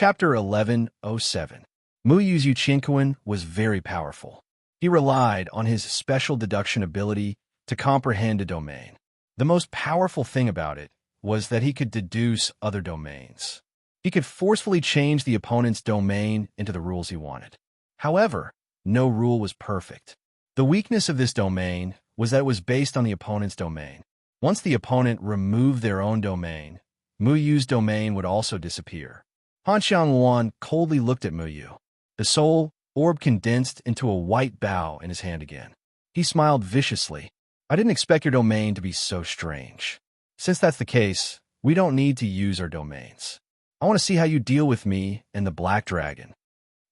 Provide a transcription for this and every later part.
Chapter 1107. Muyu's Yuqiankuan was very powerful. He relied on his special deduction ability to comprehend a domain. The most powerful thing about it was that he could deduce other domains. He could forcefully change the opponent's domain into the rules he wanted. However, no rule was perfect. The weakness of this domain was that it was based on the opponent's domain. Once the opponent removed their own domain, Muyu's domain would also disappear. Han Xiangluan coldly looked at Muyu. The soul orb condensed into a white bow in his hand again. He smiled viciously. I didn't expect your domain to be so strange. Since that's the case, we don't need to use our domains. I want to see how you deal with me and the Black Dragon.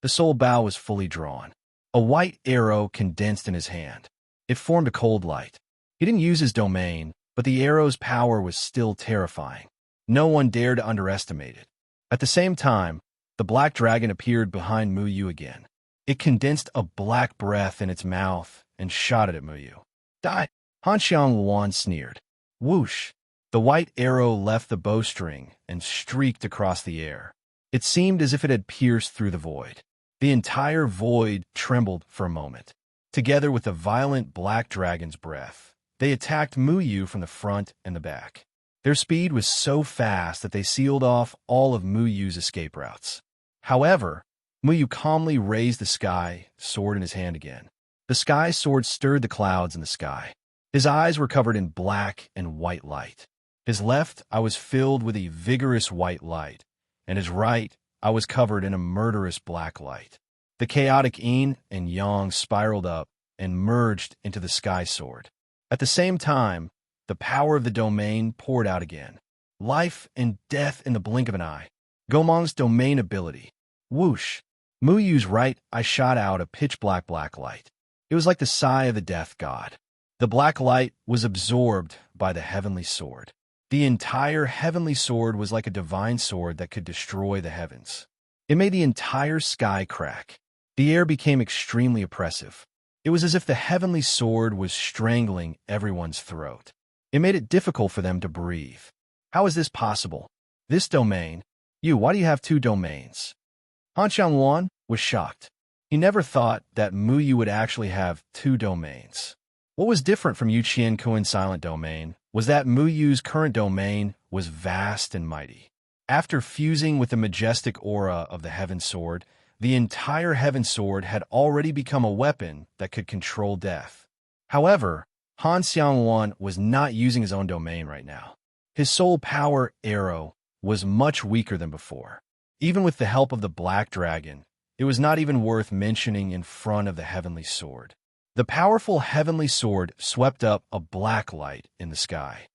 The soul bow was fully drawn. A white arrow condensed in his hand. It formed a cold light. He didn't use his domain, but the arrow's power was still terrifying. No one dared to underestimate it. At the same time, the Black Dragon appeared behind Muyu again. It condensed a black breath in its mouth and shot it at Muyu. Die! Han Xiangluan sneered. Whoosh! The white arrow left the bowstring and streaked across the air. It seemed as if it had pierced through the void. The entire void trembled for a moment. Together with the violent Black Dragon's breath, they attacked Muyu from the front and the back. Their speed was so fast that they sealed off all of Muyu's escape routes. However, Muyu calmly raised the sky sword in his hand again. The sky sword stirred the clouds in the sky. His eyes were covered in black and white light. His left eye was filled with a vigorous white light, and his right eye was covered in a murderous black light. The chaotic yin and yang spiraled up and merged into the sky sword. At the same time, the power of the domain poured out again. Life and death in the blink of an eye. Gomang's domain ability. Whoosh! Muyu's right eye shot out a pitch-black light. It was like the sigh of the death god. The black light was absorbed by the heavenly sword. The entire heavenly sword was like a divine sword that could destroy the heavens. It made the entire sky crack. The air became extremely oppressive. It was as if the heavenly sword was strangling everyone's throat. It made it difficult for them to breathe. How is this possible? This domain? Why do you have two domains? Han Xiangluan was shocked. He never thought that Muyu would actually have two domains. What was different from Yuqiankuan's silent domain was that Muyu's current domain was vast and mighty. After fusing with the majestic aura of the Heaven Sword, the entire Heaven Sword had already become a weapon that could control death. However, Han Xiangluan was not using his own domain right now. His soul power arrow was much weaker than before. Even with the help of the Black Dragon, it was not even worth mentioning in front of the Heavenly Sword. The powerful Heavenly Sword swept up a black light in the sky.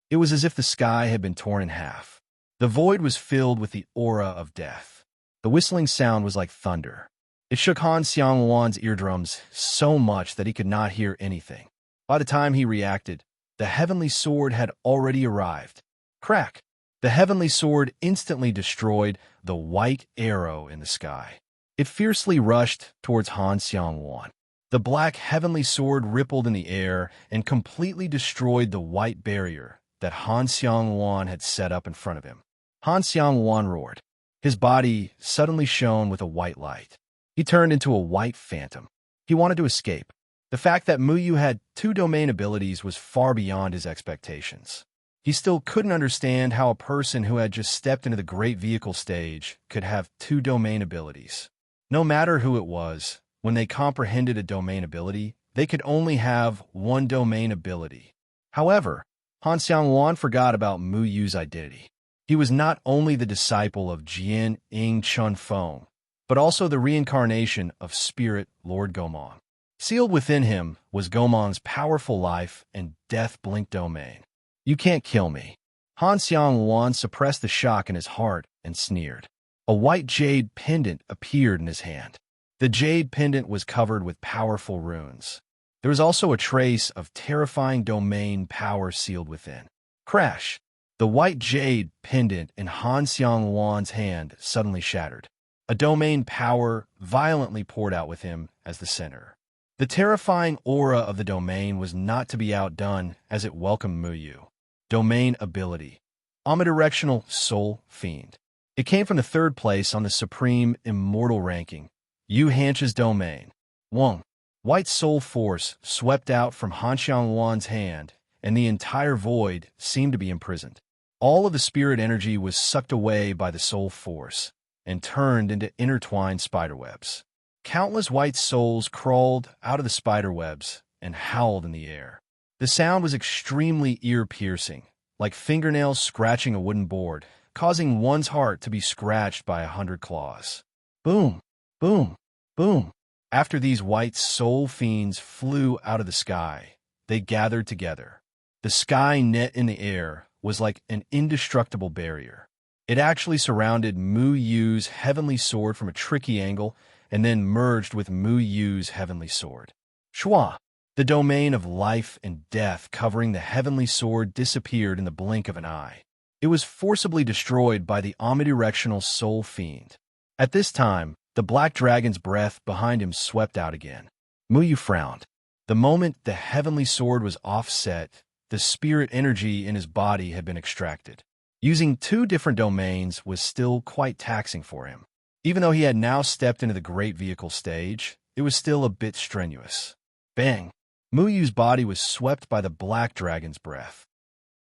It was as if the sky had been torn in half. The void was filled with the aura of death. The whistling sound was like thunder. It shook Han Xiangluan's eardrums so much that he could not hear anything. By the time he reacted, the Heavenly Sword had already arrived. Crack! The Heavenly Sword instantly destroyed the white arrow in the sky. It fiercely rushed towards Han Xiangluan. The black Heavenly Sword rippled in the air and completely destroyed the white barrier that Han Xiangluan had set up in front of him. Han Xiangluan roared. His body suddenly shone with a white light. He turned into a white phantom. He wanted to escape. The fact that Muyu had two domain abilities was far beyond his expectations. He still couldn't understand how a person who had just stepped into the great vehicle stage could have two domain abilities. No matter who it was, when they comprehended a domain ability, they could only have one domain ability. However, Han Xiangluan forgot about Muyu's identity. He was not only the disciple of Jian Ying Chun Feng, but also the reincarnation of Spirit Lord Gomang. Sealed within him was Gomang's powerful life and death blink domain. You can't kill me. Han Xiangluan suppressed the shock in his heart and sneered. A white jade pendant appeared in his hand. The jade pendant was covered with powerful runes. There was also a trace of terrifying domain power sealed within. Crash! The white jade pendant in Han Xiangluan's hand suddenly shattered. A domain power violently poured out with him as the center. The terrifying aura of the domain was not to be outdone as it welcomed Muyu. Domain ability. Omnidirectional Soul Fiend. It came from the third place on the Supreme Immortal ranking, Yu Hancha's domain. 1. White soul force swept out from Han Xiangwan's hand, and the entire void seemed to be imprisoned. All of the spirit energy was sucked away by the soul force and turned into intertwined spiderwebs. Countless white souls crawled out of the spiderwebs and howled in the air. The sound was extremely ear-piercing, like fingernails scratching a wooden board, causing one's heart to be scratched by 100 claws. Boom, boom, boom. After these white soul fiends flew out of the sky, they gathered together. The sky net in the air was like an indestructible barrier. It actually surrounded Mu Yu's heavenly sword from a tricky angle and then merged with Mu Yu's heavenly sword. Shua, the domain of life and death covering the heavenly sword, disappeared in the blink of an eye. It was forcibly destroyed by the omnidirectional soul fiend. At this time, the black dragon's breath behind him swept out again. Mu Yu frowned. The moment the heavenly sword was offset, the spirit energy in his body had been extracted. Using two different domains was still quite taxing for him. Even though he had now stepped into the great vehicle stage, it was still a bit strenuous. Bang! Mu Yu's body was swept by the black dragon's breath.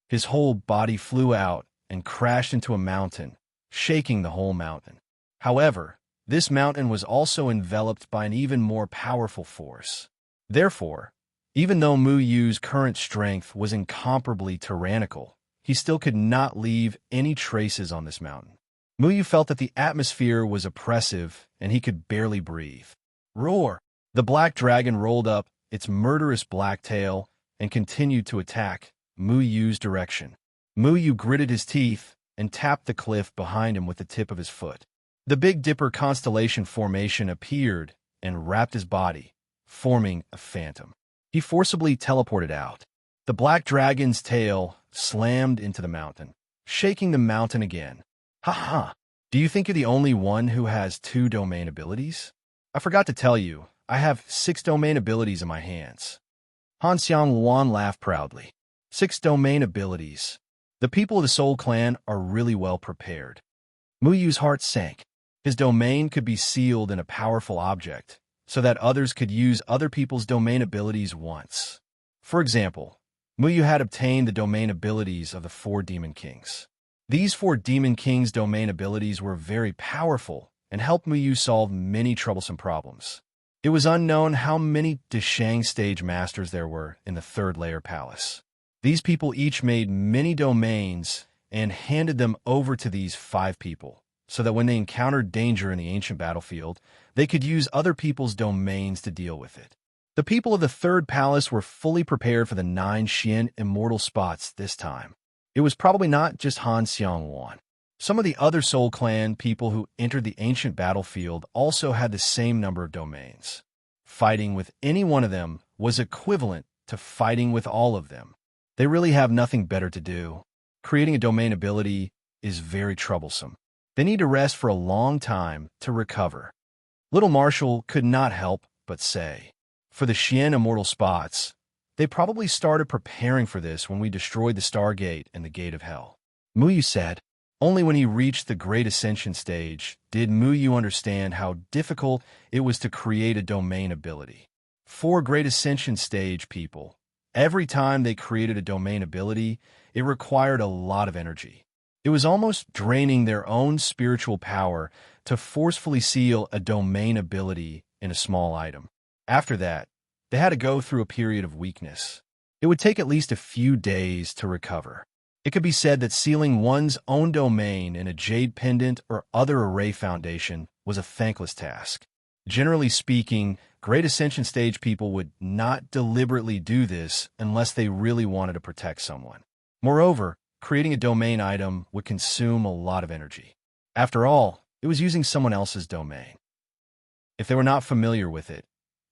His whole body flew out and crashed into a mountain, shaking the whole mountain. However, this mountain was also enveloped by an even more powerful force. Therefore, even though Mu Yu's current strength was incomparably tyrannical, he still could not leave any traces on this mountain. Mu Yu felt that the atmosphere was oppressive and he could barely breathe. Roar! The black dragon rolled up its murderous black tail and continued to attack Mu Yu's direction. Mu Yu gritted his teeth and tapped the cliff behind him with the tip of his foot. The Big Dipper constellation formation appeared and wrapped his body, forming a phantom. He forcibly teleported out. The black dragon's tail slammed into the mountain, shaking the mountain again. Ha ha! Do you think you're the only one who has 2 domain abilities? I forgot to tell you, I have 6 domain abilities in my hands. Han Xiangwan laughed proudly. 6 domain abilities. The people of the Soul Clan are really well prepared. Mu Yu's heart sank. His domain could be sealed in a powerful object, so that others could use other people's domain abilities once. For example, Mu Yu had obtained the domain abilities of the 4 Demon Kings. These 4 Demon Kings' domain abilities were very powerful and helped Mu Yu solve many troublesome problems. It was unknown how many Deshang stage masters there were in the 3rd layer palace. These people each made many domains and handed them over to these 5 people, so that when they encountered danger in the ancient battlefield, they could use other people's domains to deal with it. The people of the 3rd palace were fully prepared for the 9 Xian immortal spots this time. It was probably not just Han Xiangwan. Some of the other Soul Clan people who entered the ancient battlefield also had the same number of domains. Fighting with any one of them was equivalent to fighting with all of them. They really have nothing better to do. Creating a domain ability is very troublesome. They need to rest for a long time to recover. Little Marshall could not help but say, for the Xian immortal spots, they probably started preparing for this when we destroyed the Stargate and the Gate of Hell. Mu Yu said, only when he reached the Great Ascension stage did Mu Yu understand how difficult it was to create a domain ability. 4 Great Ascension stage people, every time they created a domain ability, it required a lot of energy. It was almost draining their own spiritual power to forcefully seal a domain ability in a small item. After that, they had to go through a period of weakness. It would take at least a few days to recover. It could be said that sealing one's own domain in a jade pendant or other array foundation was a thankless task. Generally speaking, Great Ascension stage people would not deliberately do this unless they really wanted to protect someone. Moreover, creating a domain item would consume a lot of energy. After all, it was using someone else's domain. If they were not familiar with it,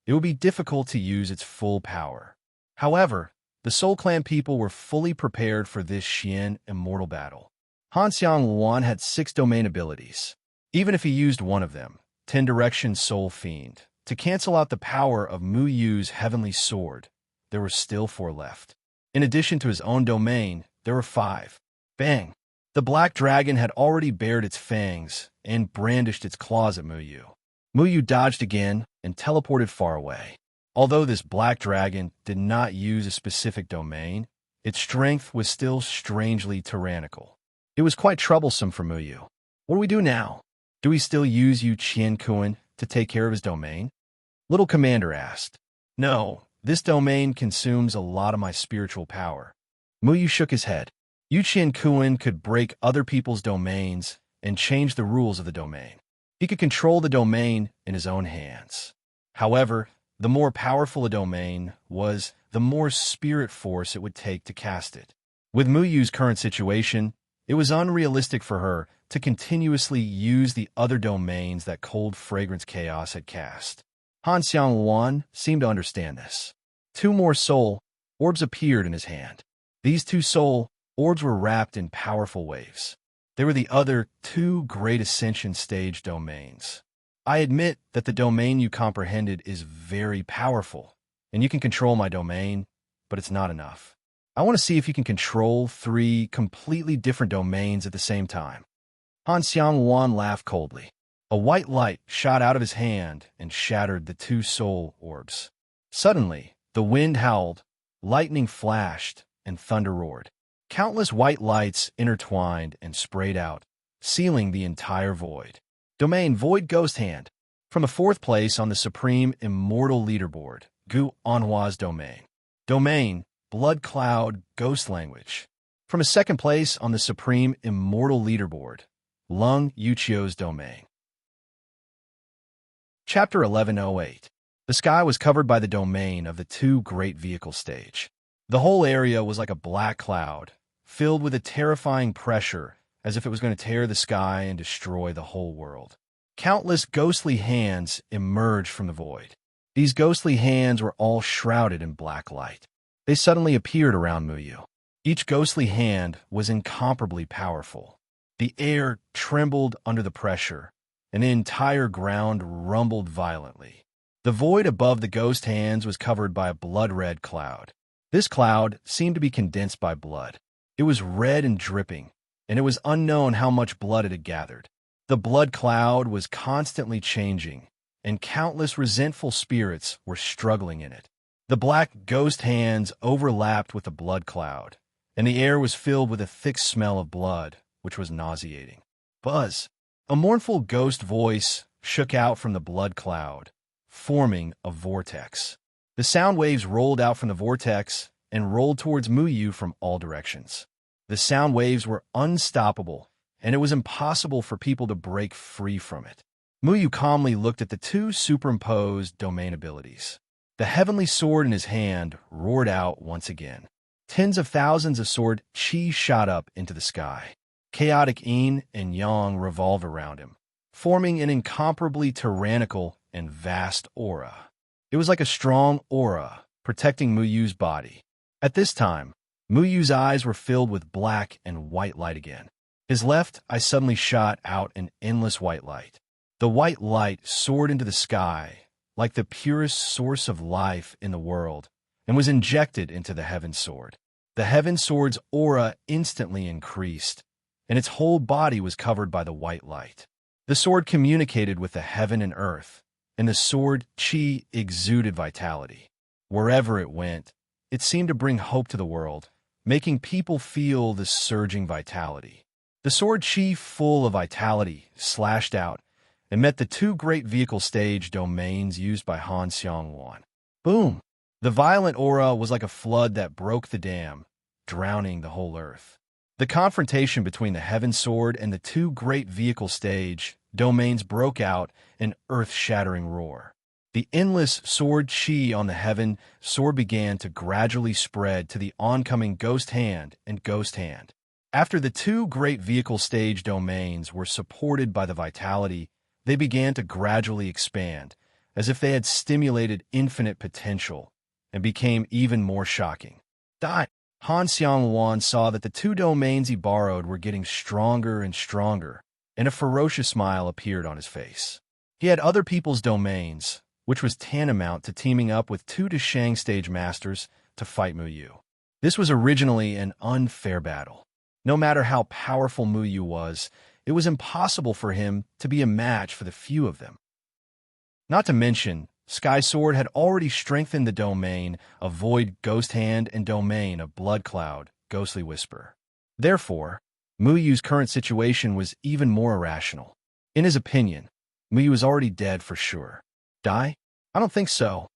it would be difficult to use its full power. However, the Soul Clan people were fully prepared for this Xian immortal battle. Han Xiangwan had 6 domain abilities. Even if he used one of them, 10 Direction Soul Fiend, to cancel out the power of Mu Yu's heavenly sword, there were still 4 left. In addition to his own domain, there were 5. Bang! The black dragon had already bared its fangs and brandished its claws at Muyu. Muyu dodged again and teleported far away. Although this black dragon did not use a specific domain, its strength was still strangely tyrannical. It was quite troublesome for Muyu. What do we do now? Do we still use Yu Qiankuan to take care of his domain? Little Commander asked. No, this domain consumes a lot of my spiritual power. Muyu shook his head. Yu Qiankuan could break other people's domains and change the rules of the domain. He could control the domain in his own hands. However, the more powerful a domain was, the more spirit force it would take to cast it. With Muyu's current situation, it was unrealistic for her to continuously use the other domains that Cold Fragrance Chaos had cast. Han Xiangwan seemed to understand this. 2 more soul orbs appeared in his hand. These 2 soul orbs were wrapped in powerful waves. They were the other 2 Great Ascension Stage domains. I admit that the domain you comprehended is very powerful, and you can control my domain, but it's not enough. I want to see if you can control 3 completely different domains at the same time. Han Xiangwan laughed coldly. A white light shot out of his hand and shattered the 2 soul orbs. Suddenly, the wind howled, lightning flashed, and thunder roared. Countless white lights intertwined and sprayed out, sealing the entire void. Domain Void Ghost Hand. From the 4th place on the Supreme Immortal Leaderboard, Gu Anhua's domain. Domain Blood Cloud Ghost Language. From a 2nd place on the Supreme Immortal Leaderboard, Lung Yuchio's domain. Chapter 1108. The sky was covered by the domain of the 2 Great Vehicle Stage. The whole area was like a black cloud, filled with a terrifying pressure, as if it was going to tear the sky and destroy the whole world. Countless ghostly hands emerged from the void. These ghostly hands were all shrouded in black light. They suddenly appeared around Muyu. Each ghostly hand was incomparably powerful. The air trembled under the pressure, and the entire ground rumbled violently. The void above the ghost hands was covered by a blood-red cloud. This cloud seemed to be condensed by blood. It was red and dripping, and it was unknown how much blood it had gathered. The blood cloud was constantly changing, and countless resentful spirits were struggling in it. The black ghost hands overlapped with the blood cloud, and the air was filled with a thick smell of blood, which was nauseating. Buzz! A mournful ghost voice shook out from the blood cloud, forming a vortex. The sound waves rolled out from the vortex and rolled towards Muyu from all directions. The sound waves were unstoppable, and it was impossible for people to break free from it. Muyu calmly looked at the 2 superimposed domain abilities. The heavenly sword in his hand roared out once again. Tens of thousands of sword chi shot up into the sky. Chaotic yin and yang revolved around him, forming an incomparably tyrannical and vast aura. It was like a strong aura protecting Muyu's body. At this time, Muyu's eyes were filled with black and white light again. His left eye suddenly shot out an endless white light. The white light soared into the sky like the purest source of life in the world and was injected into the Heaven Sword. The Heaven Sword's aura instantly increased, and its whole body was covered by the white light. The sword communicated with the heaven and earth, and the sword chi exuded vitality. Wherever it went, it seemed to bring hope to the world, making people feel the surging vitality. The sword chi, full of vitality, slashed out and met the 2 Great Vehicle Stage domains used by Han Xiangwan. Boom! The violent aura was like a flood that broke the dam, drowning the whole earth. The confrontation between the Heaven Sword and the 2 Great Vehicle Stage domains broke out an earth-shattering roar. The endless sword chi on the Heaven Sword began to gradually spread to the oncoming Ghost Hand and Ghost Hand. After the 2 Great Vehicle Stage domains were supported by the vitality, they began to gradually expand, as if they had stimulated infinite potential, and became even more shocking. Han Xiangwan saw that the 2 domains he borrowed were getting stronger and stronger, and a ferocious smile appeared on his face. He had other people's domains, which was tantamount to teaming up with 2 Deshang Stage Masters to fight Muyu. This was originally an unfair battle. No matter how powerful Muyu was, it was impossible for him to be a match for the few of them. Not to mention, Sky Sword had already strengthened the domain of Void Ghost Hand and domain of Blood Cloud Ghostly Whisper. Therefore, Muyu's current situation was even more irrational. In his opinion, Muyu was already dead for sure. Die? I don't think so.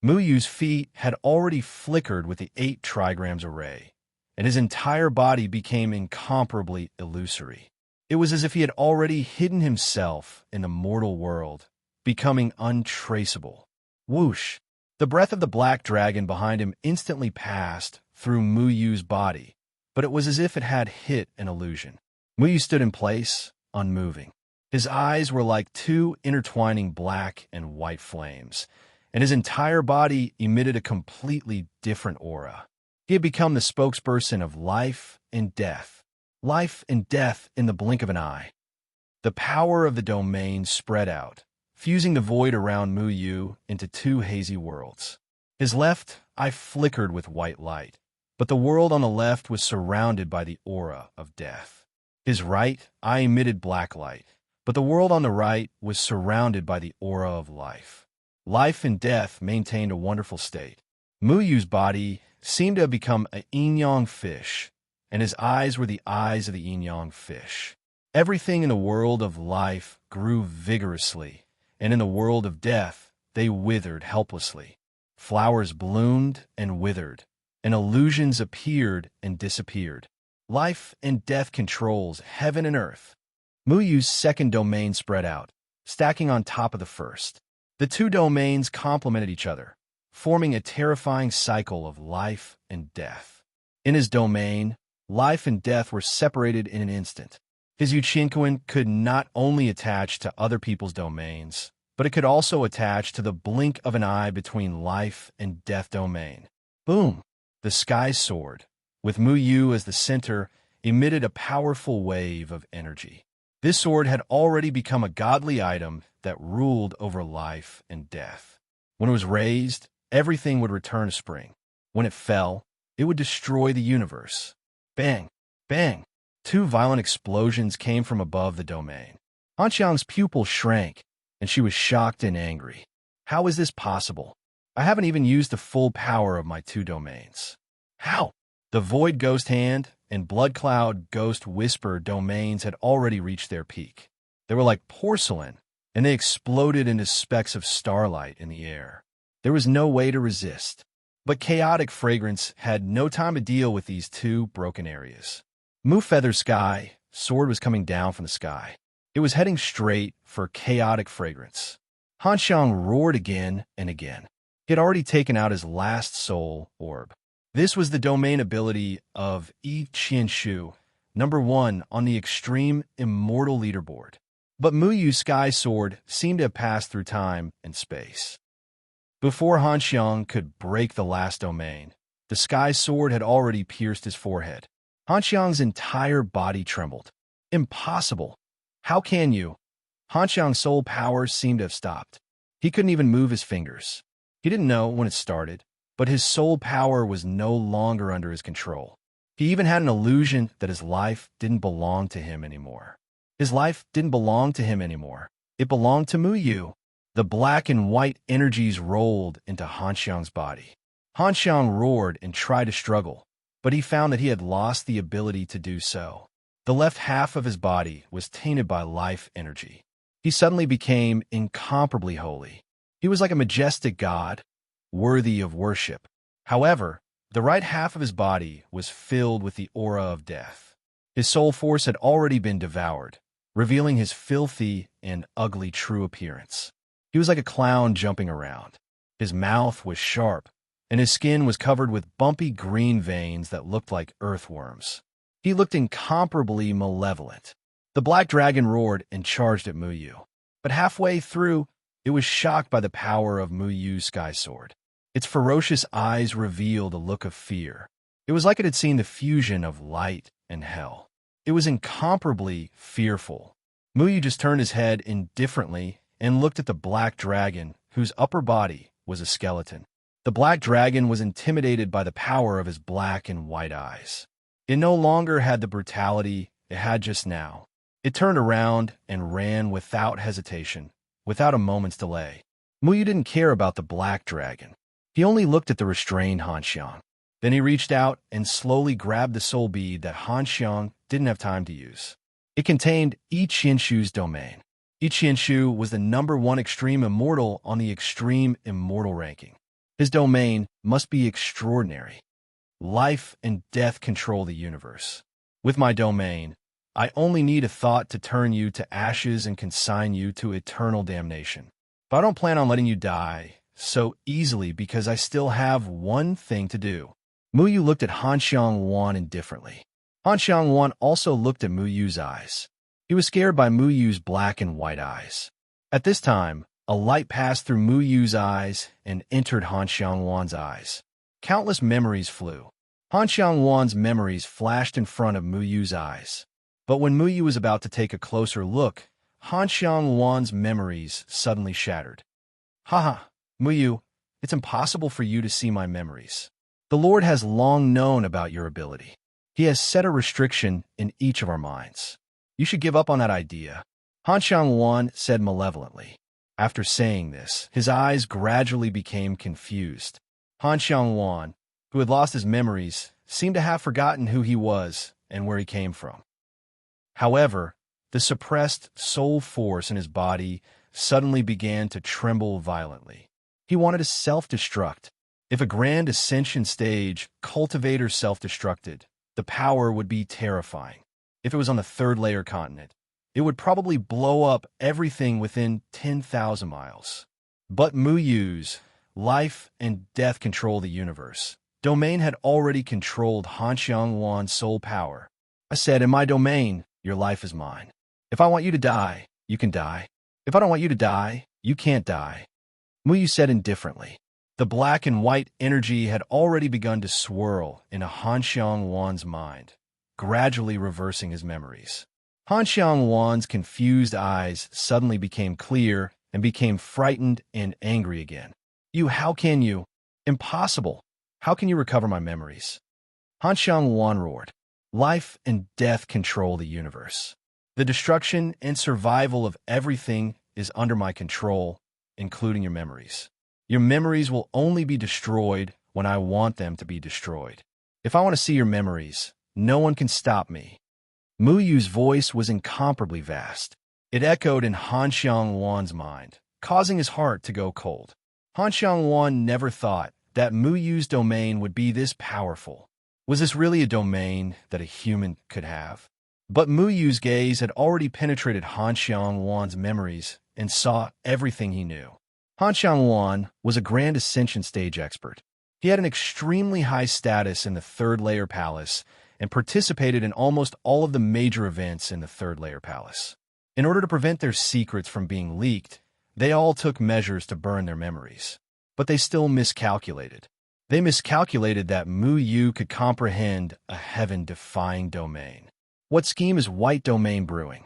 Muyu's feet had already flickered with the 8 trigrams array, and his entire body became incomparably illusory. It was as if he had already hidden himself in the mortal world, becoming untraceable. Whoosh! The breath of the black dragon behind him instantly passed through Muyu's body, but it was as if it had hit an illusion. Muyu stood in place, unmoving. His eyes were like 2 intertwining black and white flames, and his entire body emitted a completely different aura. He had become the spokesperson of life and death. Life and death in the blink of an eye. The power of the domain spread out, fusing the void around Muyu into 2 hazy worlds. His left eye flickered with white light, but the world on the left was surrounded by the aura of death. His right eye emitted black light, but the world on the right was surrounded by the aura of life. Life and death maintained a wonderful state. Muyu's body seemed to have become a yin-yang fish, and his eyes were the eyes of the yin-yang fish. Everything in the world of life grew vigorously, and in the world of death, they withered helplessly. Flowers bloomed and withered, and illusions appeared and disappeared. Life and death controls heaven and earth. Muyu's second domain spread out, stacking on top of the first. The 2 domains complemented each other, forming a terrifying cycle of life and death. In his domain, life and death were separated in an instant. His Uchinkuin could not only attach to other people's domains, but it could also attach to the blink of an eye between life and death domain. Boom! The Sky Sword, with Muyu as the center, emitted a powerful wave of energy. This sword had already become a godly item that ruled over life and death. When it was raised, everything would return to spring. When it fell, it would destroy the universe. Bang! Bang! 2 violent explosions came from above the domain. Hanxiang's pupil shrank, and she was shocked and angry. How is this possible? I haven't even used the full power of my 2 domains. How? The Void Ghost Hand and Blood Cloud Ghost Whisper domains had already reached their peak. They were like porcelain, and they exploded into specks of starlight in the air. There was no way to resist. But Chaotic Fragrance had no time to deal with these 2 broken areas. Feather Sky Sword was coming down from the sky. It was heading straight for Chaotic Fragrance. Hanxiang roared again and again. He had already taken out his last soul orb. This was the domain ability of Yi Qianshu, number 1 on the extreme immortal leaderboard. But Muyu's Sky Sword seemed to have passed through time and space. Before Hanxiang could break the last domain, the Sky Sword had already pierced his forehead. Hanxiang's entire body trembled. Impossible! How can you? Hanxiang's soul power seemed to have stopped. He couldn't even move his fingers. He didn't know when it started, but his soul power was no longer under his control. He even had an illusion that his life didn't belong to him anymore. His life didn't belong to him anymore. It belonged to Muyu. The black and white energies rolled into Hanxiang's body. Hanxiang roared and tried to struggle, but he found that he had lost the ability to do so. The left half of his body was tainted by life energy. He suddenly became incomparably holy. He was like a majestic god, worthy of worship. However, the right half of his body was filled with the aura of death. His soul force had already been devoured, revealing his filthy and ugly true appearance. He was like a clown jumping around. His mouth was sharp, and his skin was covered with bumpy green veins that looked like earthworms. He looked incomparably malevolent. The black dragon roared and charged at Muyu. But halfway through, it was shocked by the power of Muyu's Sky Sword. Its ferocious eyes revealed a look of fear. It was like it had seen the fusion of light and hell. It was incomparably fearful. Muyu just turned his head indifferently and looked at the black dragon, whose upper body was a skeleton. The black dragon was intimidated by the power of his black and white eyes. It no longer had the brutality it had just now. It turned around and ran without hesitation, without a moment's delay. Muyu didn't care about the black dragon. He only looked at the restrained Han Xiang. Then he reached out and slowly grabbed the soul bead that Han Xiang didn't have time to use. It contained Yi Qianshu's domain. Yi Qianshu was the #1 extreme immortal on the extreme immortal ranking. His domain must be extraordinary. Life and death control the universe. With my domain, I only need a thought to turn you to ashes and consign you to eternal damnation. But I don't plan on letting you die so easily because I still have one thing to do. Muyu looked at Han Xiangwan indifferently. Han Xiangwan also looked at Muyu's eyes. He was scared by Muyu's black and white eyes. At this time, a light passed through Muyu's eyes and entered Han Xiangwan's eyes. Countless memories flew. Han Xiangwan's memories flashed in front of Muyu's eyes. But when Muyu was about to take a closer look, Han Xiangwan's memories suddenly shattered. Haha, Muyu, it's impossible for you to see my memories. The Lord has long known about your ability. He has set a restriction in each of our minds. You should give up on that idea, Han Xiangwan said malevolently. After saying this, his eyes gradually became confused. Han Xiangwan, who had lost his memories, seemed to have forgotten who he was and where he came from. However, the suppressed soul force in his body suddenly began to tremble violently. He wanted to self-destruct. If a grand ascension stage cultivator self-destructed, the power would be terrifying. If it was on the third layer continent, it would probably blow up everything within 10,000 miles. But Muyu's life and death control the universe. Domain had already controlled Han Xiangwan's soul power. I said, in my domain, your life is mine. If I want you to die, you can die. If I don't want you to die, you can't die. Muyu said indifferently. The black and white energy had already begun to swirl in Han Xiangwan's mind, gradually reversing his memories. Han Xiangwan's confused eyes suddenly became clear and became frightened and angry again. How can you? Impossible. How can you recover my memories? Han Xiangwan roared. Life and death control the universe. The destruction and survival of everything is under my control, including your memories. Your memories will only be destroyed when I want them to be destroyed. If I want to see your memories, no one can stop me. Muyu's voice was incomparably vast. It echoed in Han Xiangwan's mind, causing his heart to go cold. Han Xiangwan never thought that Muyu's domain would be this powerful. Was this really a domain that a human could have? But Muyu's gaze had already penetrated Han Xiangwan's memories and saw everything he knew. Han Xiangwan was a Grand Ascension stage expert. He had an extremely high status in the Third Layer Palace and participated in almost all of the major events in the Third Layer Palace. In order to prevent their secrets from being leaked, they all took measures to burn their memories. But they still miscalculated. They miscalculated that Muyu could comprehend a heaven-defying domain. What scheme is White Domain brewing?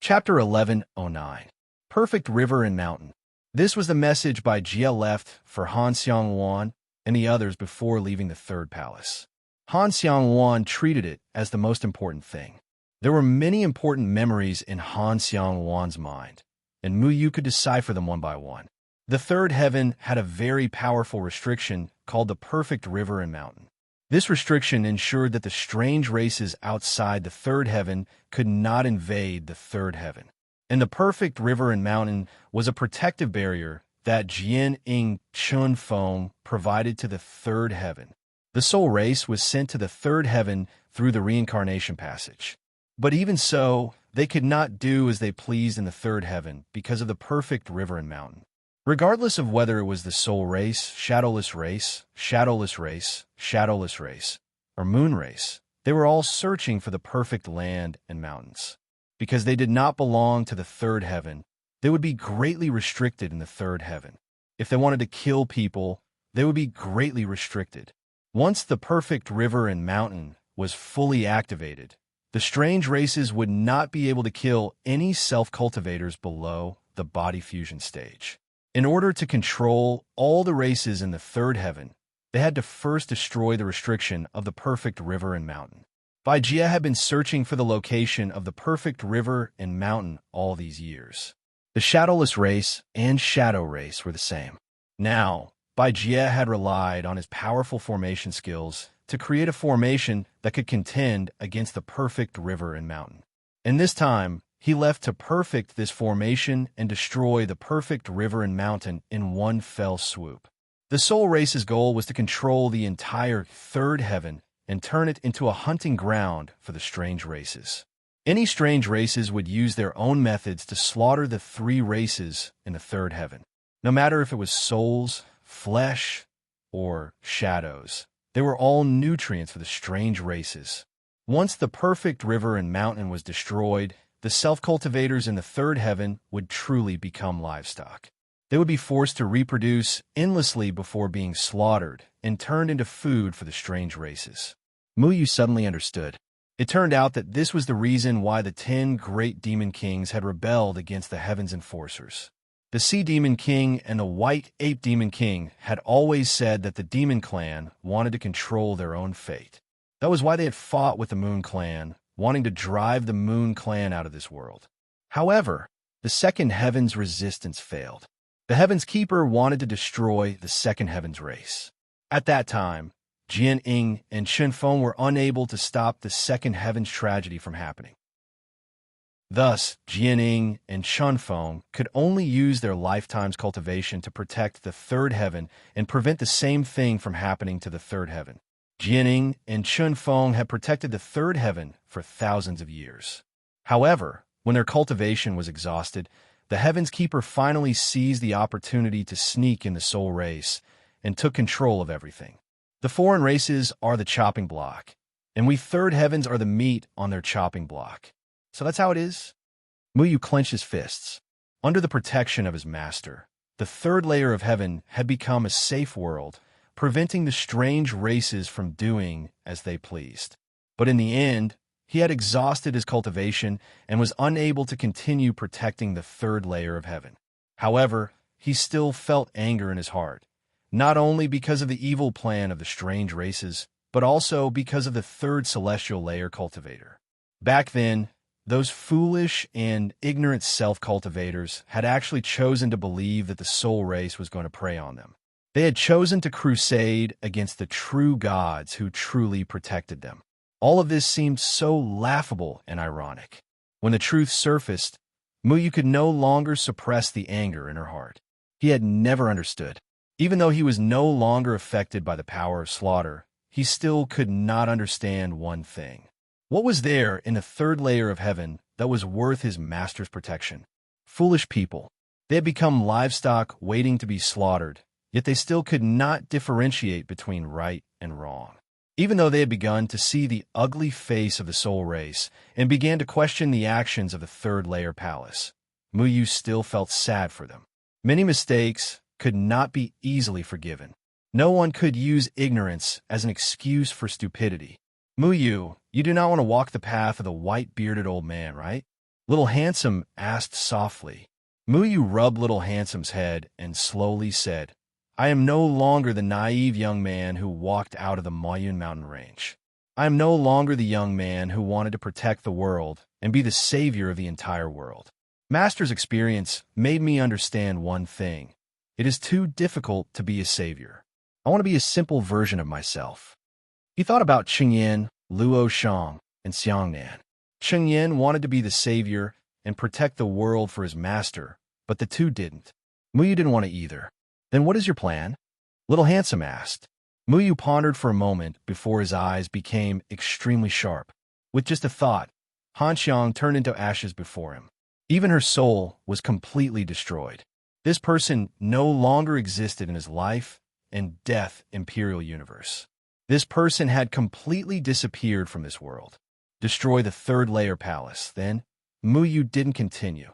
Chapter 1109. Perfect River and Mountain. This was the message by Jia left for Han Xiangwan and the others before leaving the Third Palace. Han Xiangwan treated it as the most important thing. There were many important memories in Han Xiangwan's mind, and Muyu could decipher them one by one. The third heaven had a very powerful restriction called the Perfect River and Mountain. This restriction ensured that the strange races outside the third heaven could not invade the third heaven. And the Perfect River and Mountain was a protective barrier that Jian Ing Chun Feng provided to the third heaven. The soul race was sent to the third heaven through the reincarnation passage. But even so, they could not do as they pleased in the third heaven because of the Perfect River and Mountain. Regardless of whether it was the soul race, shadowless race, shadowless race, shadowless race, or moon race, they were all searching for the perfect land and mountains. Because they did not belong to the third heaven, they would be greatly restricted in the third heaven. If they wanted to kill people, they would be greatly restricted. Once the perfect river and mountain was fully activated, the strange races would not be able to kill any self-cultivators below the body fusion stage. In order to control all the races in the third heaven, they had to first destroy the restriction of the perfect river and mountain. Bai Jie had been searching for the location of the perfect river and mountain all these years. The shadowless race and shadow race were the same. Now, Bai Jie had relied on his powerful formation skills to create a formation that could contend against the perfect river and mountain. And this time, he left to perfect this formation and destroy the perfect river and mountain in one fell swoop. The soul race's goal was to control the entire third heaven and turn it into a hunting ground for the strange races. Any strange races would use their own methods to slaughter the three races in the third heaven. No matter if it was souls, flesh, or shadows, they were all nutrients for the strange races. Once the perfect river and mountain was destroyed, the self-cultivators in the third heaven would truly become livestock. They would be forced to reproduce endlessly before being slaughtered and turned into food for the strange races. Muyu suddenly understood. It turned out that this was the reason why the 10 great demon kings had rebelled against the heaven's enforcers. The Sea Demon King and the White Ape Demon King had always said that the Demon Clan wanted to control their own fate. That was why they had fought with the Moon Clan, wanting to drive the Moon Clan out of this world. However, the second heaven's resistance failed. The Heaven's Keeper wanted to destroy the second heaven's race. At that time, Jian Ying and Chen Feng were unable to stop the second heaven's tragedy from happening. Thus, Jian Ying and Chen Feng could only use their lifetime's cultivation to protect the third heaven and prevent the same thing from happening to the third heaven. Jian Ying and Chen Feng had protected the third heaven for thousands of years. However, when their cultivation was exhausted, the Heaven's Keeper finally seized the opportunity to sneak in the soul race and took control of everything. The foreign races are the chopping block, and we third heavens are the meat on their chopping block. So that's how it is? Muyu clenched his fists. Under the protection of his master, the third layer of heaven had become a safe world, preventing the strange races from doing as they pleased. But in the end, he had exhausted his cultivation and was unable to continue protecting the third layer of heaven. However, he still felt anger in his heart, not only because of the evil plan of the strange races, but also because of the third celestial layer cultivator. Back then, those foolish and ignorant self-cultivators had actually chosen to believe that the soul race was going to prey on them. They had chosen to crusade against the true gods who truly protected them. All of this seemed so laughable and ironic. When the truth surfaced, Muyu could no longer suppress the anger in her heart. He had never understood. Even though he was no longer affected by the power of slaughter, he still could not understand one thing. What was there in the third layer of heaven that was worth his master's protection? Foolish people. They had become livestock waiting to be slaughtered, yet they still could not differentiate between right and wrong. Even though they had begun to see the ugly face of the soul race and began to question the actions of the third layer palace, Muyu still felt sad for them. Many mistakes could not be easily forgiven. No one could use ignorance as an excuse for stupidity. Muyu, you do not want to walk the path of the white-bearded old man, right? Little Handsome asked softly. Muyu rubbed Little Handsome's head and slowly said, I am no longer the naive young man who walked out of the Moyun mountain range. I am no longer the young man who wanted to protect the world and be the savior of the entire world. Master's experience made me understand one thing. It is too difficult to be a savior. I want to be a simple version of myself. He thought about Qingyan, Luo Shang, and Xiangnan. Qingyan wanted to be the savior and protect the world for his master, but the two didn't. Muyu didn't want to either. Then what is your plan? Little Handsome asked. Muyu pondered for a moment before his eyes became extremely sharp. With just a thought, Han Xiang turned into ashes before him. Even her soul was completely destroyed. This person no longer existed in his life and death imperial universe. This person had completely disappeared from this world. Destroy the third layer palace. Then, Muyu didn't continue.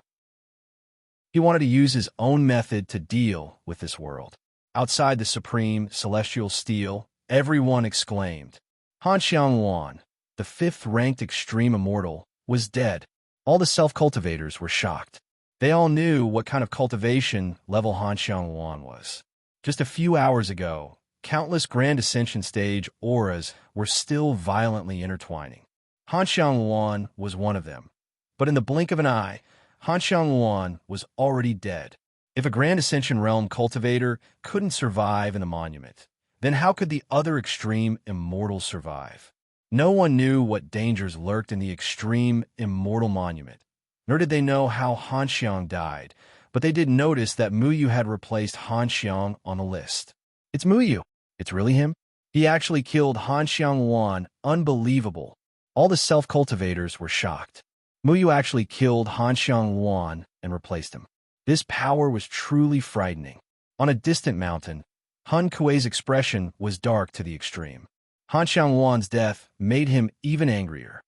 He wanted to use his own method to deal with this world. Outside the supreme celestial steel, everyone exclaimed. Han Xiangwan, the fifth-ranked extreme immortal, was dead. All the self-cultivators were shocked. They all knew what kind of cultivation level Han Xiangwan was. Just a few hours ago, countless Grand Ascension stage auras were still violently intertwining. Han Xiangluan was one of them. But in the blink of an eye, Han Xiangluan was already dead. If a Grand Ascension realm cultivator couldn't survive in the monument, then how could the other extreme immortals survive? No one knew what dangers lurked in the extreme immortal monument, nor did they know how Han Xiang died, but they did notice that Muyu had replaced Han Xiang on the list. It's Muyu. It's really him? He actually killed Han Xiangluan. Unbelievable. All the self-cultivators were shocked. Muyu actually killed Han Xiangluan and replaced him. This power was truly frightening. On a distant mountain, Han Kuei's expression was dark to the extreme. Han Xiangluan's death made him even angrier.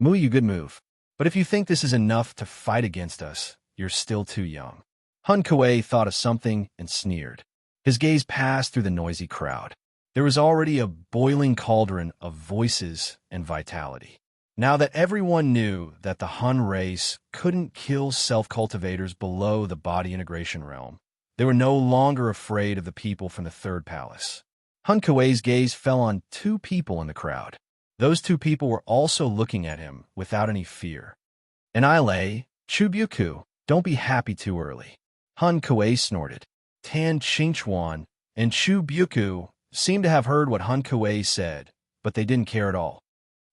Muyu, good move. But if you think this is enough to fight against us, you're still too young. Han Kuei thought of something and sneered. His gaze passed through the noisy crowd. There was already a boiling cauldron of voices and vitality. Now that everyone knew that the Han race couldn't kill self-cultivators below the body integration realm, they were no longer afraid of the people from the third palace. Han Kuei's gaze fell on two people in the crowd. Those two people were also looking at him without any fear. Anile, Chu Buku, don't be happy too early. Han Kuei snorted. Tan Qingchuan and Chu Buku seemed to have heard what Han Kuei said, but they didn't care at all.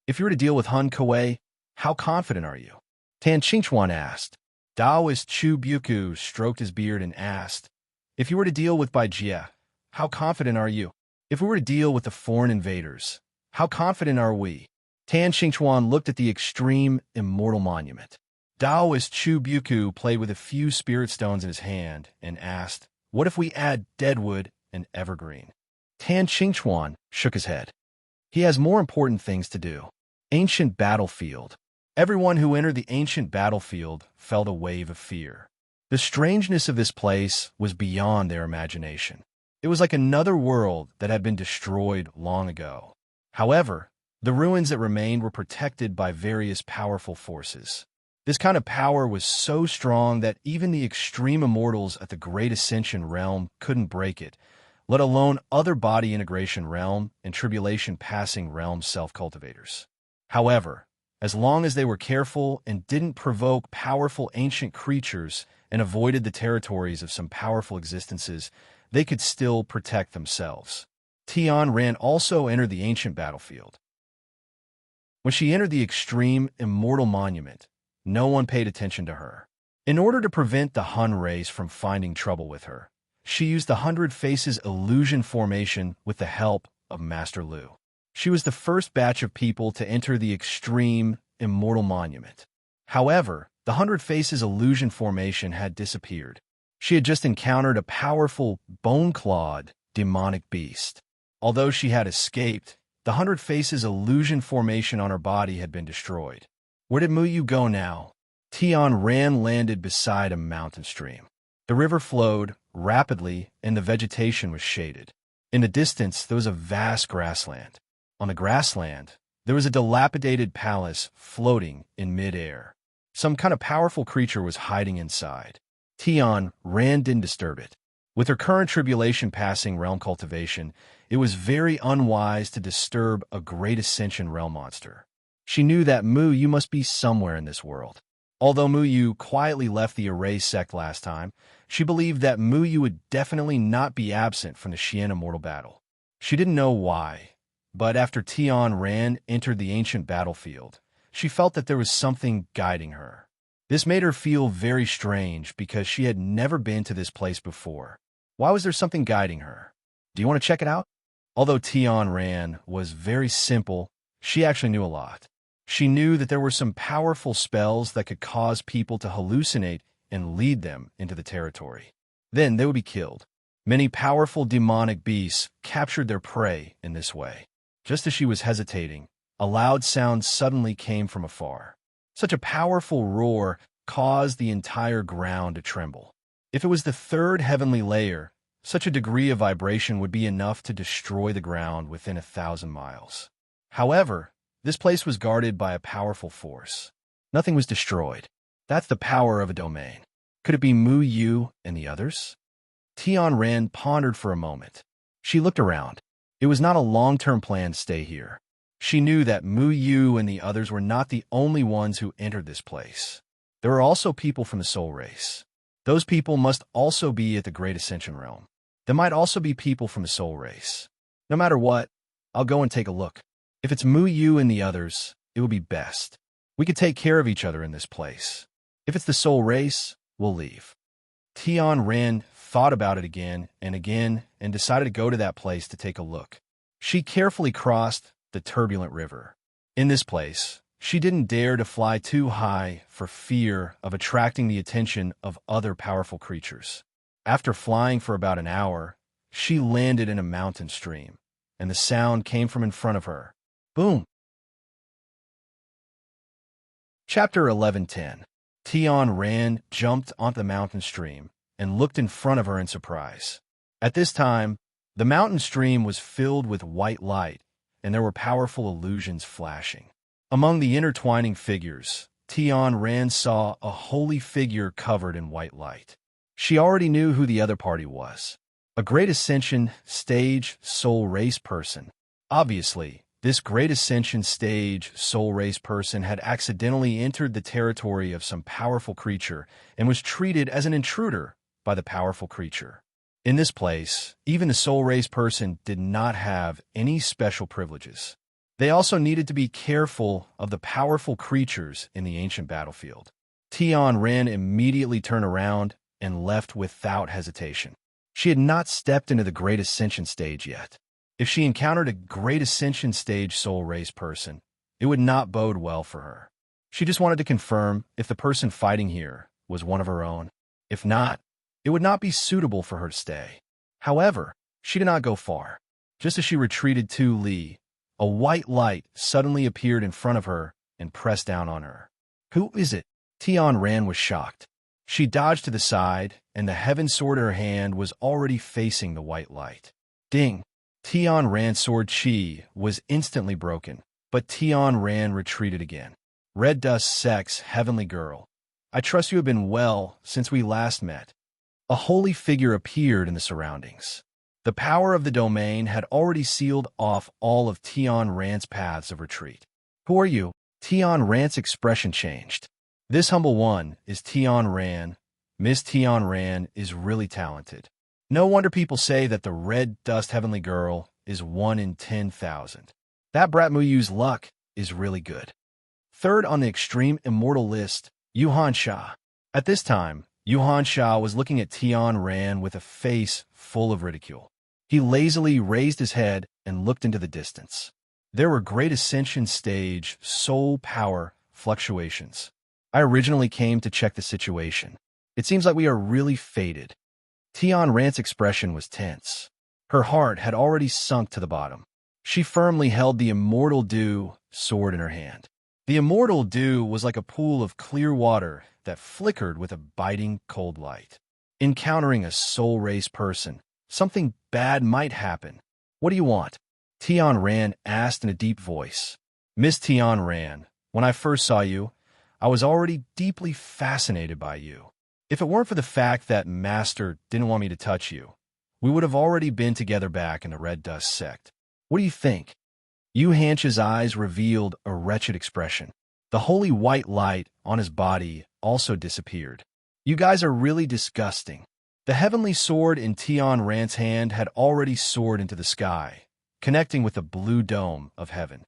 If you were to deal with Han Kuei, how confident are you? Tan Qingchuan asked. Daoist Chu Buku stroked his beard and asked, if you were to deal with Bai Jie, how confident are you? If we were to deal with the foreign invaders, how confident are we? Tan Qingchuan looked at the extreme immortal monument. Daoist Chu Buku played with a few spirit stones in his hand and asked, what if we add deadwood and evergreen? Tan Qingchuan shook his head. He has more important things to do. Ancient battlefield. Everyone who entered the ancient battlefield felt a wave of fear. The strangeness of this place was beyond their imagination. It was like another world that had been destroyed long ago. However, the ruins that remained were protected by various powerful forces. This kind of power was so strong that even the extreme immortals at the Great Ascension realm couldn't break it, let alone other body integration realm and tribulation passing realm self-cultivators. However, as long as they were careful and didn't provoke powerful ancient creatures and avoided the territories of some powerful existences, they could still protect themselves. Tian Ran also entered the ancient battlefield. When she entered the extreme immortal monument, no one paid attention to her. In order to prevent the Han race from finding trouble with her, she used the 100 Faces illusion formation with the help of Master Lu. She was the first batch of people to enter the extreme immortal monument. However, the 100 Faces illusion formation had disappeared. She had just encountered a powerful, bone-clawed, demonic beast. Although she had escaped, the 100 Faces illusion formation on her body had been destroyed. Where did Muyu go now? Tian Ran landed beside a mountain stream. The river flowed rapidly and the vegetation was shaded. In the distance, there was a vast grassland. On the grassland, there was a dilapidated palace floating in mid-air. Some kind of powerful creature was hiding inside. Tian Ran didn't disturb it. With her current tribulation passing realm cultivation, it was very unwise to disturb a Great Ascension realm monster. She knew that Muyu must be somewhere in this world. Although Muyu quietly left the Array sect last time, she believed that Muyu would definitely not be absent from the Xian immortal battle. She didn't know why, but after Tian Ran entered the ancient battlefield, she felt that there was something guiding her. This made her feel very strange because she had never been to this place before. Why was there something guiding her? Do you want to check it out? Although Tian Ran was very simple, she actually knew a lot. She knew that there were some powerful spells that could cause people to hallucinate and lead them into the territory. Then they would be killed. Many powerful demonic beasts captured their prey in this way. Just as she was hesitating, a loud sound suddenly came from afar. Such a powerful roar caused the entire ground to tremble. If it was the third heavenly layer, such a degree of vibration would be enough to destroy the ground within 1,000 miles. However, this place was guarded by a powerful force. Nothing was destroyed. That's the power of a domain. Could it be Muyu and the others? Tian Ran pondered for a moment. She looked around. It was not a long-term plan to stay here. She knew that Mu Yu and the others were not the only ones who entered this place. There were also people from the soul race. Those people must also be at the Great Ascension Realm. There might also be people from the soul race. No matter what, I'll go and take a look. If it's Mu Yu and the others, it would be best. We could take care of each other in this place. If it's the soul race, we'll leave. Tian Ren thought about it again and decided to go to that place to take a look. She carefully crossed the turbulent river. In this place, she didn't dare to fly too high for fear of attracting the attention of other powerful creatures. After flying for about an hour, she landed in a mountain stream, and the sound came from in front of her. Boom! Chapter 11:10. Tian Ren jumped onto the mountain stream and looked in front of her in surprise. At this time, the mountain stream was filled with white light, and there were powerful illusions flashing. Among the intertwining figures, Tian Ren saw a holy figure covered in white light. She already knew who the other party was. A Great Ascension Stage Soul Race person. Obviously, this Great Ascension Stage Soul Race person had accidentally entered the territory of some powerful creature and was treated as an intruder by the powerful creature. In this place, even the Soul Race person did not have any special privileges. They also needed to be careful of the powerful creatures in the ancient battlefield. Tian Ren immediately turned around and left without hesitation. She had not stepped into the Great Ascension stage yet. If she encountered a Great Ascension stage Soul Race person, it would not bode well for her. She just wanted to confirm if the person fighting here was one of her own. If not, it would not be suitable for her to stay. However, she did not go far. Just as she retreated to Li, a white light suddenly appeared in front of her and pressed down on her. Who is it? Tian Ren was shocked. She dodged to the side, and the heaven sword in her hand was already facing the white light. Ding! Tian Ren's sword chi was instantly broken, but Tian Ren retreated again. Red Dust Sex, Heavenly Girl. I trust you have been well since we last met. A holy figure appeared in the surroundings. The power of the domain had already sealed off all of Tian Ren's paths of retreat. Who are you? Tian Ren's expression changed. This humble one is Tian Ren. Miss Tian Ren is really talented. No wonder people say that the Red Dust Heavenly Girl is 1 in 10,000. That brat Muyu's luck is really good. Third on the extreme immortal list, Yuhan Sha. At this time, Yuhan Sha was looking at Tian Ren with a face full of ridicule. He lazily raised his head and looked into the distance. There were Great Ascension stage soul power fluctuations. I originally came to check the situation. It seems like we are really fated. Tian Ren's expression was tense. Her heart had already sunk to the bottom. She firmly held the Immortal Dew sword in her hand. The Immortal Dew was like a pool of clear water that flickered with a biting cold light. Encountering a soul race person, something bad might happen. What do you want? Tian Ren asked in a deep voice. Miss Tian Ren, when I first saw you, I was already deeply fascinated by you. If it weren't for the fact that Master didn't want me to touch you, we would have already been together back in the Red Dust sect. What do you think? Yu Hancha's eyes revealed a wretched expression. The holy white light on his body also disappeared. You guys are really disgusting. The heavenly sword in Tian Ren's hand had already soared into the sky, connecting with the blue dome of heaven.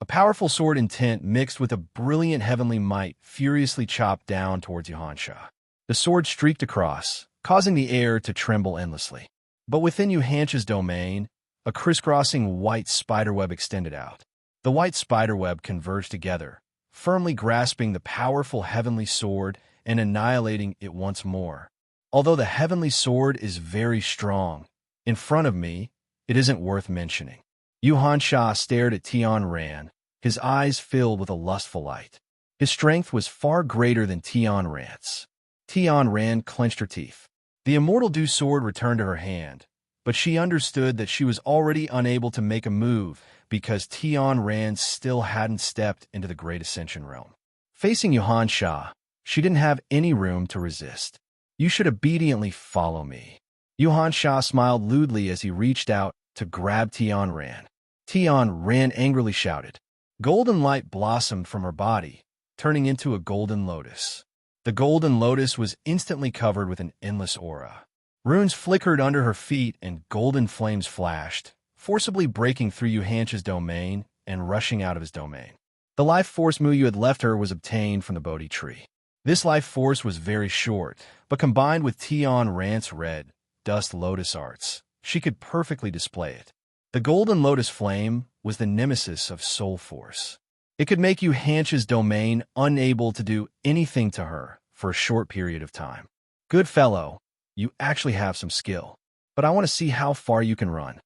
A powerful sword intent mixed with a brilliant heavenly might furiously chopped down towards Yuhansha. The sword streaked across, causing the air to tremble endlessly. But within Yuhansha's domain, a crisscrossing white spiderweb extended out. The white spiderweb converged together, firmly grasping the powerful heavenly sword and annihilating it once more. Although the heavenly sword is very strong, in front of me, it isn't worth mentioning. Yuhan Sha stared at Tian Ren, his eyes filled with a lustful light. His strength was far greater than Tian Ren's. Tian Ren clenched her teeth. The Immortal Dew sword returned to her hand, but she understood that she was already unable to make a move because Tian Ren still hadn't stepped into the Great Ascension realm. Facing Yuhan Sha, she didn't have any room to resist. You should obediently follow me. Yuhan Sha smiled lewdly as he reached out to grab Tian Ran. Tian Ran angrily shouted. Golden light blossomed from her body, turning into a golden lotus. The golden lotus was instantly covered with an endless aura. Runes flickered under her feet and golden flames flashed, forcibly breaking through Yuhancha's domain and rushing out of his domain. The life force Muyu had left her was obtained from the Bodhi tree. This life force was very short, but combined with Tian Ran's red, dust lotus arts, she could perfectly display it. The golden lotus flame was the nemesis of soul force. It could make Yuhancha's domain unable to do anything to her for a short period of time. Good fellow, you actually have some skill, but I want to see how far you can run.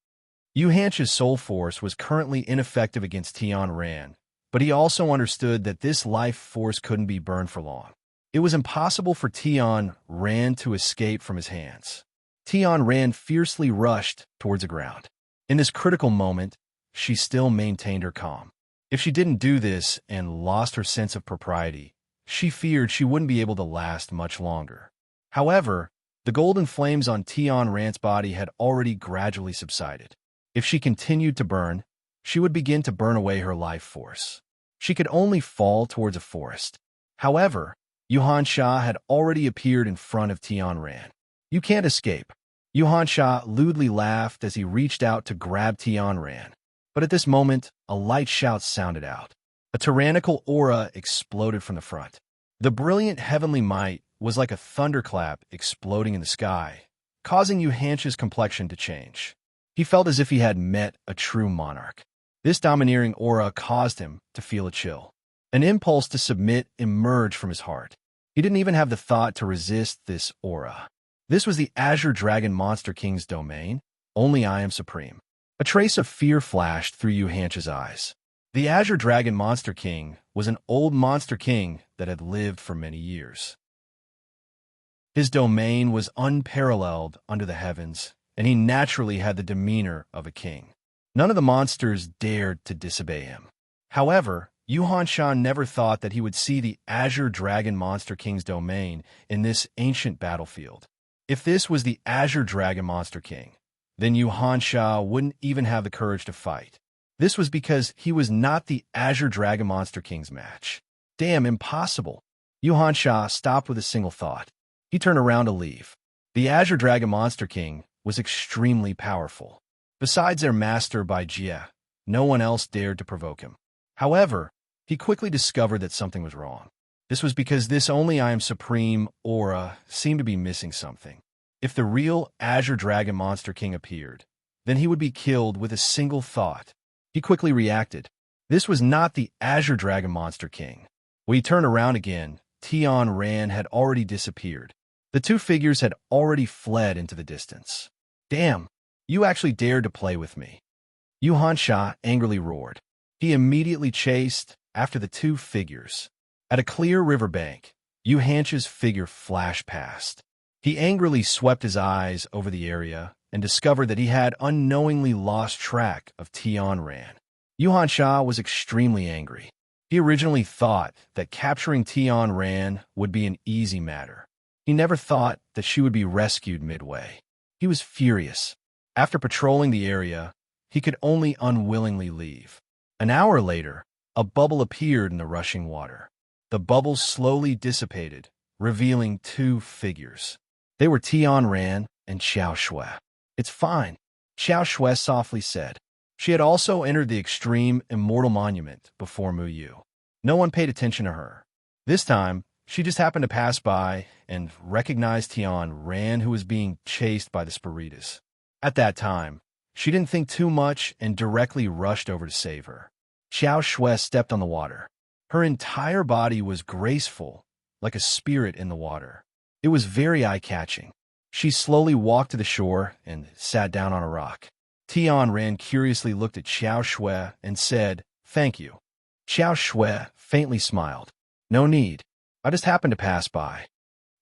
Yuhancha's soul force was currently ineffective against Tian Ran, but he also understood that this life force couldn't be burned for long. It was impossible for Tian Ran to escape from his hands. Tian Ran fiercely rushed towards the ground. In this critical moment, she still maintained her calm. If she didn't do this and lost her sense of propriety, she feared she wouldn't be able to last much longer. However, the golden flames on Tian Ran's body had already gradually subsided. If she continued to burn, she would begin to burn away her life force. She could only fall towards a forest. However, Yuhansha had already appeared in front of Tian Ran. You can't escape. Yuhansha lewdly laughed as he reached out to grab Tian Ran. But at this moment, a light shout sounded out. A tyrannical aura exploded from the front. The brilliant heavenly might was like a thunderclap exploding in the sky, causing Yuhancha's complexion to change. He felt as if he had met a true monarch. This domineering aura caused him to feel a chill. An impulse to submit emerged from his heart. He didn't even have the thought to resist this aura. This was the Azure Dragon Monster King's domain. Only I am supreme. A trace of fear flashed through Yuhancha's eyes. The Azure Dragon Monster King was an old monster king that had lived for many years. His domain was unparalleled under the heavens, and he naturally had the demeanor of a king. None of the monsters dared to disobey him. However, Yuhansha never thought that he would see the Azure Dragon Monster King's domain in this ancient battlefield. If this was the Azure Dragon Monster King, then Yuhansha wouldn't even have the courage to fight. This was because he was not the Azure Dragon Monster King's match. Damn, impossible. Yuhansha stopped with a single thought. He turned around to leave. The Azure Dragon Monster King was extremely powerful. Besides their master Bai Jie, no one else dared to provoke him. However, he quickly discovered that something was wrong. This was because this Only I Am Supreme aura seemed to be missing something. If the real Azure Dragon Monster King appeared, then he would be killed with a single thought. He quickly reacted. This was not the Azure Dragon Monster King. When he turned around again, Tian Ran had already disappeared. The two figures had already fled into the distance. Damn, you actually dared to play with me. Yuhansha angrily roared. He immediately chased after the two figures. At a clear riverbank, Yuhancha's figure flashed past. He angrily swept his eyes over the area and discovered that he had unknowingly lost track of Tian Ran. Yuhansha was extremely angry. He originally thought that capturing Tian Ran would be an easy matter. He never thought that she would be rescued midway. He was furious. After patrolling the area, he could only unwillingly leave. An hour later, a bubble appeared in the rushing water. The bubble slowly dissipated, revealing two figures. They were Tian Ran and Xiao Shui. It's fine, Xiao Shui softly said. She had also entered the extreme immortal monument before Muyu. No one paid attention to her. This time, she just happened to pass by and recognized Tian Ran, who was being chased by the Spiritus. At that time, she didn't think too much and directly rushed over to save her. Xiao Shui stepped on the water. Her entire body was graceful, like a spirit in the water. It was very eye-catching. She slowly walked to the shore and sat down on a rock. Tian Ran curiously looked at Xiao Shui and said, "Thank you." Xiao Shui faintly smiled. "No need. I just happened to pass by."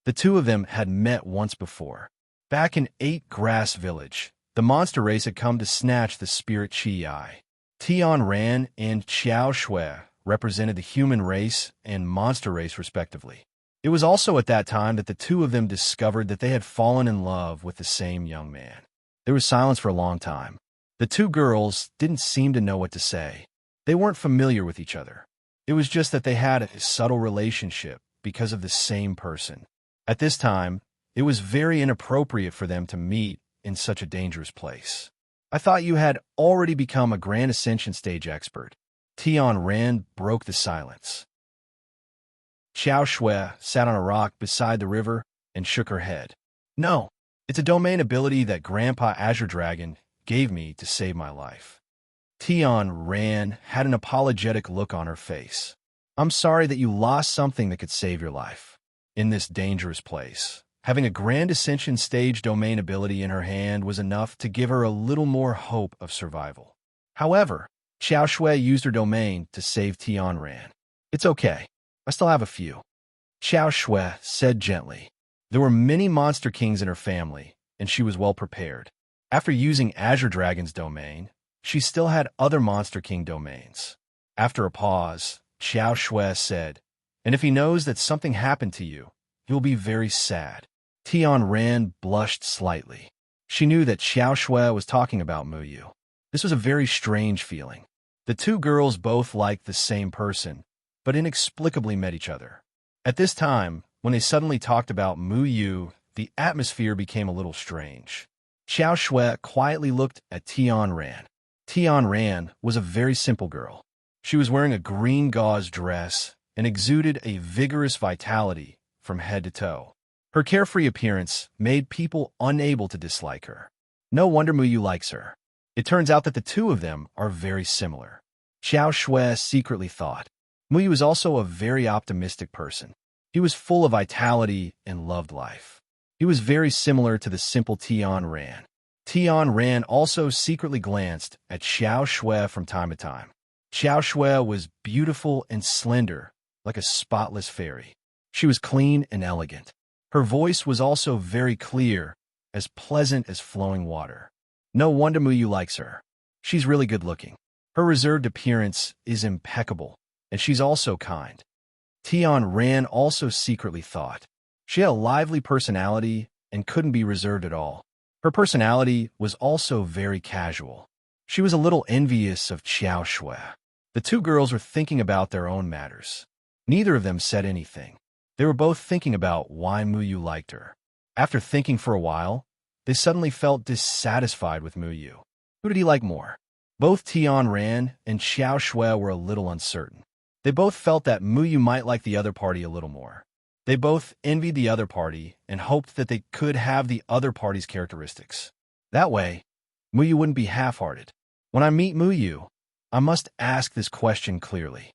The two of them had met once before. Back in 8 Grass Village, the monster race had come to snatch the spirit Chi. Tian Ran and Xiao Shui represented the human race and monster race respectively. It was also at that time that the two of them discovered that they had fallen in love with the same young man. There was silence for a long time. The two girls didn't seem to know what to say. They weren't familiar with each other. It was just that they had a subtle relationship because of the same person. At this time, it was very inappropriate for them to meet in such a dangerous place. I thought you had already become a Grand Ascension stage expert. Tian Ran broke the silence. Xiao Shui sat on a rock beside the river and shook her head. No, it's a domain ability that Grandpa Azure Dragon gave me to save my life. Tian Ran had an apologetic look on her face. I'm sorry that you lost something that could save your life. In this dangerous place, having a Grand Ascension stage domain ability in her hand was enough to give her a little more hope of survival. However, Xiao Shui used her domain to save Tian Ran. It's okay. I still have a few. Xiao Shui said gently. There were many monster kings in her family, and she was well prepared. After using Azure Dragon's domain, she still had other Monster King domains. After a pause, Xiao Shui said, and if he knows that something happened to you, he will be very sad. Tian Ran blushed slightly. She knew that Xiao Shui was talking about Muyu. This was a very strange feeling. The two girls both liked the same person, but inexplicably met each other. At this time, when they suddenly talked about Muyu, the atmosphere became a little strange. Xiao Shui quietly looked at Tian Ran. Tian Ran was a very simple girl. She was wearing a green gauze dress and exuded a vigorous vitality from head to toe. Her carefree appearance made people unable to dislike her. No wonder Muyu likes her. It turns out that the two of them are very similar. Xiao Shui secretly thought. Muyu was also a very optimistic person. He was full of vitality and loved life. He was very similar to the simple Tian Ran. Tian Ran also secretly glanced at Xiao Shui from time to time. Xiao Shui was beautiful and slender, like a spotless fairy. She was clean and elegant. Her voice was also very clear, as pleasant as flowing water. No wonder Muyu likes her. She's really good looking. Her reserved appearance is impeccable, and she's also kind. Tian Ran also secretly thought. She had a lively personality and couldn't be reserved at all. Her personality was also very casual. She was a little envious of Xiao Shui. The two girls were thinking about their own matters. Neither of them said anything. They were both thinking about why Muyu liked her. After thinking for a while, they suddenly felt dissatisfied with Muyu. Who did he like more? Both Tian Ran and Xiao Shui were a little uncertain. They both felt that Muyu might like the other party a little more. They both envied the other party and hoped that they could have the other party's characteristics. That way, Muyu wouldn't be half-hearted. When I meet Muyu, I must ask this question clearly.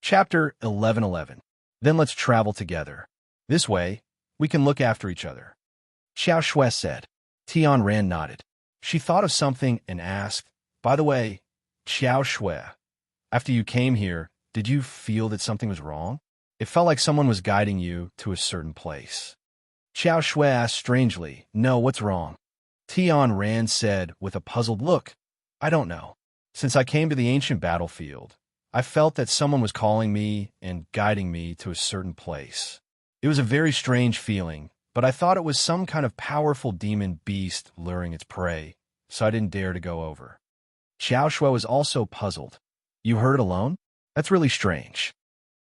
Chapter 11:11. Then let's travel together. This way, we can look after each other. Xiao Shui said. Tian Ran nodded. She thought of something and asked, by the way, Xiao Shui, after you came here, did you feel that something was wrong? It felt like someone was guiding you to a certain place. Xiao Shui asked strangely, no, what's wrong? Tian Ran said with a puzzled look, I don't know. Since I came to the ancient battlefield, I felt that someone was calling me and guiding me to a certain place. It was a very strange feeling, but I thought it was some kind of powerful demon beast luring its prey, so I didn't dare to go over. Xiao Shui was also puzzled. You heard it alone? That's really strange.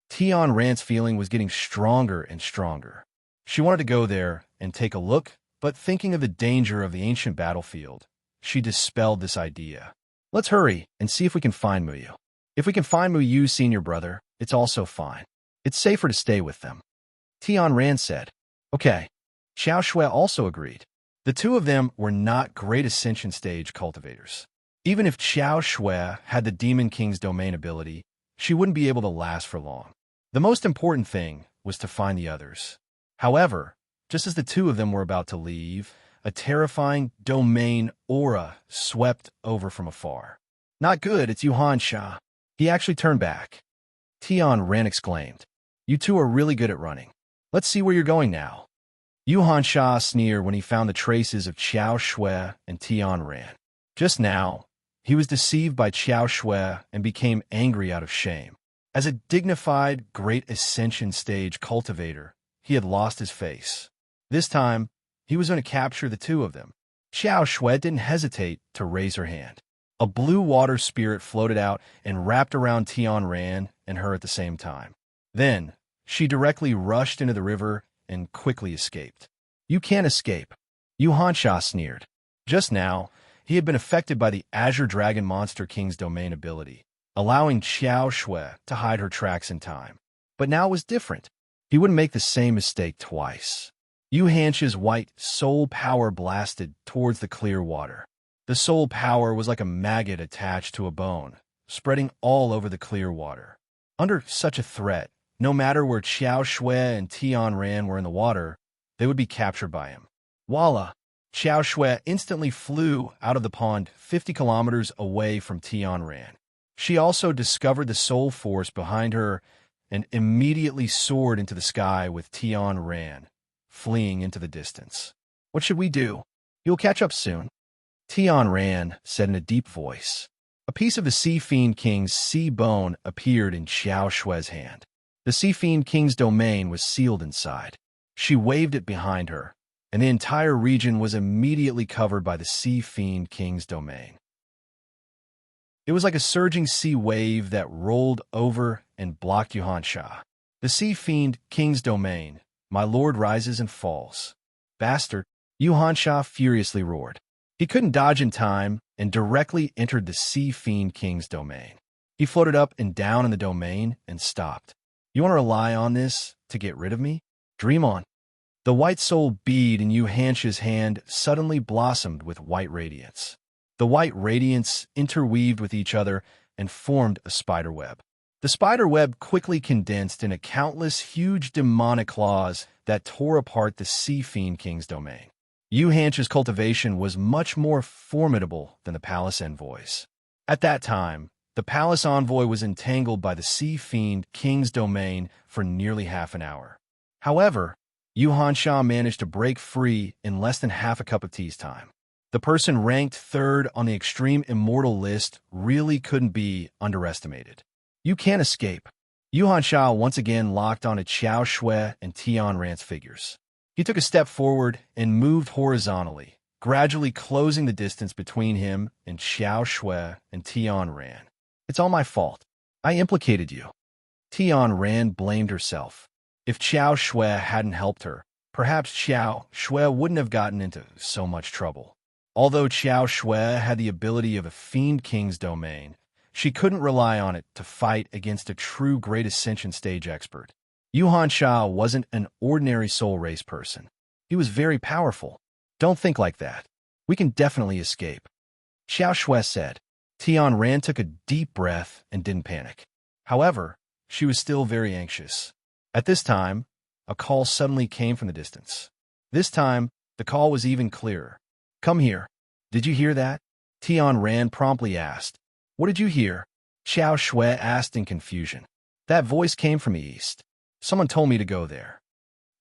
Tian Ran's feeling was getting stronger and stronger. She wanted to go there and take a look, but thinking of the danger of the ancient battlefield, she dispelled this idea. Let's hurry and see if we can find Muyu. If we can find Muyu's senior brother, it's also fine. It's safer to stay with them. Tian Ran said. Okay. Xiao Shui also agreed. The two of them were not great Ascension stage cultivators. Even if Xiao Shui had the Demon King's domain ability, she wouldn't be able to last for long. The most important thing was to find the others. However, just as the two of them were about to leave, a terrifying domain aura swept over from afar. Not good, it's Yuhan Sha. He actually turned back. Tian Ran exclaimed. You two are really good at running. Let's see where you're going now. Yuhan Sha sneered when he found the traces of Xiao Shui and Tian Ran. Just now, he was deceived by Xiao Shui and became angry out of shame. As a dignified, great Ascension stage cultivator, he had lost his face. This time, he was going to capture the two of them Xiao Shui didn't hesitate to raise her hand. A blue water spirit floated out and wrapped around Tianran and her at the same time. Then, she directly rushed into the river and quickly escaped. You can't escape. Yu Hansha sneered. Just now, he had been affected by the Azure Dragon Monster King's domain ability, allowing Xiao Shui to hide her tracks in time. But now it was different. He wouldn't make the same mistake twice. Yu Hansha's white soul power blasted towards the clear water. The soul power was like a maggot attached to a bone, spreading all over the clear water. Under such a threat, no matter where Xiao Shui and Tianran were in the water, they would be captured by him. Voila! Xiao Shui instantly flew out of the pond 50 kilometers away from Tianran. She also discovered the soul force behind her and immediately soared into the sky with Tianran, fleeing into the distance. What should we do? You'll catch up soon. Tianran said in a deep voice. A piece of the Sea Fiend King's sea bone appeared in Xiao Shui's hand. The Sea Fiend King's domain was sealed inside. She waved it behind her, and the entire region was immediately covered by the Sea Fiend King's domain. It was like a surging sea wave that rolled over and blocked Yu Hansha. The Sea Fiend King's domain, my lord rises and falls. Bastard, Yu Hansha furiously roared. He couldn't dodge in time and directly entered the Sea Fiend King's domain. He floated up and down in the domain and stopped. You want to rely on this to get rid of me? Dream on. The white soul bead in Yu Hansha's hand suddenly blossomed with white radiance. The white radiance interweaved with each other and formed a spider web. The spider web quickly condensed into countless huge demonic claws that tore apart the Sea Fiend King's domain. Yu Hansha's cultivation was much more formidable than the palace envoy's. At that time, the palace envoy was entangled by the Sea Fiend King's domain for nearly half an hour. However, Yu Hansha managed to break free in less than half a cup of tea's time. The person ranked third on the extreme immortal list really couldn't be underestimated. You can't escape. Yu Hansha once again locked onto Xiao Shui and Tianran's figures. He took a step forward and moved horizontally, gradually closing the distance between him and Xiao Shui and Tianran. It's all my fault. I implicated you. Tianran blamed herself. If Xiao Shui hadn't helped her, perhaps Xiao Shui wouldn't have gotten into so much trouble. Although Xiao Shui had the ability of a Fiend King's domain, she couldn't rely on it to fight against a true Great Ascension stage expert. Yu Hansha wasn't an ordinary soul race person. He was very powerful. Don't think like that. We can definitely escape. Xiao Shui said. Tianran took a deep breath and didn't panic. However, she was still very anxious. At this time, a call suddenly came from the distance. This time, the call was even clearer. Come here. Did you hear that? Tianran promptly asked. What did you hear? Xiao Shui asked in confusion. That voice came from east. Someone told me to go there.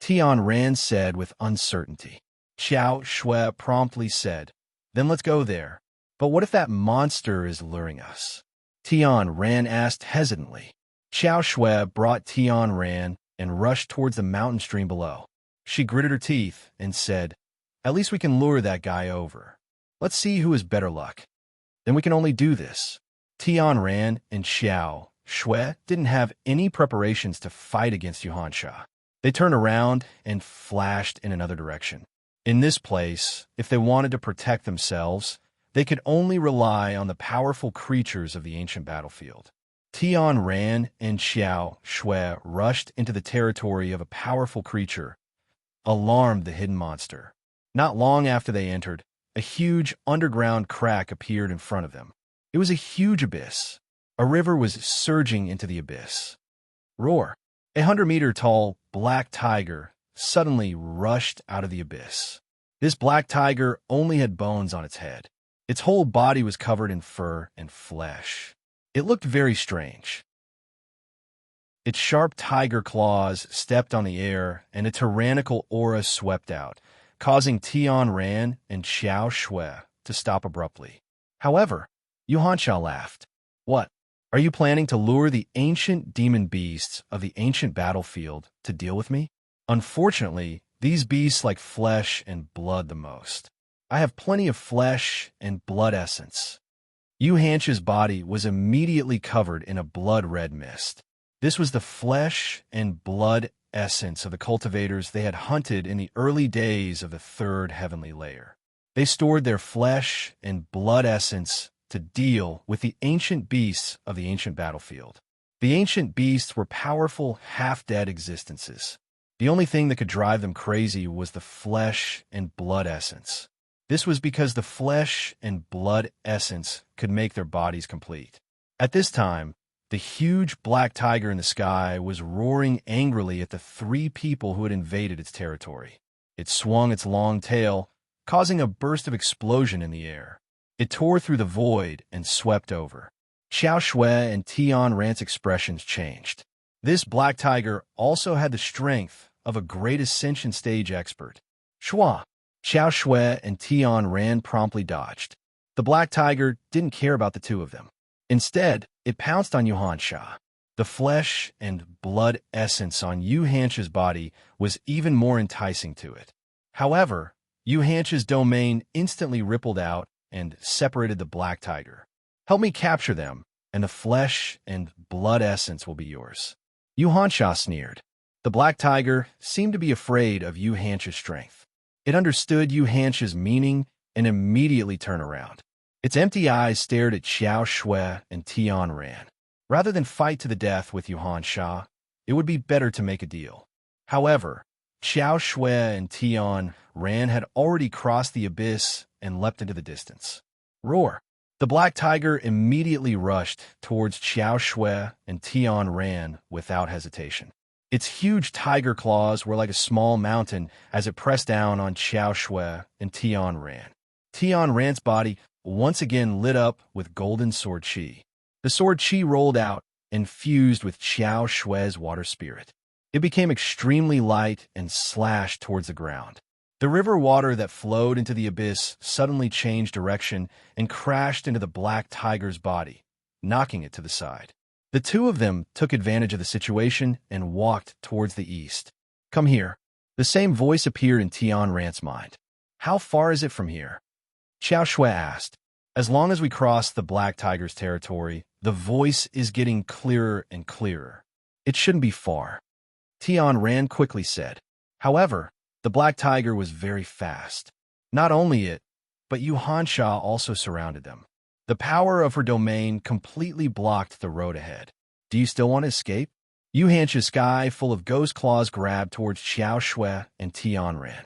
Tianran said with uncertainty. Xiao Shui promptly said, Then let's go there. But what if that monster is luring us? Tianran asked hesitantly. Xiao Shui brought Tianran and rushed towards the mountain stream below. She gritted her teeth and said, At least we can lure that guy over. Let's see who has better luck. Then we can only do this. Tianran and Xiao Shui didn't have any preparations to fight against Yu Hansha. They turned around and flashed in another direction. In this place, if they wanted to protect themselves, they could only rely on the powerful creatures of the ancient battlefield. Tianran and Xiao Shui rushed into the territory of a powerful creature, alarmed the hidden monster. Not long after they entered, a huge underground crack appeared in front of them. It was a huge abyss. A river was surging into the abyss. Roar! A 100-meter-tall black tiger suddenly rushed out of the abyss. This black tiger only had bones on its head. Its whole body was covered in fur and flesh. It looked very strange. Its sharp tiger claws stepped on the air, and a tyrannical aura swept out, causing Tianran and Xiao Shui to stop abruptly. However, Yu Hansha laughed. What? Are you planning to lure the ancient demon beasts of the ancient battlefield to deal with me? Unfortunately, these beasts like flesh and blood the most. I have plenty of flesh and blood essence. Yu Hancha's body was immediately covered in a blood-red mist. This was the flesh and blood essence of the cultivators they had hunted in the early days of the third heavenly layer. They stored their flesh and blood essence to deal with the ancient beasts of the ancient battlefield. The ancient beasts were powerful, half-dead existences. The only thing that could drive them crazy was the flesh and blood essence. This was because the flesh and blood essence could make their bodies complete. At this time, the huge black tiger in the sky was roaring angrily at the three people who had invaded its territory. It swung its long tail, causing a burst of explosion in the air. It tore through the void and swept over. Xiao Shui and Tian Ran's expressions changed. This black tiger also had the strength of a great ascension stage expert. Shua, Xiao Shui and Tian Ran promptly dodged. The black tiger didn't care about the two of them. Instead, it pounced on Yu Hansha. The flesh and blood essence on Yu Hancha's body was even more enticing to it. However, Yu Hancha's domain instantly rippled out and separated the black tiger. Help me capture them, and the flesh and blood essence will be yours. Yu Hansha sneered. The black tiger seemed to be afraid of Yu Hancha's strength. It understood Yu Hancha's meaning and immediately turned around. Its empty eyes stared at Xiao Shui and Tian Ran. Rather than fight to the death with Yu Hansha, it would be better to make a deal. However, Xiao Shui and Tian Ran had already crossed the abyss and leapt into the distance. Roar! The black tiger immediately rushed towards Xiao Shui and Tian Ran without hesitation. Its huge tiger claws were like a small mountain as it pressed down on Xiao Shui and Tian Ran. Tian Ran's body once again lit up with golden sword chi. The sword chi rolled out and fused with Xiao Shui's water spirit. It became extremely light and slashed towards the ground. The river water that flowed into the abyss suddenly changed direction and crashed into the black tiger's body, knocking it to the side. The two of them took advantage of the situation and walked towards the east. Come here. The same voice appeared in Tian Ran's mind. How far is it from here? Xiao Shui asked. As long as we cross the black tiger's territory, the voice is getting clearer and clearer. It shouldn't be far. Tian Ran quickly said. However, the black tiger was very fast. Not only it, but Yu Hansha also surrounded them. The power of her domain completely blocked the road ahead. Do you still want to escape? Yu Hansha's sky full of ghost claws grabbed towards Xiao Shui and Tian Ran.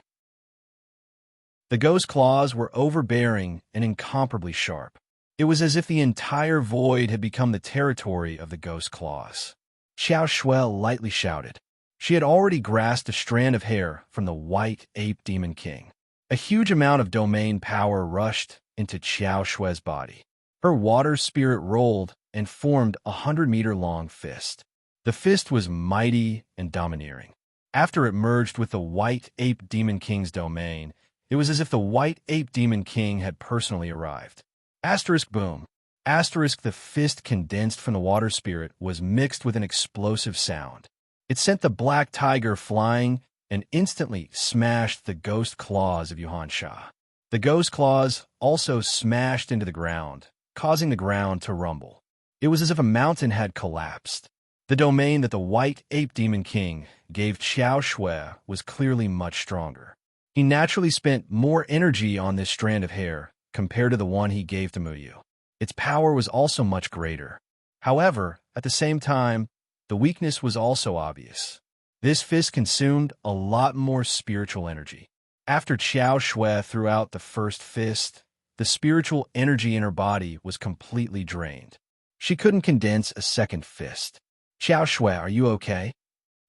The ghost claws were overbearing and incomparably sharp. It was as if the entire void had become the territory of the ghost claws. Xiao Shui lightly shouted. She had already grasped a strand of hair from the white ape demon king. A huge amount of domain power rushed into Xiao Shui's body. Her water spirit rolled and formed a 100-meter-long fist. The fist was mighty and domineering. After it merged with the white ape demon king's domain, it was as if the white ape demon king had personally arrived. Asterisk boom. Asterisk the fist condensed from the water spirit was mixed with an explosive sound. It sent the black tiger flying and instantly smashed the ghost claws of Yu Hansha. The ghost claws also smashed into the ground, causing the ground to rumble. It was as if a mountain had collapsed. The domain that the white ape demon king gave Xiao Shui was clearly much stronger. He naturally spent more energy on this strand of hair compared to the one he gave to Muyu. Its power was also much greater. However, at the same time, the weakness was also obvious. This fist consumed a lot more spiritual energy. After Xiao Shui threw out the first fist, the spiritual energy in her body was completely drained. She couldn't condense a second fist. Xiao Shui, are you okay?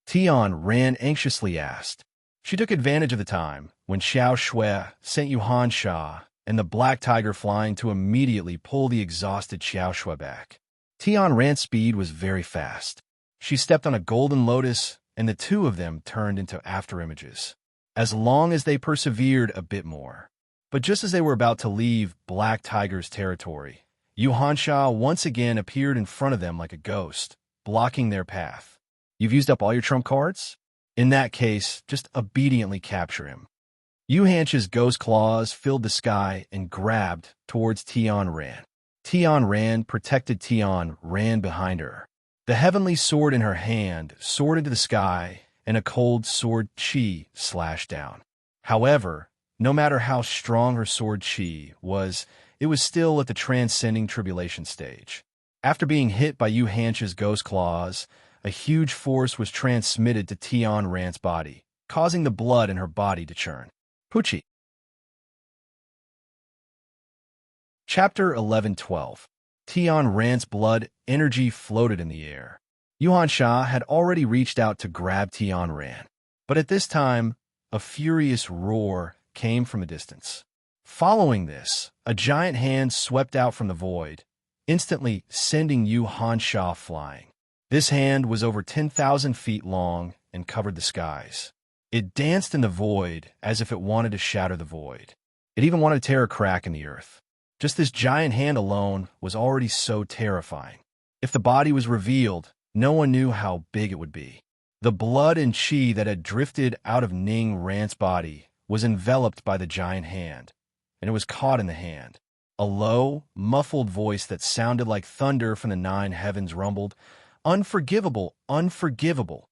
Tian Ran anxiously asked. She took advantage of the time when Xiao Shui sent Yu Hansha and the black tiger flying to immediately pull the exhausted Xiao Shui back. Tian Ran's speed was very fast. She stepped on a golden lotus, and the two of them turned into afterimages. As long as they persevered a bit more. But just as they were about to leave Black Tiger's territory, Yu Hansha once again appeared in front of them like a ghost, blocking their path. You've used up all your trump cards? In that case, just obediently capture him. Yuhancha's ghost claws filled the sky and grabbed towards Tian Ran. Tian Ran protected Tian Ran behind her. The heavenly sword in her hand soared into the sky, and a cold sword chi slashed down. However, no matter how strong her sword chi was, it was still at the transcending tribulation stage. After being hit by Yuhancha's ghost claws, a huge force was transmitted to Tian Ran's body, causing the blood in her body to churn. Pucci. Chapter 11-12. Tian Ran's blood energy floated in the air. Yuhansha had already reached out to grab Tian Ran, but at this time, a furious roar came from a distance. Following this, a giant hand swept out from the void, instantly sending Yuhansha flying. This hand was over 10,000 feet long and covered the skies. It danced in the void as if it wanted to shatter the void. It even wanted to tear a crack in the earth. Just this giant hand alone was already so terrifying. If the body was revealed, no one knew how big it would be. The blood and chi that had drifted out of Ning Ran's body was enveloped by the giant hand, and it was caught in the hand. A low, muffled voice that sounded like thunder from the nine heavens rumbled, "Unforgivable, unforgivable."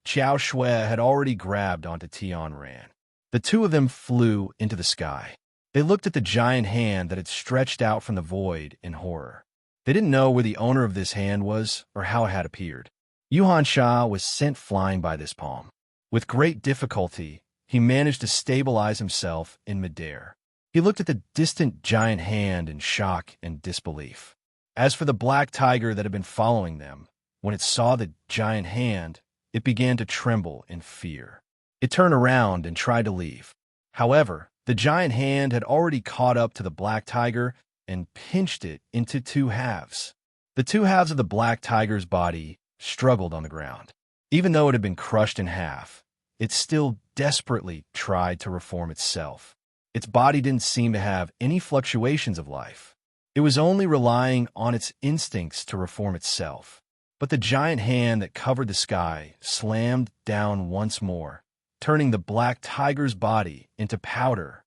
Qiao Shui had already grabbed onto Tian Ran. The two of them flew into the sky. They looked at the giant hand that had stretched out from the void in horror. They didn't know where the owner of this hand was or how it had appeared. Yuhansha was sent flying by this palm. With great difficulty, he managed to stabilize himself in midair. He looked at the distant giant hand in shock and disbelief. As for the black tiger that had been following them, when it saw the giant hand, it began to tremble in fear. It turned around and tried to leave. However, the giant hand had already caught up to the black tiger and pinched it into two halves. The two halves of the black tiger's body struggled on the ground. Even though it had been crushed in half, it still desperately tried to reform itself. Its body didn't seem to have any fluctuations of life. It was only relying on its instincts to reform itself. But the giant hand that covered the sky slammed down once more, turning the black tiger's body into powder.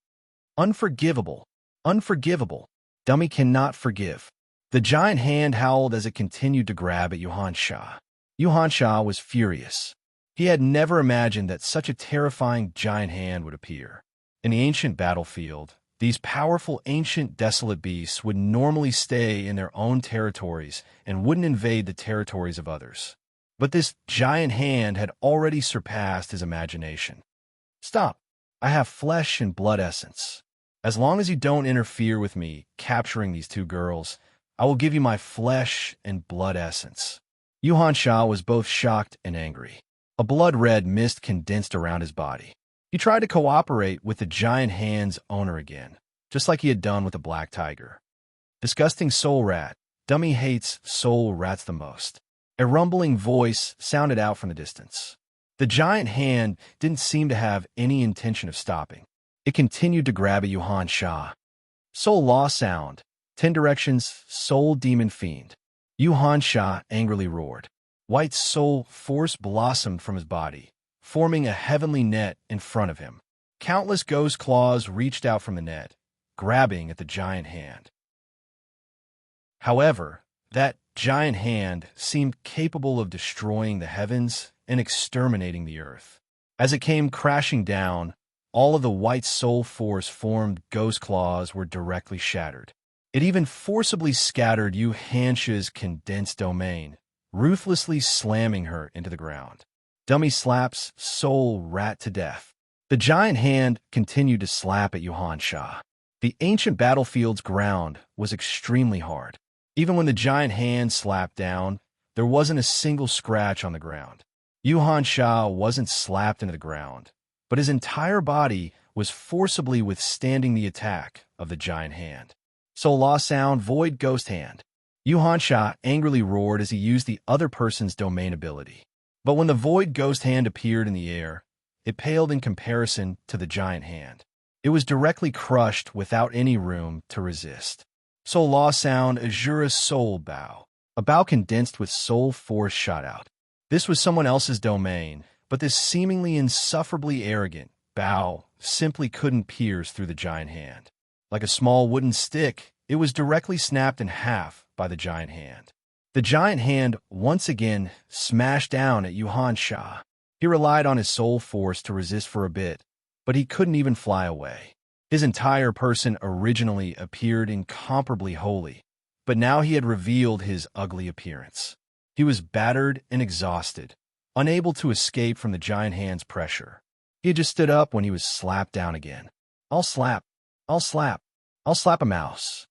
Unforgivable, unforgivable. Dummy cannot forgive. The giant hand howled as it continued to grab at Yuhansha. Yuhansha was furious. He had never imagined that such a terrifying giant hand would appear. In the ancient battlefield, these powerful ancient desolate beasts would normally stay in their own territories and wouldn't invade the territories of others. But this giant hand had already surpassed his imagination. Stop! I have flesh and blood essence. As long as you don't interfere with me capturing these two girls, I will give you my flesh and blood essence. Yuhansha was both shocked and angry. A blood-red mist condensed around his body. He tried to cooperate with the giant hand's owner again, just like he had done with the black tiger. Disgusting soul rat. Dummy hates soul rats the most. A rumbling voice sounded out from the distance. The giant hand didn't seem to have any intention of stopping. It continued to grab at Yuhansha. Soul law sound. 10 directions, soul demon fiend. Yuhansha angrily roared. White soul force blossomed from his body, forming a heavenly net in front of him. Countless ghost claws reached out from the net, grabbing at the giant hand. However, that giant hand seemed capable of destroying the heavens and exterminating the earth. As it came crashing down, all of the white soul force formed ghost claws were directly shattered. It even forcibly scattered Yuhansha's condensed domain, ruthlessly slamming her into the ground. Dummy slaps soul rat to death. The giant hand continued to slap at Yuhansha. The ancient battlefield's ground was extremely hard. Even when the giant hand slapped down, there wasn't a single scratch on the ground. Yuhansha wasn't slapped into the ground, but his entire body was forcibly withstanding the attack of the giant hand. Soul law sound, void ghost hand. Yuhansha angrily roared as he used the other person's domain ability. But when the void ghost hand appeared in the air, it paled in comparison to the giant hand. It was directly crushed without any room to resist. Soul law sound, Azura's soul bow. A bow condensed with soul force shot out. This was someone else's domain, but this seemingly insufferably arrogant bow simply couldn't pierce through the giant hand. Like a small wooden stick, it was directly snapped in half by the giant hand. The giant hand once again smashed down at Yuhan Sha. He relied on his soul force to resist for a bit, but he couldn't even fly away. His entire person originally appeared incomparably holy, but now he had revealed his ugly appearance. He was battered and exhausted, unable to escape from the giant hand's pressure. He had just stood up when he was slapped down again. I'll slap a mouse.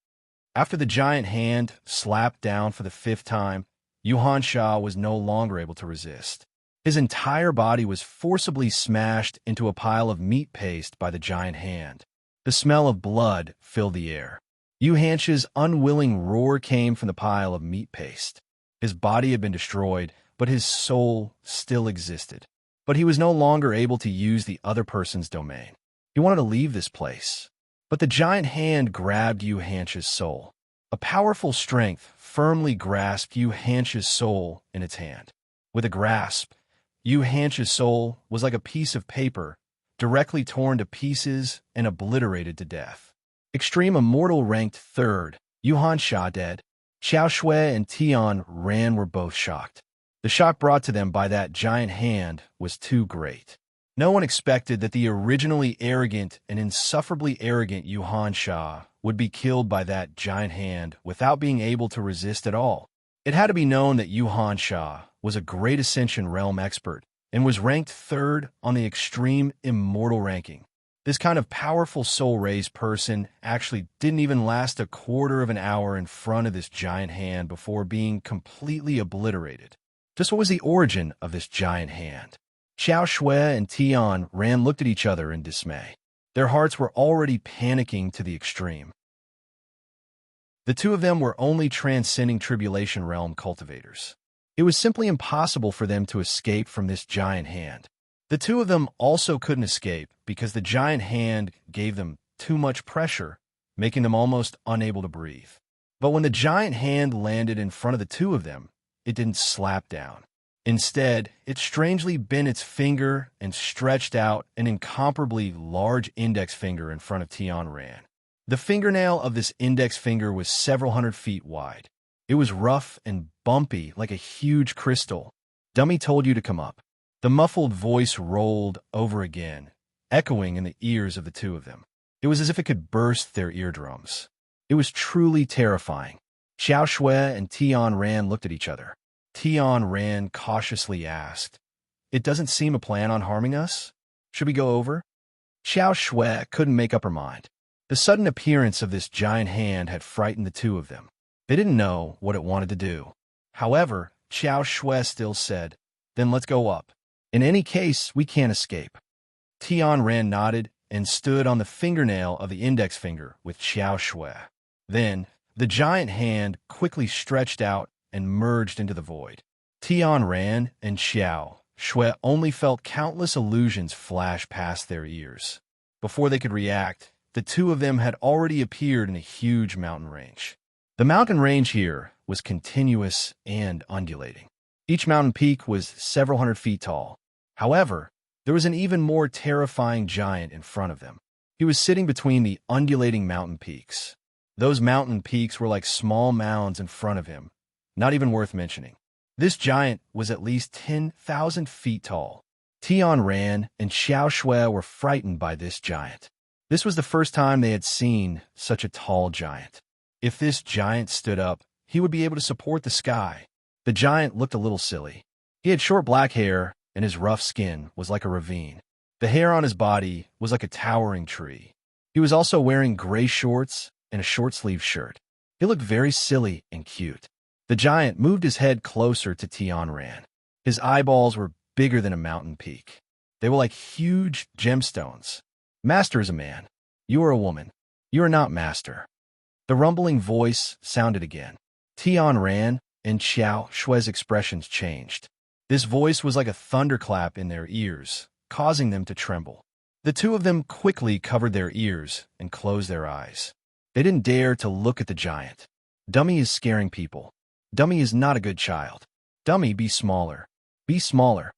After the giant hand slapped down for the 5th time, Yuhan Sha was no longer able to resist. His entire body was forcibly smashed into a pile of meat paste by the giant hand. The smell of blood filled the air. Yuhan Sha's unwilling roar came from the pile of meat paste. His body had been destroyed, but his soul still existed. But he was no longer able to use the other person's domain. He wanted to leave this place. But the giant hand grabbed Yuhan Sha's soul. A powerful strength firmly grasped Yuhan Sha's soul in its hand. With a grasp, Yuhan Sha's soul was like a piece of paper, directly torn to pieces and obliterated to death. Extreme Immortal ranked 3rd, Yuhan Sha dead. Xiao Shui and Tian Ran were both shocked. The shock brought to them by that giant hand was too great. No one expected that the originally arrogant and insufferably arrogant Yuhan Sha would be killed by that giant hand without being able to resist at all. It had to be known that Yuhan Sha was a Great Ascension Realm expert and was ranked 3rd on the Extreme Immortal ranking. This kind of powerful soul-raised person actually didn't even last a quarter of an hour in front of this giant hand before being completely obliterated. Just what was the origin of this giant hand? Xiao Shui and Tian Ran looked at each other in dismay. Their hearts were already panicking to the extreme. The two of them were only transcending tribulation realm cultivators. It was simply impossible for them to escape from this giant hand. The two of them also couldn't escape because the giant hand gave them too much pressure, making them almost unable to breathe. But when the giant hand landed in front of the two of them, it didn't slap down. Instead, it strangely bent its finger and stretched out an incomparably large index finger in front of Tian Ran. The fingernail of this index finger was several hundred feet wide. It was rough and bumpy like a huge crystal. Dummy told you to come up. The muffled voice rolled over again, echoing in the ears of the two of them. It was as if it could burst their eardrums. It was truly terrifying. Xiao Shui and Tian Ran looked at each other. Tian Ran cautiously asked, "It doesn't seem a plan on harming us? Should we go over?" Xiao Shui couldn't make up her mind. The sudden appearance of this giant hand had frightened the two of them. They didn't know what it wanted to do. However, Xiao Shui still said, "Then let's go up. In any case, we can't escape." Tian Ran nodded and stood on the fingernail of the index finger with Xiao Shui. Then, the giant hand quickly stretched out and merged into the void. Tian Ran and Xiao Shui only felt countless illusions flash past their ears. Before they could react, the two of them had already appeared in a huge mountain range. The mountain range here was continuous and undulating. Each mountain peak was several hundred feet tall. However, there was an even more terrifying giant in front of them. He was sitting between the undulating mountain peaks. Those mountain peaks were like small mounds in front of him, not even worth mentioning. This giant was at least 10,000 feet tall. Tian Ran and Xiao Shui were frightened by this giant. This was the first time they had seen such a tall giant. If this giant stood up, he would be able to support the sky. The giant looked a little silly. He had short black hair, and his rough skin was like a ravine. The hair on his body was like a towering tree. He was also wearing gray shorts and a short-sleeved shirt. He looked very silly and cute. The giant moved his head closer to Tian Ran. His eyeballs were bigger than a mountain peak. They were like huge gemstones. "Master is a man. You are a woman. You are not master." The rumbling voice sounded again. Tian Ran and Xiao Shui's expressions changed. This voice was like a thunderclap in their ears, causing them to tremble. The two of them quickly covered their ears and closed their eyes. They didn't dare to look at the giant. Dummy is scaring people. Dummy is not a good child. Dummy, be smaller. Be smaller.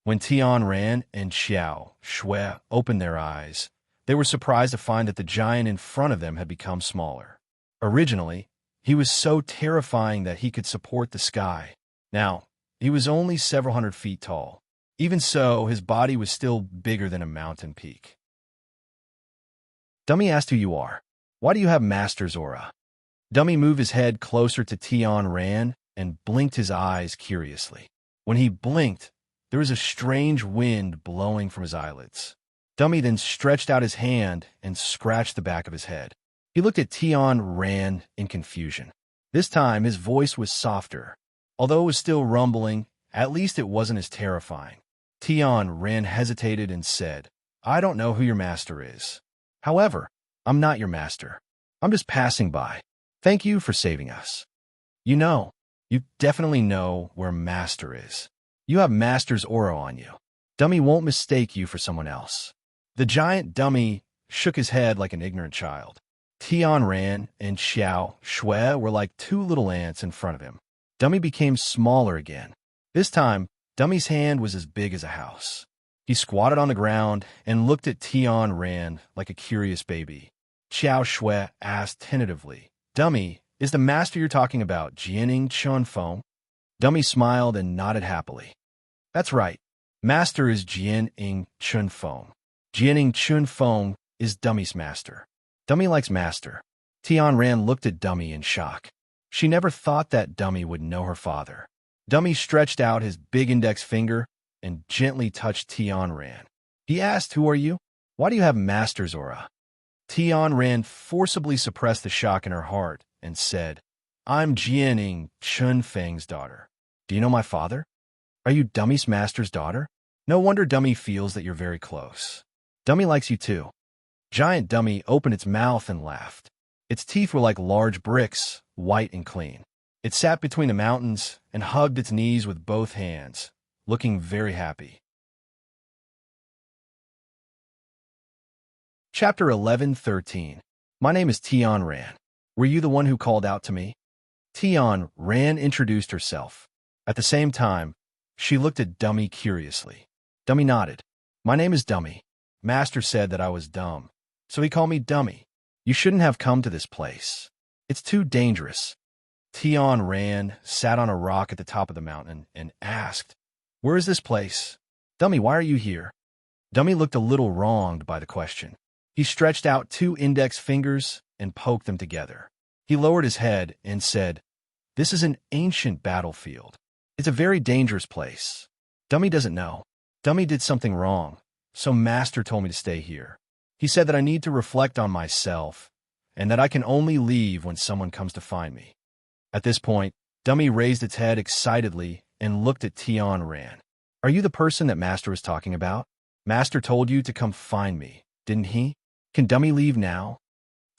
When Tian Ran and Xiao Shui opened their eyes, they were surprised to find that the giant in front of them had become smaller. Originally, he was so terrifying that he could support the sky. Now, he was only several hundred feet tall. Even so, his body was still bigger than a mountain peak. Dummy asked who you are. Why do you have Master's aura? Dummy moved his head closer to Tian Ran and blinked his eyes curiously. When he blinked, there was a strange wind blowing from his eyelids. Dummy then stretched out his hand and scratched the back of his head. He looked at Tian Ran in confusion. This time, his voice was softer. Although it was still rumbling, at least it wasn't as terrifying. Tian Ran hesitated and said, I don't know who your master is. However, I'm not your master. I'm just passing by. Thank you for saving us. You definitely know where Master is. You have Master's aura on you. Dummy won't mistake you for someone else. The giant Dummy shook his head like an ignorant child. Tian Ran and Xiao Shui were like two little ants in front of him. Dummy became smaller again. This time, Dummy's hand was as big as a house. He squatted on the ground and looked at Tian Ran like a curious baby. Xiao Shui asked tentatively, Dummy, is the master you're talking about Jianing Chunfeng? Dummy smiled and nodded happily. That's right. Master is Jianing Chunfeng. Jianing Chunfeng is Dummy's master. Dummy likes master. Tian Ran looked at Dummy in shock. She never thought that Dummy would know her father. Dummy stretched out his big index finger and gently touched Tian Ran. He asked, Who are you? Why do you have Master's aura? Tian Ran forcibly suppressed the shock in her heart and said, I'm Jianing Chunfeng's daughter. Do you know my father? Are you Dummy's master's daughter? No wonder Dummy feels that you're very close. Dummy likes you too. Giant Dummy opened its mouth and laughed. Its teeth were like large bricks, white and clean. It sat between the mountains and hugged its knees with both hands, looking very happy. Chapter 11:13. My name is Tian Ran. Were you the one who called out to me? Tian Ran introduced herself. At the same time, she looked at Dummy curiously. Dummy nodded. My name is Dummy. Master said that I was dumb, so he called me Dummy. You shouldn't have come to this place. It's too dangerous. Tian Ran sat on a rock at the top of the mountain and asked, Where is this place? Dummy, why are you here? Dummy looked a little wronged by the question. He stretched out 2 index fingers and poked them together. He lowered his head and said, This is an ancient battlefield. It's a very dangerous place. Dummy doesn't know. Dummy did something wrong, so Master told me to stay here. He said that I need to reflect on myself and that I can only leave when someone comes to find me. At this point, Dummy raised its head excitedly and looked at Tian Ran. Are you the person that Master was talking about? Master told you to come find me, didn't he? Can Dummy leave now?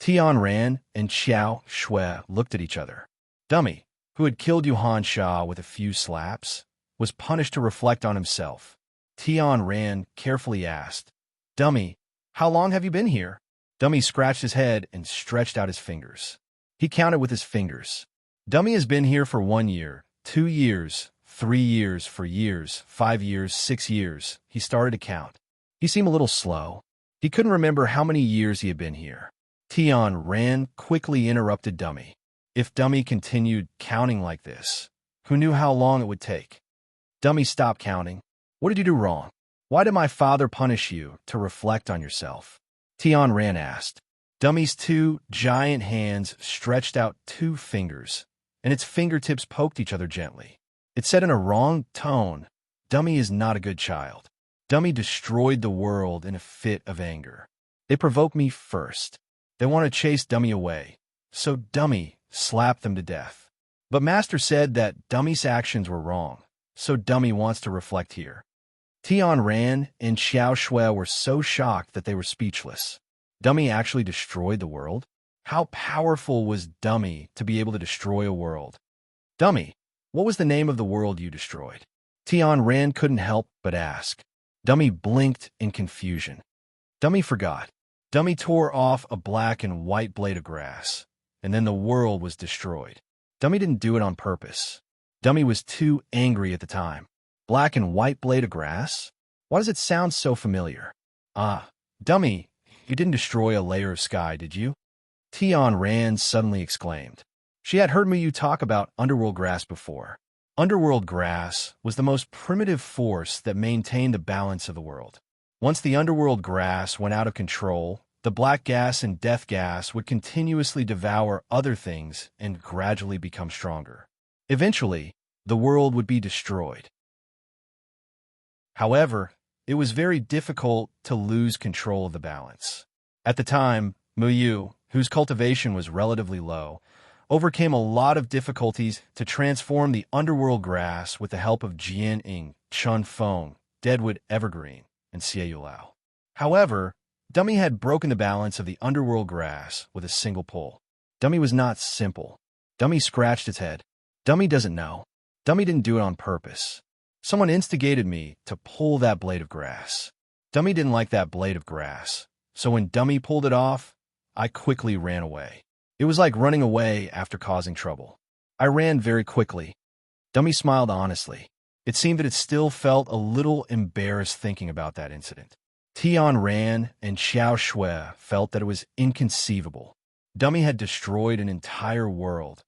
Tian Ran and Xiao Shui looked at each other. Dummy, who had killed Yuhan Sha with a few slaps, was punished to reflect on himself. Tian Ran carefully asked, Dummy, how long have you been here? Dummy scratched his head and stretched out his fingers. He counted with his fingers. Dummy has been here for 1 year, 2 years, 3 years, 4 years, 5 years, 6 years. He started to count. He seemed a little slow. He couldn't remember how many years he had been here. Tian Ran quickly interrupted Dummy. If Dummy continued counting like this, who knew how long it would take? Dummy stopped counting. What did you do wrong? Why did my father punish you to reflect on yourself? Tian Ran asked. Dummy's 2 giant hands stretched out 2 fingers, and its fingertips poked each other gently. It said in a wrong tone, Dummy is not a good child. Dummy destroyed the world in a fit of anger. They provoked me first. They want to chase Dummy away, so Dummy slapped them to death. But Master said that Dummy's actions were wrong, so Dummy wants to reflect here. Tian Ran and Xiao Shui were so shocked that they were speechless. Dummy actually destroyed the world? How powerful was Dummy to be able to destroy a world? Dummy, what was the name of the world you destroyed? Tian Ran couldn't help but ask. Dummy blinked in confusion. Dummy forgot. Dummy tore off a black and white blade of grass, and then the world was destroyed. Dummy didn't do it on purpose. Dummy was too angry at the time. Black and white blade of grass? Why does it sound so familiar? Ah, dummy, you didn't destroy a layer of sky, did you? Tion Ran suddenly exclaimed. She had heard Muyu talk about underworld grass before. Underworld grass was the most primitive force that maintained the balance of the world. Once the underworld grass went out of control, the black gas and death gas would continuously devour other things and gradually become stronger. Eventually, the world would be destroyed. However, it was very difficult to lose control of the balance. At the time, Muyu, whose cultivation was relatively low, overcame a lot of difficulties to transform the underworld grass with the help of Jian Ing, Chun Feng, Deadwood Evergreen, and Xie Lao. However, Dummy had broken the balance of the underworld grass with a single pull. Dummy was not simple. Dummy scratched its head. Dummy doesn't know. Dummy didn't do it on purpose. Someone instigated me to pull that blade of grass. Dummy didn't like that blade of grass, so when Dummy pulled it off, I quickly ran away. It was like running away after causing trouble. I ran very quickly. Dummy smiled honestly. It seemed that it still felt a little embarrassed thinking about that incident. Tian Ran and Xiao Shui felt that it was inconceivable. Dummy had destroyed an entire world,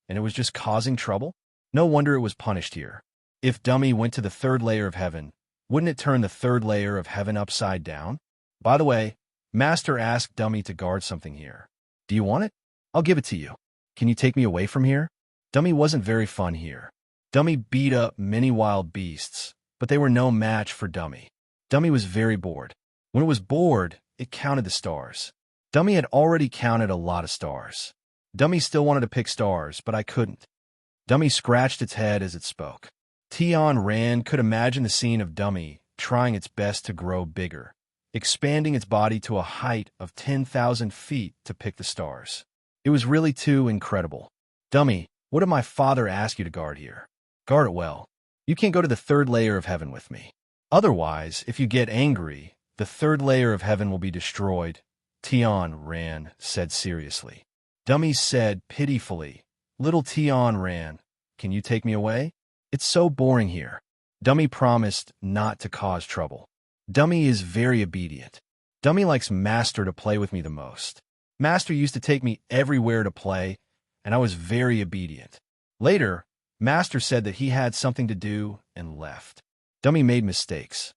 and it was just causing trouble? No wonder it was punished here. If Dummy went to the third layer of heaven, wouldn't it turn the third layer of heaven upside down? By the way, Master asked Dummy to guard something here. Do you want it? I'll give it to you. Can you take me away from here? Dummy wasn't very fun here. Dummy beat up many wild beasts, but they were no match for Dummy. Dummy was very bored. When it was bored, it counted the stars. Dummy had already counted a lot of stars. Dummy still wanted to pick stars, but I couldn't. Dummy scratched its head as it spoke. Tian Ran could imagine the scene of Dummy trying its best to grow bigger, expanding its body to a height of 10,000 feet to pick the stars. It was really too incredible. Dummy, what did my father ask you to guard here? Guard it well. You can't go to the third layer of heaven with me. Otherwise, if you get angry, the third layer of heaven will be destroyed, Tian Ran said seriously. Dummy said pitifully, Little Tian Ran, can you take me away? It's so boring here. Dummy promised not to cause trouble. Dummy is very obedient. Dummy likes Master to play with me the most. Master used to take me everywhere to play, and I was very obedient. Later, Master said that he had something to do and left. Dummy made mistakes.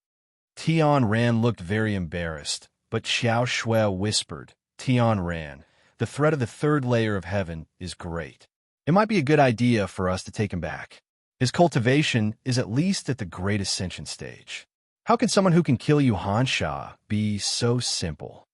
Tian Ran looked very embarrassed, but Xiao Shui whispered, Tian Ran, the threat of the third layer of heaven is great. It might be a good idea for us to take him back. His cultivation is at least at the great ascension stage. How can someone who can kill you Hansha be so simple?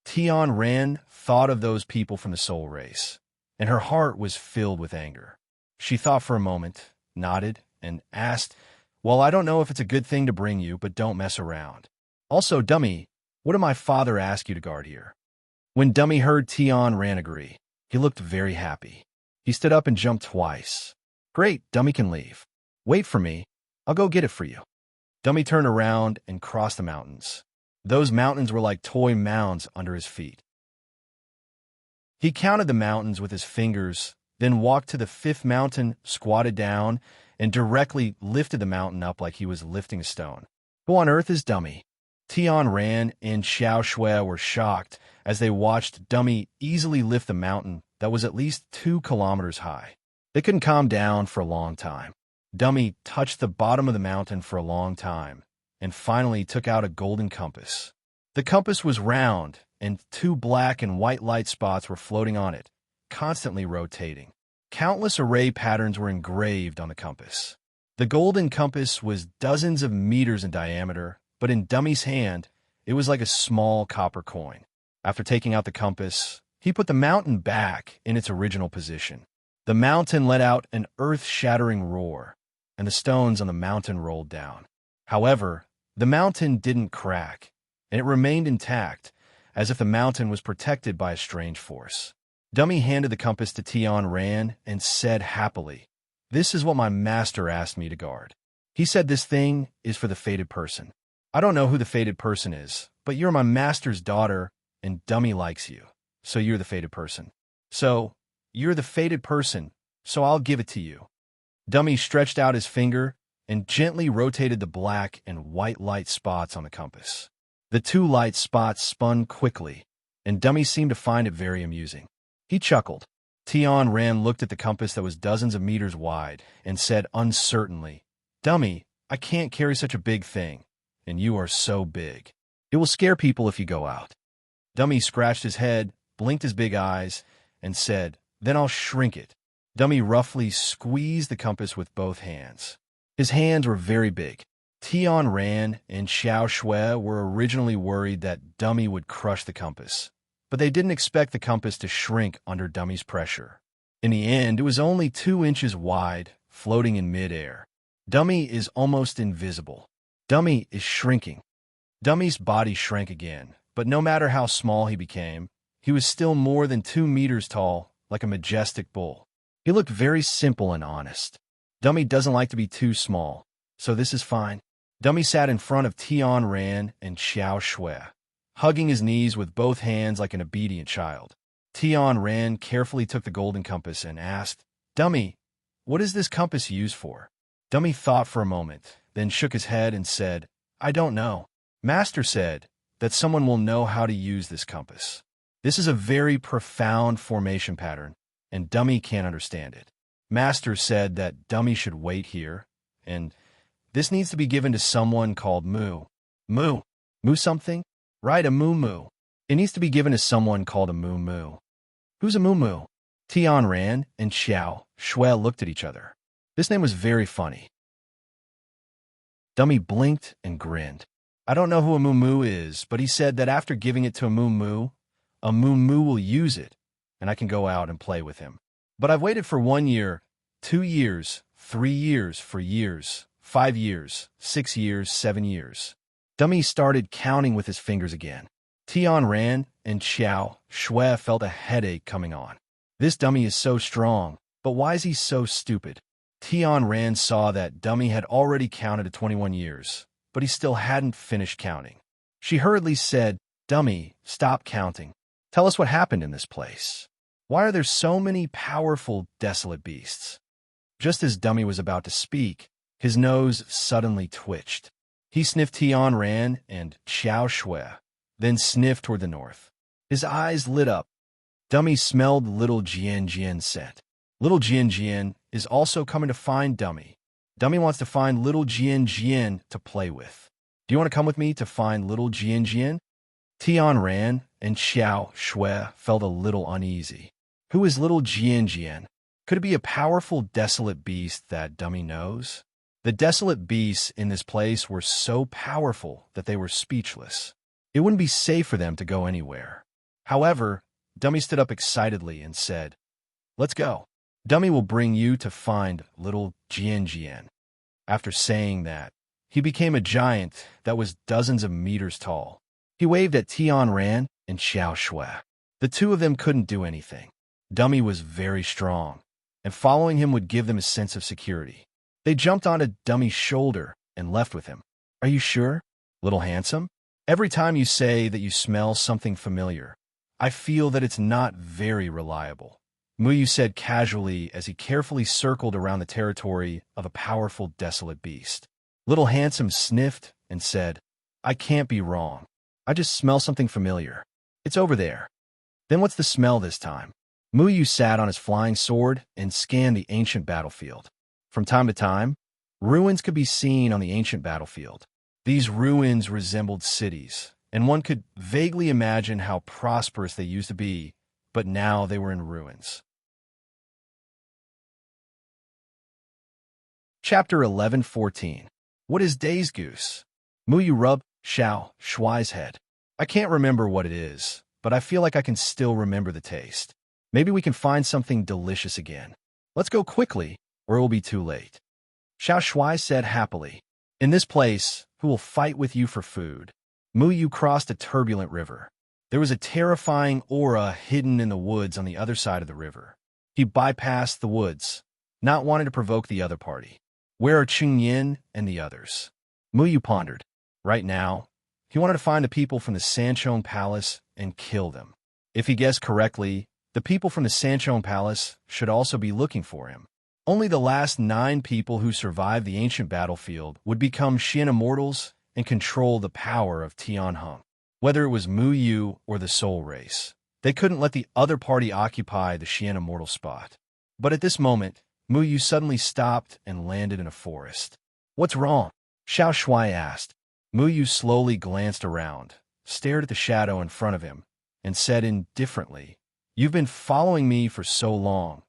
Tian Ran thought of those people from the soul race, and her heart was filled with anger. She thought for a moment, nodded, and asked, Well, I don't know if it's a good thing to bring you, but don't mess around. Also, Dummy, what did my father ask you to guard here? When Dummy heard Tian Ran agree, he looked very happy. He stood up and jumped twice. Great, Dummy can leave. Wait for me. I'll go get it for you. Dummy turned around and crossed the mountains. Those mountains were like toy mounds under his feet. He counted the mountains with his fingers, then walked to the fifth mountain, squatted down, and directly lifted the mountain up like he was lifting a stone. Who on earth is Dummy? Tian Ran and Xiao Shui were shocked as they watched Dummy easily lift the mountain that was at least 2 kilometers high. They couldn't calm down for a long time. Dummy touched the bottom of the mountain for a long time, and finally took out a golden compass. The compass was round, and 2 black and white light spots were floating on it, constantly rotating. Countless array patterns were engraved on the compass. The golden compass was dozens of meters in diameter, but in Dummy's hand, it was like a small copper coin. After taking out the compass, he put the mountain back in its original position. The mountain let out an earth-shattering roar, and the stones on the mountain rolled down. However, the mountain didn't crack, and it remained intact, as if the mountain was protected by a strange force. Dummy handed the compass to Tian Ran and said happily, This is what my master asked me to guard. He said this thing is for the fated person. I don't know who the fated person is, but you're my master's daughter, and Dummy likes you, so you're the fated person. So, you're the fated person, so I'll give it to you. Dummy stretched out his finger, and gently rotated the black and white light spots on the compass. The two light spots spun quickly, and Dummy seemed to find it very amusing. He chuckled. Tian Ran looked at the compass that was dozens of meters wide and said uncertainly, "Dummy, I can't carry such a big thing, and you are so big. It will scare people if you go out." Dummy scratched his head, blinked his big eyes, and said, "Then I'll shrink it." Dummy roughly squeezed the compass with both hands. His hands were very big. Tian Ran and Xiao Shui were originally worried that Dummy would crush the compass, but they didn't expect the compass to shrink under Dummy's pressure. In the end, it was only 2 inches wide, floating in midair. Dummy is almost invisible. Dummy is shrinking. Dummy's body shrank again, but no matter how small he became, he was still more than 2 meters tall, like a majestic bull. He looked very simple and honest. Dummy doesn't like to be too small, so this is fine. Dummy sat in front of Tian Ran and Xiao Shui, hugging his knees with both hands like an obedient child. Tian Ran carefully took the golden compass and asked, "Dummy, what is this compass used for?" Dummy thought for a moment, then shook his head and said, "I don't know. Master said that someone will know how to use this compass. This is a very profound formation pattern, and Dummy can't understand it. Master said that Dummy should wait here, and this needs to be given to someone called Moo. Moo? Moo something? Right, a Moo Moo. It needs to be given to someone called a Moo Moo. Who's a Moo Moo?" Tian Ran and Xiao Shui looked at each other. This name was very funny. Dummy blinked and grinned. "I don't know who a Moo Moo is, but he said that after giving it to a Moo Moo will use it, and I can go out and play with him. But I've waited for 1 year, 2 years, 3 years, 4 years, 5 years, 6 years, 7 years. Dummy started counting with his fingers again. Tian Ran and Xiao Shui felt a headache coming on. This Dummy is so strong, but why is he so stupid? Tian Ran saw that Dummy had already counted to 21 years, but he still hadn't finished counting. She hurriedly said, "Dummy, stop counting. Tell us what happened in this place. Why are there so many powerful, desolate beasts?" Just as Dummy was about to speak, his nose suddenly twitched. He sniffed Tian Ran and Xiao Shui, then sniffed toward the north. His eyes lit up. Dummy smelled little Jian Jian scent. Little Jian Jian is also coming to find Dummy. Dummy wants to find little Jian Jian to play with. "Do you want to come with me to find little Jian Jian?" Tian Ran and Xiao Shui felt a little uneasy. Who is little Jian Jian? Could it be a powerful, desolate beast that Dummy knows? The desolate beasts in this place were so powerful that they were speechless. It wouldn't be safe for them to go anywhere. However, Dummy stood up excitedly and said, "Let's go. Dummy will bring you to find little Jian Jian." After saying that, he became a giant that was dozens of meters tall. He waved at Tian Ran and Xiao Shui. The two of them couldn't do anything. Dummy was very strong, and following him would give them a sense of security. They jumped onto Dummy's shoulder and left with him. "Are you sure, little handsome? Every time you say that you smell something familiar, I feel that it's not very reliable," Muyu said casually as he carefully circled around the territory of a powerful, desolate beast. Little Handsome sniffed and said, "I can't be wrong. I just smell something familiar. It's over there." "Then what's the smell this time?" Muyu sat on his flying sword and scanned the ancient battlefield. From time to time, ruins could be seen on the ancient battlefield. These ruins resembled cities, and one could vaguely imagine how prosperous they used to be, but now they were in ruins. Chapter 11:14. What is Days Goose? Muyu rubbed Xiao Shui's head. "I can't remember what it is, but I feel like I can still remember the taste. Maybe we can find something delicious again. Let's go quickly, or it will be too late." Xiao Shui said happily, "In this place, who will fight with you for food?" Muyu crossed a turbulent river. There was a terrifying aura hidden in the woods on the other side of the river. He bypassed the woods, not wanting to provoke the other party. Where are Ching Yin and the others? Muyu pondered. Right now, he wanted to find the people from the Sanchong Palace and kill them. If he guessed correctly, the people from the Sanchong Palace should also be looking for him. Only the last 9 people who survived the ancient battlefield would become Xian immortals and control the power of Tianheng. Whether it was Mu Yu or the Soul Race, they couldn't let the other party occupy the Xian immortal spot. But at this moment, Mu Yu suddenly stopped and landed in a forest. "What's wrong?" Xiao Shuai asked. Mu Yu slowly glanced around, stared at the shadow in front of him, and said indifferently, "You've been following me for so long.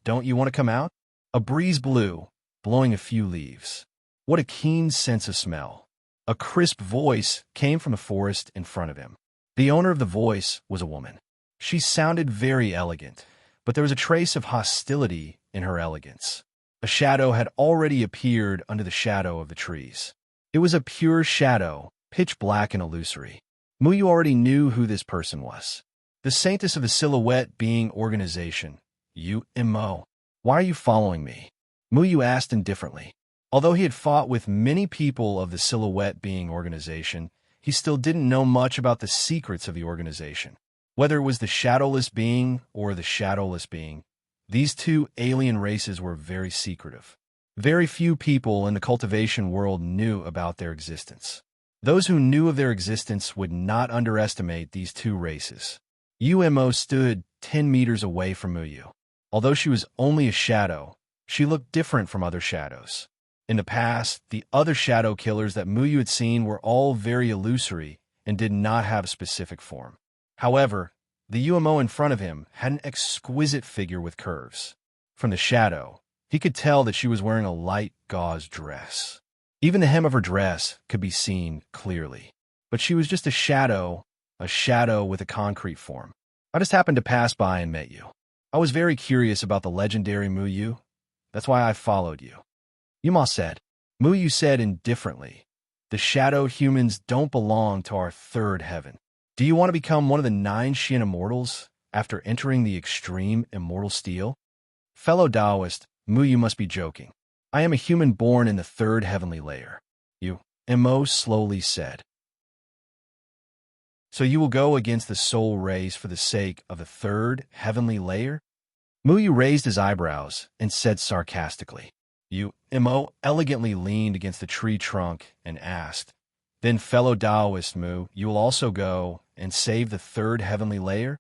Don't you want to come out?" A breeze blew, blowing a few leaves. What a keen sense of smell. A crisp voice came from the forest in front of him. The owner of the voice was a woman. She sounded very elegant, but there was a trace of hostility in her elegance. A shadow had already appeared under the shadow of the trees. It was a pure shadow, pitch black and illusory. Mu Yu already knew who this person was. The Saintess of the Silhouette Being Organization. "You, Mo. Why are you following me?" Mu Yu asked indifferently. Although he had fought with many people of the Silhouette Being Organization, he still didn't know much about the secrets of the organization. Whether it was the Shadowless Being or the Shadowless Being, these two alien races were very secretive. Very few people in the cultivation world knew about their existence. Those who knew of their existence would not underestimate these two races. Umo stood 10 meters away from Mu Yu. Although she was only a shadow, she looked different from other shadows. In the past, the other shadow killers that Mu Yu had seen were all very illusory and did not have a specific form. However, the UMO in front of him had an exquisite figure with curves. From the shadow, he could tell that she was wearing a light gauze dress. Even the hem of her dress could be seen clearly. But she was just a shadow with a concrete form. I just happened to pass by and met you. I was very curious about the legendary Mu Yu. That's why I followed you. Yuma said. Mu Yu said indifferently, "The shadow humans don't belong to our third heaven. Do you want to become one of the 9 Xian immortals after entering the extreme immortal steel?" "Fellow Taoist, Mu Yu must be joking. I am a human born in the 3rd heavenly layer." Mo slowly said. "So you will go against the soul race for the sake of the 3rd heavenly layer?" Mu Yu raised his eyebrows and said sarcastically. Mo elegantly leaned against the tree trunk and asked, "Then, fellow Taoist Mu, you will also go and save the 3rd heavenly layer?"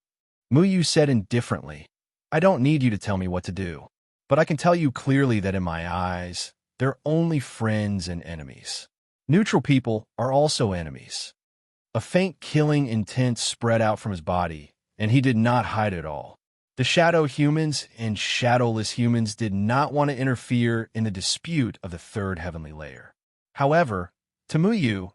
Mu Yu said indifferently, "I don't need you to tell me what to do, but I can tell you clearly that in my eyes, they're only friends and enemies. Neutral people are also enemies." A faint killing intent spread out from his body, and he did not hide it all. The shadow humans and shadowless humans did not want to interfere in the dispute of the 3rd heavenly layer. However, to Mu Yu,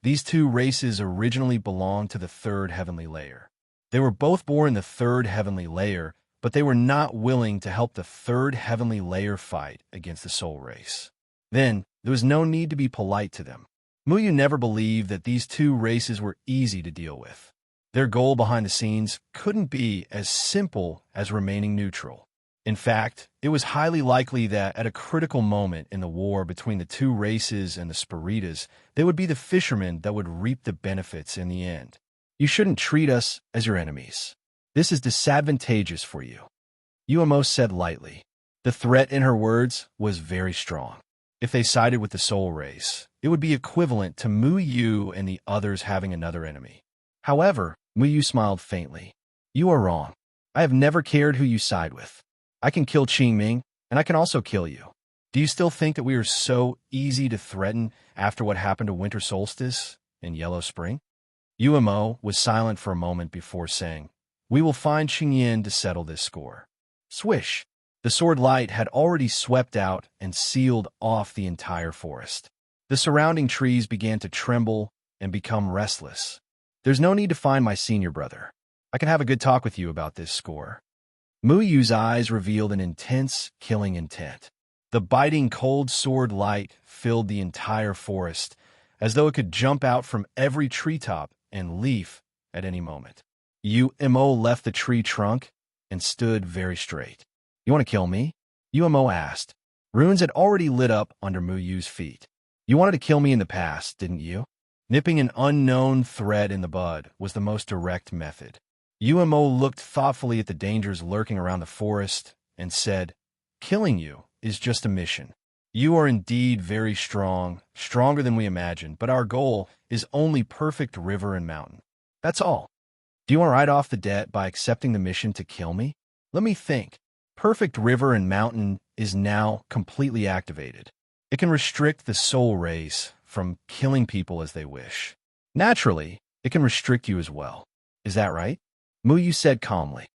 these two races originally belonged to the 3rd heavenly layer. They were both born in the 3rd heavenly layer, but they were not willing to help the 3rd heavenly layer fight against the soul race. Then, there was no need to be polite to them. Mu Yu never believed that these two races were easy to deal with. Their goal behind the scenes couldn't be as simple as remaining neutral. In fact, it was highly likely that at a critical moment in the war between the two races and the Spiritas, they would be the fishermen that would reap the benefits in the end. "You shouldn't treat us as your enemies. This is disadvantageous for you," Umo said lightly. The threat in her words was very strong. If they sided with the soul race, it would be equivalent to Mu Yu and the others having another enemy. However, Mu Yu smiled faintly. "You are wrong. I have never cared who you side with. I can kill Qingming, and I can also kill you. Do you still think that we are so easy to threaten after what happened to Winter Solstice and Yellow Spring?" Umo was silent for a moment before saying, "We will find Qingyan to settle this score." Swish! The sword light had already swept out and sealed off the entire forest. The surrounding trees began to tremble and become restless. "There's no need to find my senior brother. I can have a good talk with you about this score." Mu Yu's eyes revealed an intense, killing intent. The biting cold sword light filled the entire forest, as though it could jump out from every treetop and leaf at any moment. Umo left the tree trunk and stood very straight. "You want to kill me?" Umo asked. Runes had already lit up under Mu Yu's feet. "You wanted to kill me in the past, didn't you?" Nipping an unknown thread in the bud was the most direct method. Umo looked thoughtfully at the dangers lurking around the forest and said, "Killing you is just a mission. You are indeed very strong, stronger than we imagined, but our goal is only perfect river and mountain. That's all. Do you want to write off the debt by accepting the mission to kill me? Let me think. Perfect river and mountain is now completely activated. It can restrict the soul race from killing people as they wish. Naturally, it can restrict you as well. Is that right? Muyu said calmly.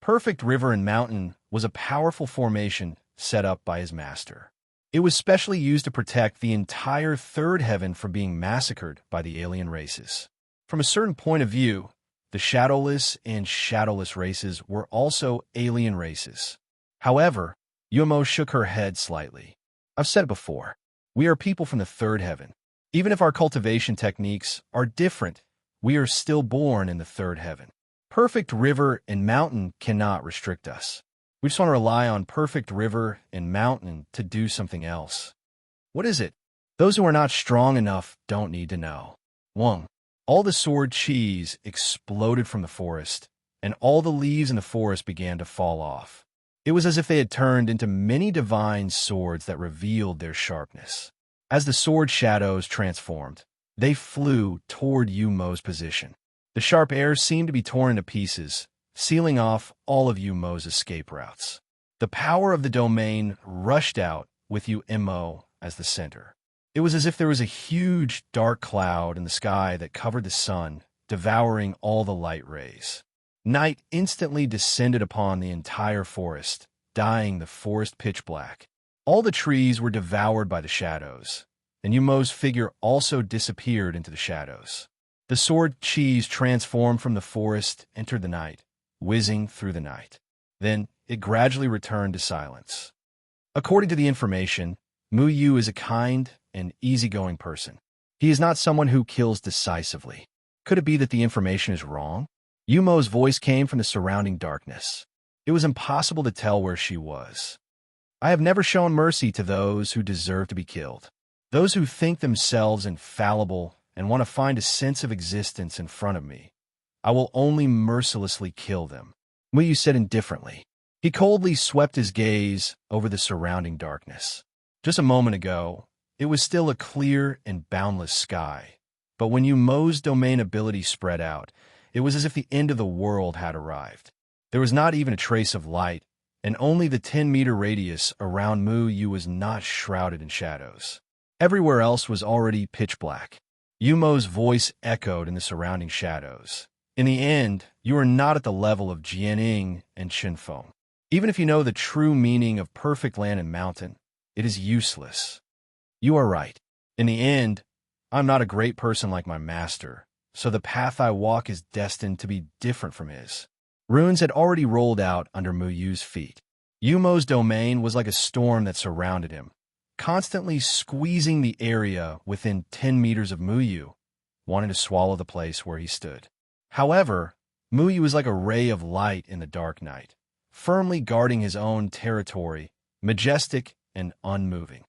Perfect river and mountain was a powerful formation set up by his master. It was specially used to protect the entire third heaven from being massacred by the alien races. From a certain point of view, the shadowless and shadowless races were also alien races. However, Yumo shook her head slightly. I've said it before. We are people from the third heaven. Even if our cultivation techniques are different, we are still born in the third heaven. Perfect river and mountain cannot restrict us. We just want to rely on perfect river and mountain to do something else. What is it? Those who are not strong enough don't need to know. 1. All the sword cheese exploded from the forest, and all the leaves in the forest began to fall off. It was as if they had turned into many divine swords that revealed their sharpness. As the sword shadows transformed, they flew toward Yumo's position. The sharp air seemed to be torn into pieces, sealing off all of Yumo's escape routes. The power of the domain rushed out with Yumo as the center. It was as if there was a huge dark cloud in the sky that covered the sun, devouring all the light rays. Night instantly descended upon the entire forest, dyeing the forest pitch black. All the trees were devoured by the shadows, and Yumo's figure also disappeared into the shadows. The sword cheese transformed from the forest, entered the night, whizzing through the night. Then it gradually returned to silence. According to the information, Muyu is a kind and easygoing person. He is not someone who kills decisively. Could it be that the information is wrong? Yumo's voice came from the surrounding darkness. It was impossible to tell where she was. I have never shown mercy to those who deserve to be killed. Those who think themselves infallible and want to find a sense of existence in front of me, I will only mercilessly kill them. Muyu said indifferently. He coldly swept his gaze over the surrounding darkness. Just a moment ago, it was still a clear and boundless sky. But when Yumo's domain ability spread out, it was as if the end of the world had arrived. There was not even a trace of light, and only the 10-meter radius around Muyu was not shrouded in shadows. Everywhere else was already pitch black. Yumo's voice echoed in the surrounding shadows. In the end, you are not at the level of Jianing and Qinfeng. Even if you know the true meaning of perfect land and mountain, it is useless. You are right. In the end, I'm not a great person like my master, so the path I walk is destined to be different from his. Runes had already rolled out under Muyu's feet. Yumo's domain was like a storm that surrounded him, constantly squeezing the area within 10 meters of Muyu, wanting to swallow the place where he stood. However, Muyu was like a ray of light in the dark night, firmly guarding his own territory, majestic and unmoving.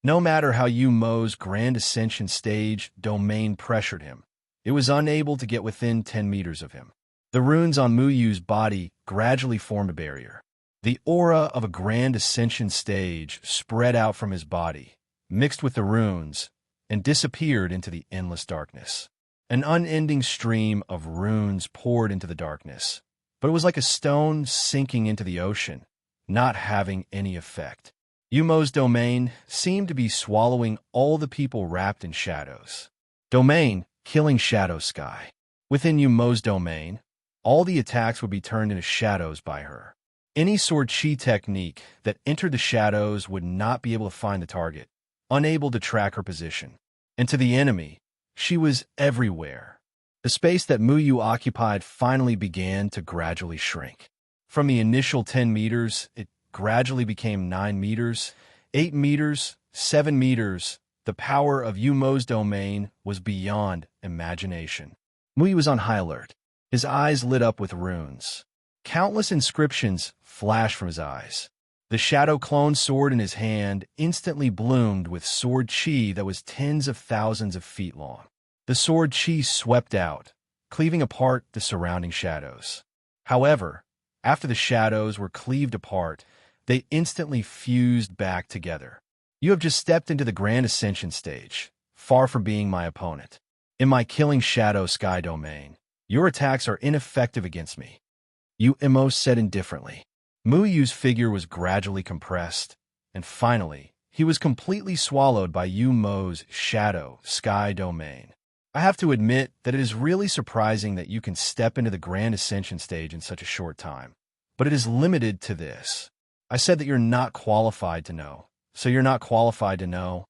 No matter how Yumo's grand ascension stage domain pressured him, it was unable to get within 10 meters of him. The runes on Muyu's body gradually formed a barrier. The aura of a grand ascension stage spread out from his body, mixed with the runes, and disappeared into the endless darkness. An unending stream of runes poured into the darkness, but it was like a stone sinking into the ocean, not having any effect. Yumo's domain seemed to be swallowing all the people wrapped in shadows. Domain, killing shadow sky. Within Yumo's domain, all the attacks would be turned into shadows by her. Any sword chi technique that entered the shadows would not be able to find the target, unable to track her position. And to the enemy, she was everywhere. The space that Muyu occupied finally began to gradually shrink. From the initial 10 meters, it gradually became 9 meters, 8 meters, 7 meters. The power of Yumo's domain was beyond imagination. Muyu was on high alert. His eyes lit up with runes. Countless inscriptions flashed from his eyes. The shadow clone sword in his hand instantly bloomed with sword chi that was tens of thousands of feet long. The sword chi swept out, cleaving apart the surrounding shadows. However, After the shadows were cleaved apart, they instantly fused back together. You have just stepped into the Grand Ascension stage, far from being my opponent. In my killing shadow sky domain, your attacks are ineffective against me. Emo said indifferently. Mu Yu's figure was gradually compressed, and finally, he was completely swallowed by Mo's shadow sky domain. I have to admit that it is really surprising that you can step into the Grand Ascension stage in such a short time. But it is limited to this. I said that you're not qualified to know, so you're not qualified to know.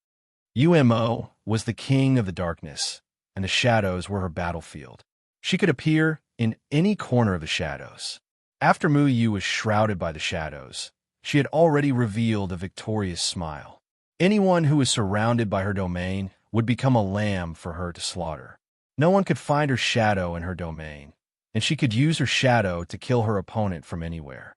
Umo was the king of the darkness, and the shadows were her battlefield. She could appear in any corner of the shadows. After Mu Yu was shrouded by the shadows, she had already revealed a victorious smile. Anyone who was surrounded by her domain would become a lamb for her to slaughter. No one could find her shadow in her domain, and she could use her shadow to kill her opponent from anywhere.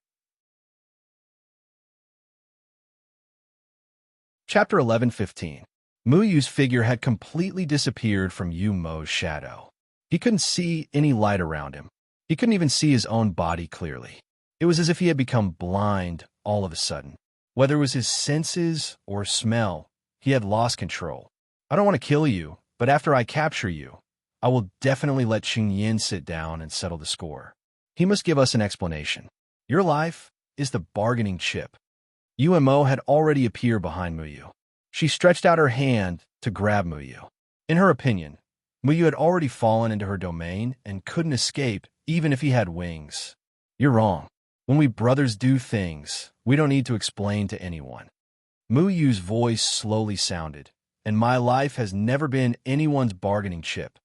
Chapter 11:15. Mu Yu's figure had completely disappeared from Mo's shadow. He couldn't see any light around him. He couldn't even see his own body clearly. It was as if he had become blind all of a sudden. Whether it was his senses or smell, he had lost control. I don't want to kill you, but after I capture you, I will definitely let Qing Yin sit down and settle the score. He must give us an explanation. Your life is the bargaining chip. Mo had already appeared behind Mu Yu. She stretched out her hand to grab Mu Yu. In her opinion, Mu Yu had already fallen into her domain and couldn't escape even if he had wings. You're wrong. When we brothers do things, we don't need to explain to anyone. Mu Yu's voice slowly sounded, and my life has never been anyone's bargaining chip.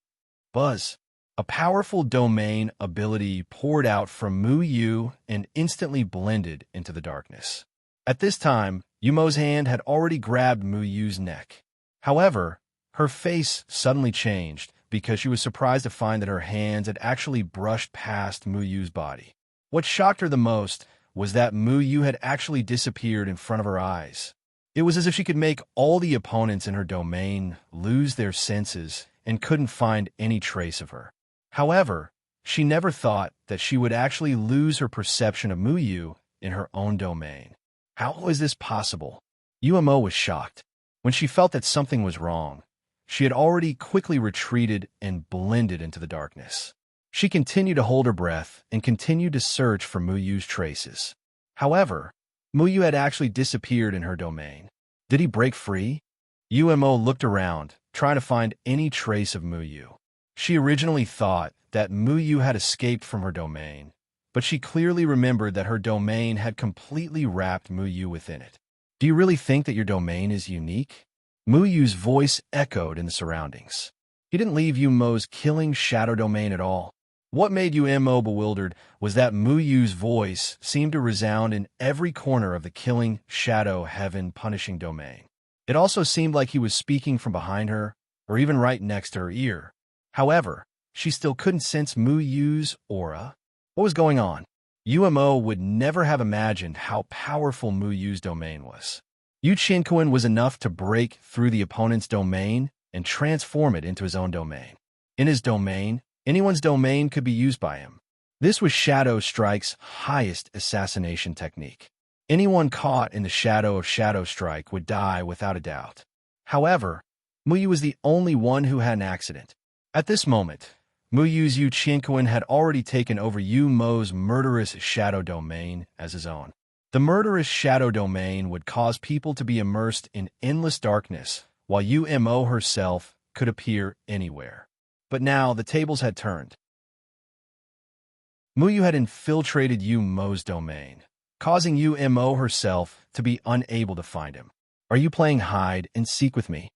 Buzz. A powerful domain ability poured out from Mu Yu and instantly blended into the darkness. At this time, Mo's hand had already grabbed Mu Yu's neck. However, her face suddenly changed because she was surprised to find that her hands had actually brushed past Mu Yu's body. What shocked her the most was that Mu Yu had actually disappeared in front of her eyes. It was as if she could make all the opponents in her domain lose their senses and couldn't find any trace of her. However, she never thought that she would actually lose her perception of Mu Yu in her own domain. How was this possible? Mo was shocked. When she felt that something was wrong, she had already quickly retreated and blended into the darkness. She continued to hold her breath and continued to search for Mu Yu's traces. However, Mu Yu had actually disappeared in her domain. Did he break free? Mo looked around, trying to find any trace of Mu Yu. She originally thought that Mu Yu had escaped from her domain, but she clearly remembered that her domain had completely wrapped Mu Yu within it. Do you really think that your domain is unique? Mu Yu's voice echoed in the surroundings. He didn't leave Mo's killing shadow domain at all. What made Mo bewildered was that Mu Yu's voice seemed to resound in every corner of the killing shadow heaven punishing domain. It also seemed like he was speaking from behind her, or even right next to her ear. However, she still couldn't sense Mu Yu's aura. What was going on? Mo would never have imagined how powerful Mu Yu's domain was. Yu Qinquan was enough to break through the opponent's domain and transform it into his own domain. In his domain, anyone's domain could be used by him. This was Shadow Strike's highest assassination technique. Anyone caught in the shadow of Shadow Strike would die without a doubt. However, Mu Yu was the only one who had an accident. At this moment, Mu Yu's Yu Qinquan had already taken over Mo's murderous shadow domain as his own. The murderous shadow domain would cause people to be immersed in endless darkness, while Mo herself could appear anywhere. But now the tables had turned. Mu Yu had infiltrated Mo's domain, causing Mo herself to be unable to find him. Are you playing hide and seek with me?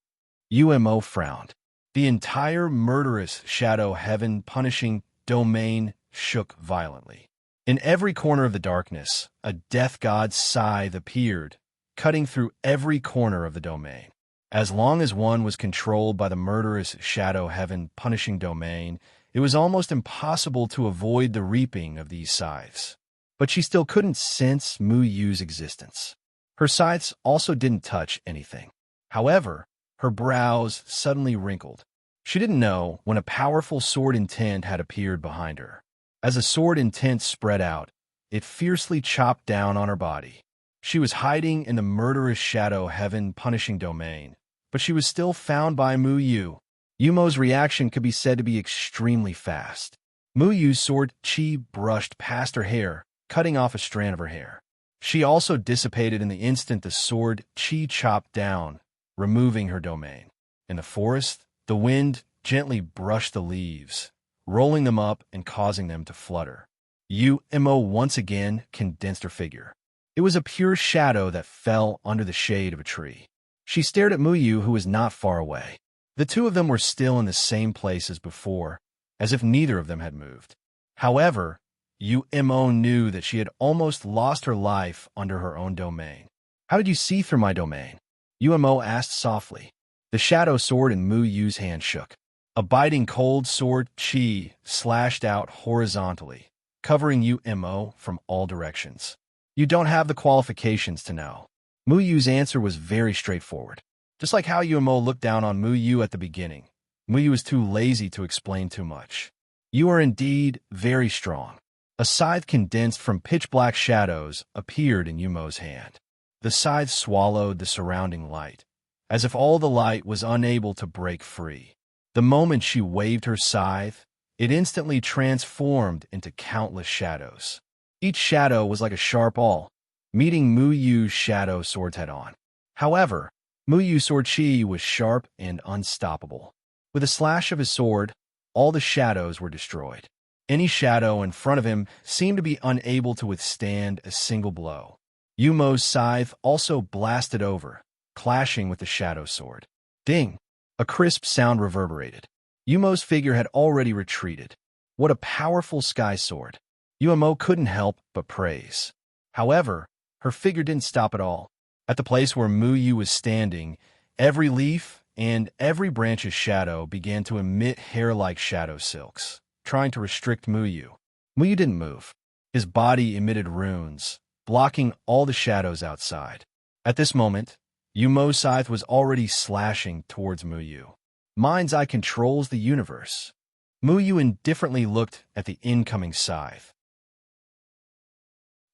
Mo frowned. The entire murderous shadow heaven punishing domain shook violently. In every corner of the darkness, a death god's scythe appeared, cutting through every corner of the domain. As long as one was controlled by the murderous shadow heaven punishing domain, it was almost impossible to avoid the reaping of these scythes. But she still couldn't sense Mu Yu's existence. Her scythes also didn't touch anything. However, her brows suddenly wrinkled. She didn't know when a powerful sword intent had appeared behind her. As a sword intent spread out, it fiercely chopped down on her body. She was hiding in the murderous shadow heaven-punishing domain, but she was still found by Mu Yu. Yumo's reaction could be said to be extremely fast. Mu Yu's sword chi brushed past her hair, cutting off a strand of her hair. She also dissipated in the instant the sword chi chopped down, removing her domain. In the forest, the wind gently brushed the leaves, rolling them up and causing them to flutter. Yumo once again condensed her figure. It was a pure shadow that fell under the shade of a tree. She stared at Mu Yu, who was not far away. The two of them were still in the same place as before, as if neither of them had moved. However, Yumo knew that she had almost lost her life under her own domain. "How did you see through my domain?" Yumo asked softly. The shadow sword in Mu Yu's hand shook. A biting cold sword chi slashed out horizontally, covering Yumo from all directions. "You don't have the qualifications to know." Mu Yu's answer was very straightforward. Just like how Yumo looked down on Mu Yu at the beginning, Mu Yu was too lazy to explain too much. "You are indeed very strong." A scythe condensed from pitch-black shadows appeared in Yumo's hand. The scythe swallowed the surrounding light, as if all the light was unable to break free. The moment she waved her scythe, it instantly transformed into countless shadows. Each shadow was like a sharp awl, meeting Mu Yu's shadow swords head-on. However, Mu Yu's sword chi was sharp and unstoppable. With a slash of his sword, all the shadows were destroyed. Any shadow in front of him seemed to be unable to withstand a single blow. Yumo's scythe also blasted over, clashing with the shadow sword. Ding! A crisp sound reverberated. Yumo's figure had already retreated. What a powerful sky sword! Yumo couldn't help but praise. However, her figure didn't stop at all. At the place where Mu Yu was standing, every leaf and every branch's shadow began to emit hair-like shadow silks, trying to restrict Mu Yu. Mu Yu didn't move. His body emitted runes, blocking all the shadows outside. At this moment, Yumo's scythe was already slashing towards Mu Yu. Mind's eye controls the universe. Mu Yu indifferently looked at the incoming scythe.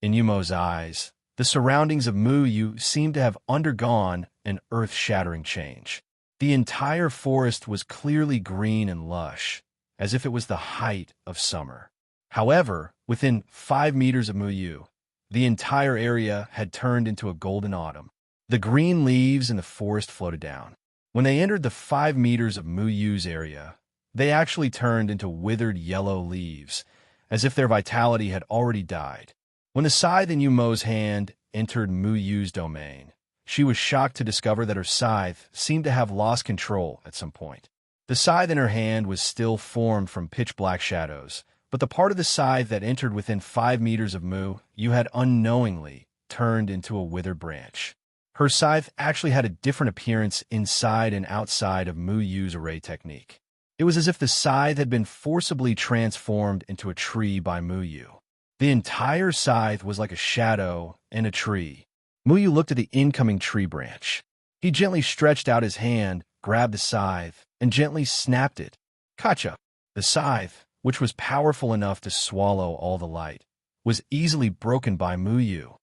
In Yumo's eyes, the surroundings of Mu Yu seemed to have undergone an earth-shattering change. The entire forest was clearly green and lush, as if it was the height of summer. However, within 5 meters of Mu Yu, the entire area had turned into a golden autumn. The green leaves in the forest floated down. When they entered the 5 meters of Mu Yu's area, they actually turned into withered yellow leaves, as if their vitality had already died. When the scythe in Yumo's hand entered Mu Yu's domain, she was shocked to discover that her scythe seemed to have lost control at some point. The scythe in her hand was still formed from pitch-black shadows, but the part of the scythe that entered within 5 meters of Mu Yu had unknowingly turned into a withered branch. Her scythe actually had a different appearance inside and outside of Mu Yu's array technique. It was as if the scythe had been forcibly transformed into a tree by Mu Yu. The entire scythe was like a shadow and a tree. Mu Yu looked at the incoming tree branch. He gently stretched out his hand, grabbed the scythe, and gently snapped it. Kacha! The scythe, which was powerful enough to swallow all the light, was easily broken by Mu Yu.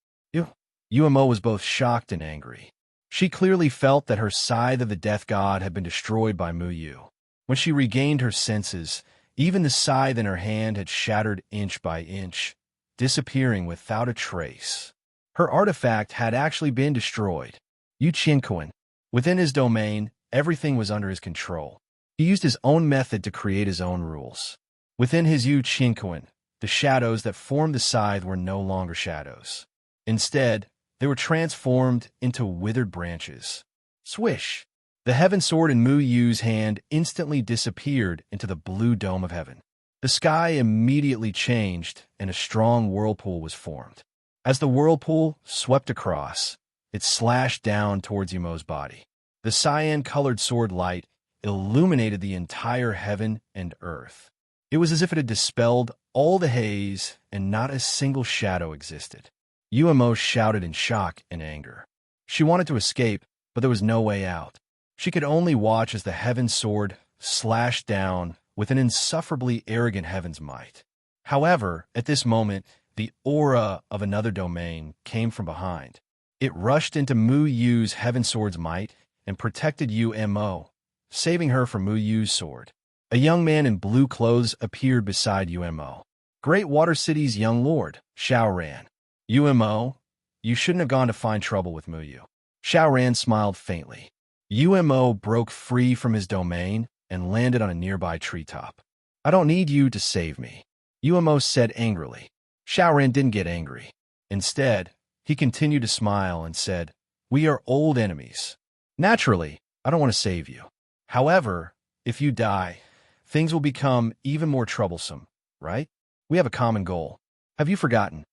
Yumo was both shocked and angry. She clearly felt that her scythe of the death god had been destroyed by Mu Yu. When she regained her senses, even the scythe in her hand had shattered inch by inch, disappearing without a trace. Her artifact had actually been destroyed. Yu Qianquan. Within his domain, everything was under his control. He used his own method to create his own rules. Within his Yu Qianquan, the shadows that formed the scythe were no longer shadows. Instead, they were transformed into withered branches. Swish! The heaven sword in Mu Yu's hand instantly disappeared into the blue dome of heaven. The sky immediately changed, and a strong whirlpool was formed. As the whirlpool swept across, it slashed down towards Yumo's body. The cyan-colored sword light illuminated the entire heaven and earth. It was as if it had dispelled all the haze, and not a single shadow existed. Yumo shouted in shock and anger. She wanted to escape, but there was no way out. She could only watch as the heaven sword slashed down with an insufferably arrogant heaven's might. However, at this moment, the aura of another domain came from behind. It rushed into Mu Yu's Heaven Sword's might and protected Umo, saving her from Mu Yu's sword. A young man in blue clothes appeared beside Umo. Great Water City's young lord, Xiao Ran. Umo, you shouldn't have gone to find trouble with Mu Yu. Xiao Ran smiled faintly. Umo broke free from his domain and landed on a nearby treetop. I don't need you to save me, Umo said angrily. Xiao Ran didn't get angry. Instead, he continued to smile and said, we are old enemies. Naturally, I don't want to save you. However, if you die, things will become even more troublesome, right? We have a common goal. Have you forgotten?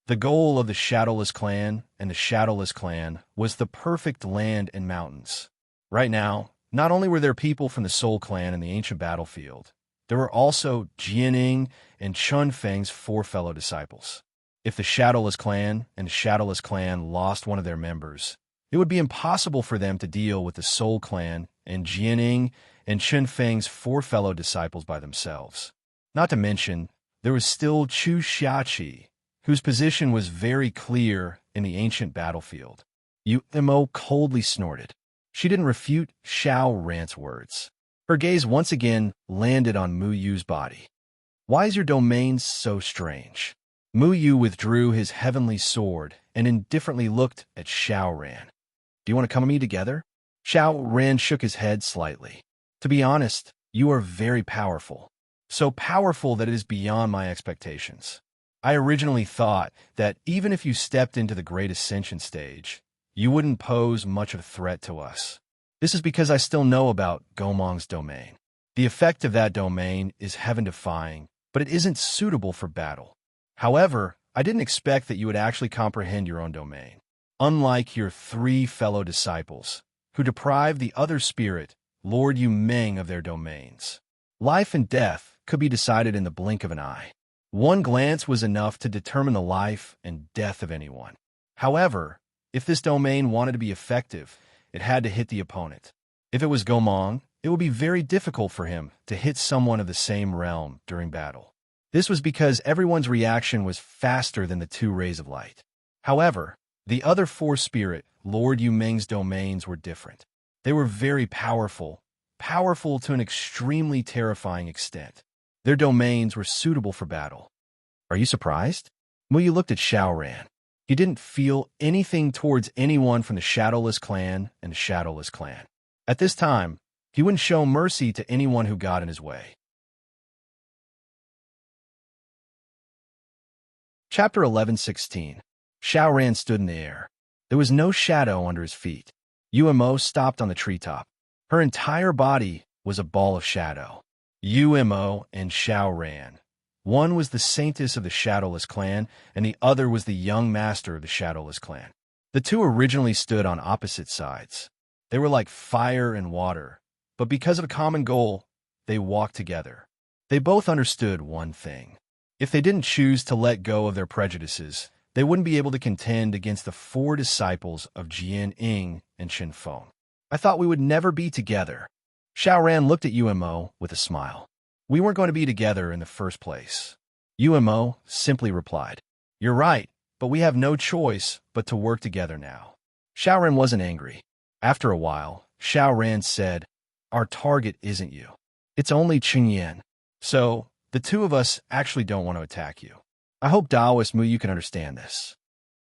The goal of the Shadowless Clan and the Shadowless Clan was the perfect land and mountains. Right now, not only were there people from the Soul Clan in the ancient battlefield, there were also Jianing and Chunfeng's 4 fellow disciples. If the Shadowless Clan and the Shadowless Clan lost one of their members, it would be impossible for them to deal with the Soul Clan and Jianing and Chunfeng's 4 fellow disciples by themselves. Not to mention, there was still Chu Xiaoqi, whose position was very clear in the ancient battlefield. Umo coldly snorted. She didn't refute Xiao Ran's words. Her gaze once again landed on Mu Yu's body. Why is your domain so strange? Mu Yu withdrew his heavenly sword and indifferently looked at Xiao Ran. Do you want to come with me together? Xiao Ran shook his head slightly. To be honest, you are very powerful. So powerful that it is beyond my expectations. I originally thought that even if you stepped into the Great Ascension stage, you wouldn't pose much of a threat to us. This is because I still know about Gomong's domain. The effect of that domain is heaven-defying, but it isn't suitable for battle. However, I didn't expect that you would actually comprehend your own domain. Unlike your 3 fellow disciples, who deprived the other spirit, Lord Yu Meng, of their domains. Life and death could be decided in the blink of an eye. One glance was enough to determine the life and death of anyone. However, if this domain wanted to be effective, it had to hit the opponent. If it was Gomong, it would be very difficult for him to hit someone of the same realm during battle. This was because everyone's reaction was faster than the 2 rays of light. However, the other 4 spirit, Lord Yu Meng's domains were different. They were very powerful to an extremely terrifying extent. Their domains were suitable for battle. Are you surprised? Mu Yu looked at Xiao Ran. He didn't feel anything towards anyone from the Shadowless Clan and the Shadowless Clan. At this time, he wouldn't show mercy to anyone who got in his way. Chapter 11:16. Xiao Ran stood in the air. There was no shadow under his feet. Umo stopped on the treetop. Her entire body was a ball of shadow. Umo and Xiao Ran. One was the saintess of the Shadowless Clan, and the other was the young master of the Shadowless Clan. The 2 originally stood on opposite sides. They were like fire and water, but because of a common goal, they walked together. They both understood one thing. If they didn't choose to let go of their prejudices, they wouldn't be able to contend against the 4 disciples of Jian Ying and Qin Feng. I thought we would never be together. Xiao Ran looked at Umo with a smile. We weren't going to be together in the first place. Umo simply replied, You're right, but we have no choice but to work together now. Xiao Ran wasn't angry. After a while, Xiao Ran said, Our target isn't you. It's only Qingyan. So, the 2 of us actually don't want to attack you. I hope Taoist Mu Yu can understand this.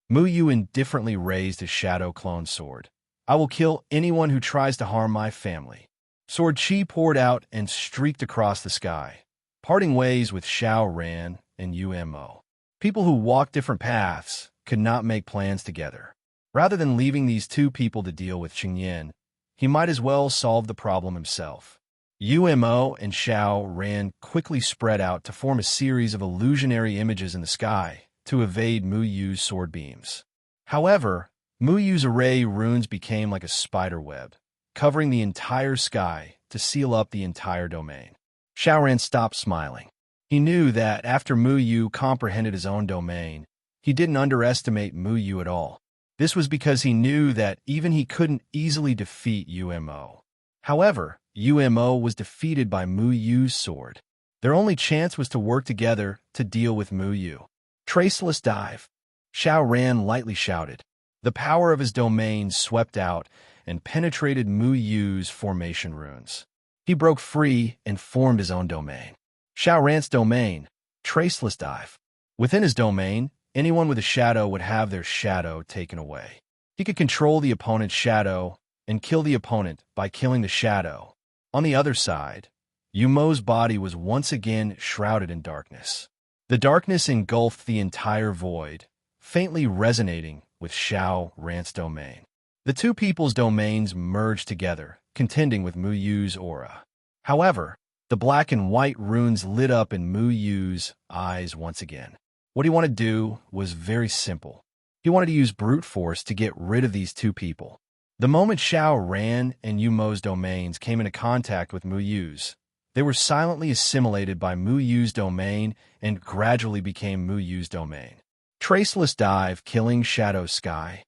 Mu Yu indifferently raised his shadow clone sword. I will kill anyone who tries to harm my family. Sword Chi poured out and streaked across the sky, parting ways with Xiao Ran and Umo. People who walk different paths could not make plans together. Rather than leaving these 2 people to deal with Qingyan, he might as well solve the problem himself. Umo and Xiao Ran quickly spread out to form a series of illusionary images in the sky to evade Mu Yu's sword beams. However, Mu Yu's array runes became like a spider web, covering the entire sky to seal up the entire domain. Xiao Ran stopped smiling. He knew that after Mu Yu comprehended his own domain, he didn't underestimate Mu Yu at all. This was because he knew that even he couldn't easily defeat Umo. However, Umo was defeated by Mu Yu's sword. Their only chance was to work together to deal with Mu Yu. Traceless dive. Xiao Ran lightly shouted. The power of his domain swept out and penetrated Mu Yu's formation runes. He broke free and formed his own domain. Xiao Ran's domain, Traceless dive. Within his domain, anyone with a shadow would have their shadow taken away. He could control the opponent's shadow and kill the opponent by killing the shadow. On the other side, Yumo's body was once again shrouded in darkness. The darkness engulfed the entire void, faintly resonating with Xiao Ran's domain. The two people's domains merged together, contending with Mu Yu's aura. However, the black and white runes lit up in Mu Yu's eyes once again. What he wanted to do was very simple. He wanted to use brute force to get rid of these two people. The moment Xiao Ran and Yumo's domains came into contact with Mu Yu's, they were silently assimilated by Mu Yu's domain and gradually became Mu Yu's domain. Traceless dive, killing Shadow Sky.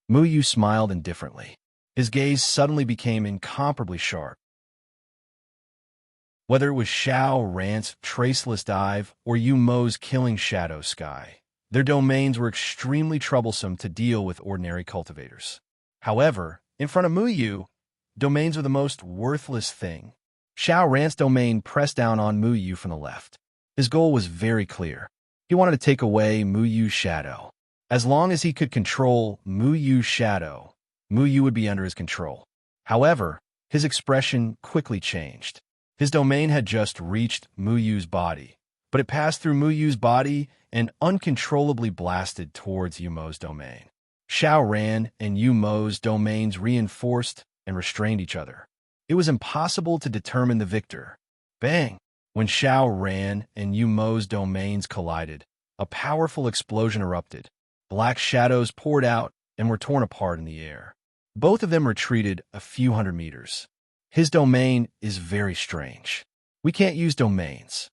Mu Yu smiled indifferently. His gaze suddenly became incomparably sharp. Whether it was Xiao Ran's Traceless dive or Yumo's killing Shadow Sky, their domains were extremely troublesome to deal with ordinary cultivators. However, in front of Mu Yu, domains are the most worthless thing. Xiao Ran's domain pressed down on Mu Yu from the left. His goal was very clear. He wanted to take away Mu Yu's shadow. As long as he could control Mu Yu's shadow, Mu Yu would be under his control. However, his expression quickly changed. His domain had just reached Mu Yu's body, but it passed through Mu Yu's body and uncontrollably blasted towards Yumo's domain. Xiao Ran and Yumo's domains reinforced and restrained each other. It was impossible to determine the victor. Bang! When Xiao Ran and Yumo's domains collided, a powerful explosion erupted. Black shadows poured out and were torn apart in the air. Both of them retreated a few hundred meters. His domain is very strange. We can't use domains,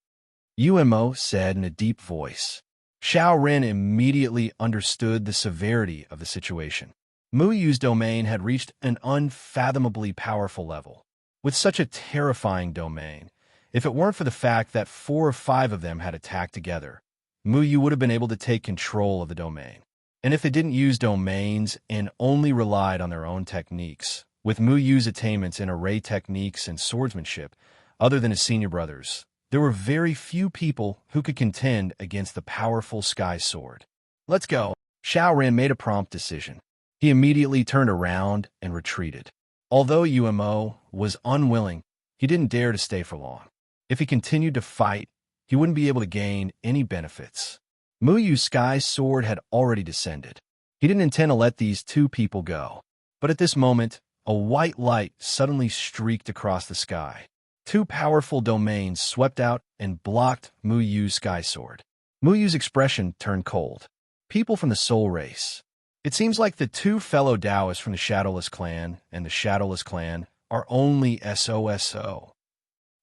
Yumo said in a deep voice. Xiao Ran immediately understood the severity of the situation. Mu Yu's domain had reached an unfathomably powerful level. With such a terrifying domain, if it weren't for the fact that 4 or 5 of them had attacked together, Mu Yu would have been able to take control of the domain. And if they didn't use domains and only relied on their own techniques, with Mu Yu's attainments in array techniques and swordsmanship, other than his senior brothers, there were very few people who could contend against the powerful Sky Sword. Let's go. Xiao Ran made a prompt decision. He immediately turned around and retreated. Although Yumo was unwilling, he didn't dare to stay for long. If he continued to fight, he wouldn't be able to gain any benefits. Mu Yu's Sky Sword had already descended. He didn't intend to let these two people go. But at this moment, a white light suddenly streaked across the sky. 2 powerful domains swept out and blocked Mu Yu's Sky Sword. Mu Yu's expression turned cold. People from the Soul Race. It seems like the 2 fellow Taoists from the Shadowless Clan and the Shadowless Clan are only SOSO.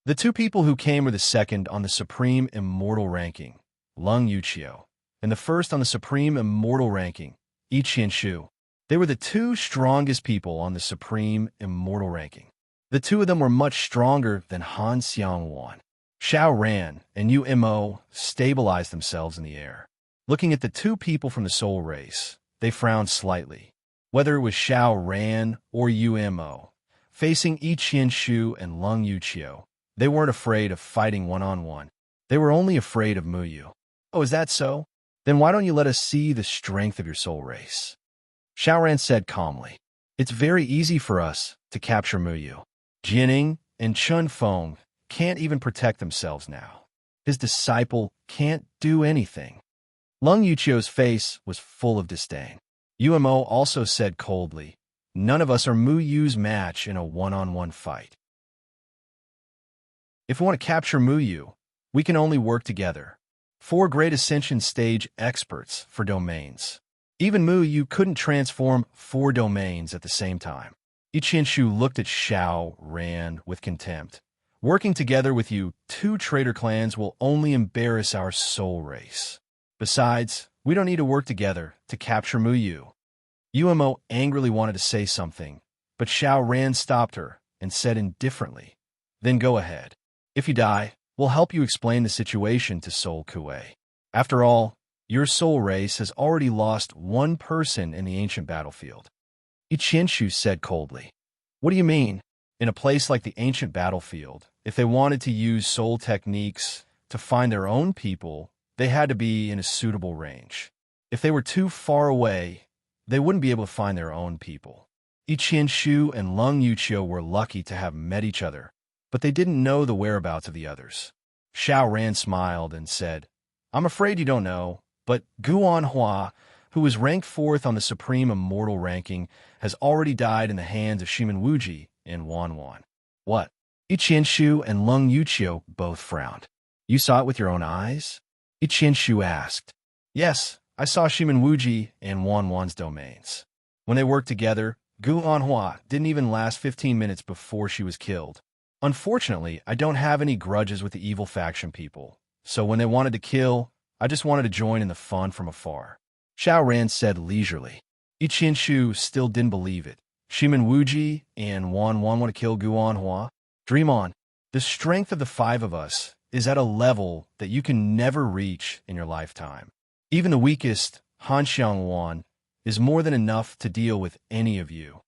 The 2 people who came were the second on the Supreme Immortal ranking, Lung Yuqiu, and the first on the Supreme Immortal ranking, Yi Qianshu. They were the 2 strongest people on the Supreme Immortal ranking. The 2 of them were much stronger than Han Xiangwan. Xiao Ran and Yumo stabilized themselves in the air. Looking at the 2 people from the Soul Race, they frowned slightly. Whether it was Xiao Ran or Yumo, facing Yi Qianshu and Lung Yuqiu, they weren't afraid of fighting one-on-one. They were only afraid of Mu Yu. Oh, is that so? Then why don't you let us see the strength of your Soul Race? Xiao Ran said calmly. It's very easy for us to capture Mu Yu. Jining and Chun Feng can't even protect themselves now. His disciple can't do anything. Lung Yuqiu's face was full of disdain. Yumo also said coldly, none of us are Mu Yu's match in a one-on-one fight. If we want to capture Mu Yu, we can only work together. 4 great Ascension stage experts for domains. Even Mu Yu couldn't transform 4 domains at the same time. Yi Qianshu looked at Xiao Ran with contempt. Working together with you, 2 traitor clans will only embarrass our Soul Race. Besides, we don't need to work together to capture Mu Yu. Yumo angrily wanted to say something, but Xiao Ran stopped her and said indifferently, then go ahead. If you die, will help you explain the situation to Soul Kuei. After all, your soul race has already lost one person in the ancient battlefield. Ichinshu said coldly. What do you mean? In a place like the ancient battlefield, if they wanted to use soul techniques to find their own people, they had to be in a suitable range. If they were too far away, they wouldn't be able to find their own people. Ichinshu and Lung Yuchio were lucky to have met each other, but they didn't know the whereabouts of the others. Xiao Ran smiled and said, I'm afraid you don't know, but Guan Hua, who was ranked 4th on the Supreme Immortal ranking, has already died in the hands of Shimen Wuji in Wanwan. What? Ichinshu and Lung Yuchio both frowned. You saw it with your own eyes? Ichinshu asked. Yes, I saw Shimen Wuji in Wanwan's domains. When they worked together, Guan Hua didn't even last 15 minutes before she was killed. Unfortunately, I don't have any grudges with the evil faction people, so when they wanted to kill, I just wanted to join in the fun from afar. Xiao Ran said leisurely. Ichinshu still didn't believe it. Shimen Wuji and Wanwan want to kill Guan Hua? Dream on. The strength of the 5 of us is at a level that you can never reach in your lifetime. Even the weakest, Han Xiangwan, is more than enough to deal with any of you.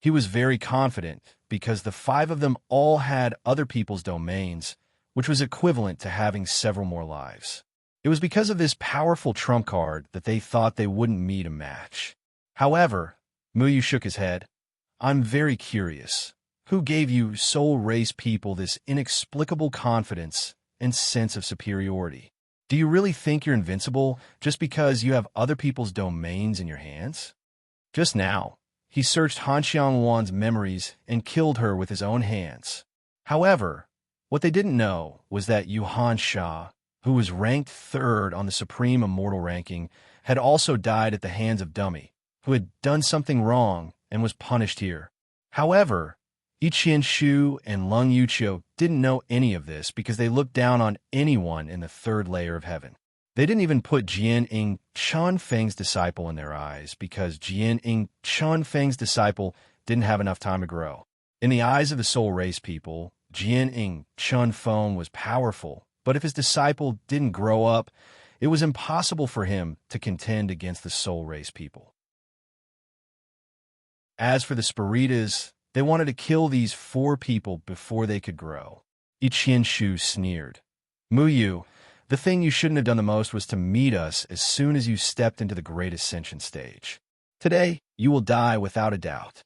He was very confident because the 5 of them all had other people's domains, which was equivalent to having several more lives. It was because of this powerful trump card that they thought they wouldn't meet a match. However, Muyu shook his head. I'm very curious. Who gave you soul race people this inexplicable confidence and sense of superiority? Do you really think you're invincible just because you have other people's domains in your hands? Just now, he searched Han Xiangwan's memories and killed her with his own hands. However, what they didn't know was that Yuhan Sha, who was ranked 3rd on the Supreme Immortal ranking, had also died at the hands of Dummy, who had done something wrong and was punished here. However, Ichinshu and Lung Yuchio didn't know any of this because they looked down on anyone in the 3rd layer of heaven. They didn't even put Jian Ing Chunfeng's disciple in their eyes because Jian Ing Chunfeng's disciple didn't have enough time to grow. In the eyes of the soul race people, Jian Ing Chunfeng was powerful, but if his disciple didn't grow up, it was impossible for him to contend against the soul race people. As for the Spiritas, they wanted to kill these 4 people before they could grow. Ichinshu sneered. Muyu, the thing you shouldn't have done the most was to meet us as soon as you stepped into the Great Ascension stage. Today, you will die without a doubt.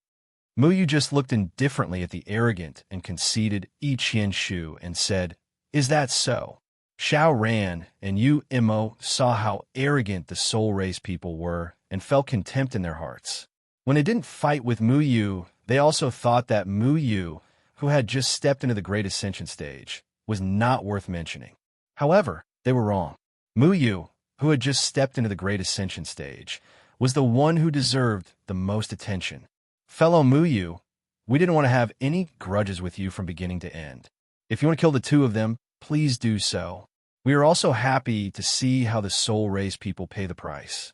Muyu just looked indifferently at the arrogant and conceited Ichinshu and said, Is that so? Xiao Ran and Yu Imo saw how arrogant the soul race people were and felt contempt in their hearts. When they didn't fight with Muyu, they also thought that Muyu, who had just stepped into the Great Ascension stage, was not worth mentioning. However, they were wrong. Muyu, who had just stepped into the Great Ascension stage, was the one who deserved the most attention. Fellow Muyu, we didn't want to have any grudges with you from beginning to end. If you want to kill the 2 of them, please do so. We are also happy to see how the soul race people pay the price.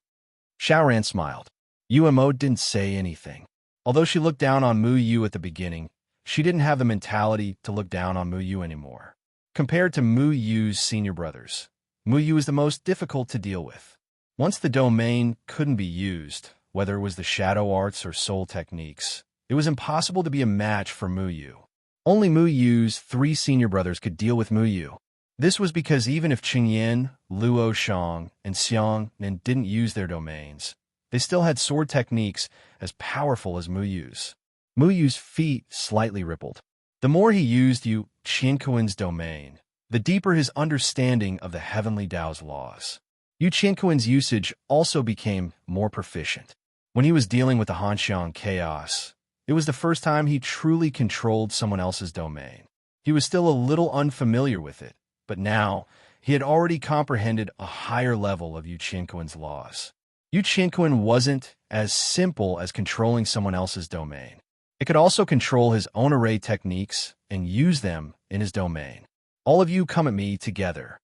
Xiao Ran smiled. Umo didn't say anything. Although she looked down on Muyu at the beginning, she didn't have the mentality to look down on Muyu anymore. Compared to Muyu's senior brothers, Muyu is the most difficult to deal with. Once the domain couldn't be used, whether it was the shadow arts or soul techniques, it was impossible to be a match for Muyu. Only Muyu's 3 senior brothers could deal with Muyu. This was because even if Qingyan, Luo Shang, and Xiang Nin didn't use their domains, they still had sword techniques as powerful as Muyu's. Muyu's feet slightly rippled. The more he used Yu Qianquan's domain, the deeper his understanding of the heavenly Tao's laws. Yu Qianquan's usage also became more proficient. When he was dealing with the Hanxiang chaos, it was the first time he truly controlled someone else's domain. He was still a little unfamiliar with it, but now he had already comprehended a higher level of Yu Qianquan's laws. Yu Qianquan wasn't as simple as controlling someone else's domain. It could also control his own array techniques and use them in his domain. All of you come at me together.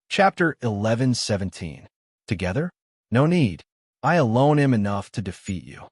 Chapter 11:17. Together? No need. I alone am enough to defeat you.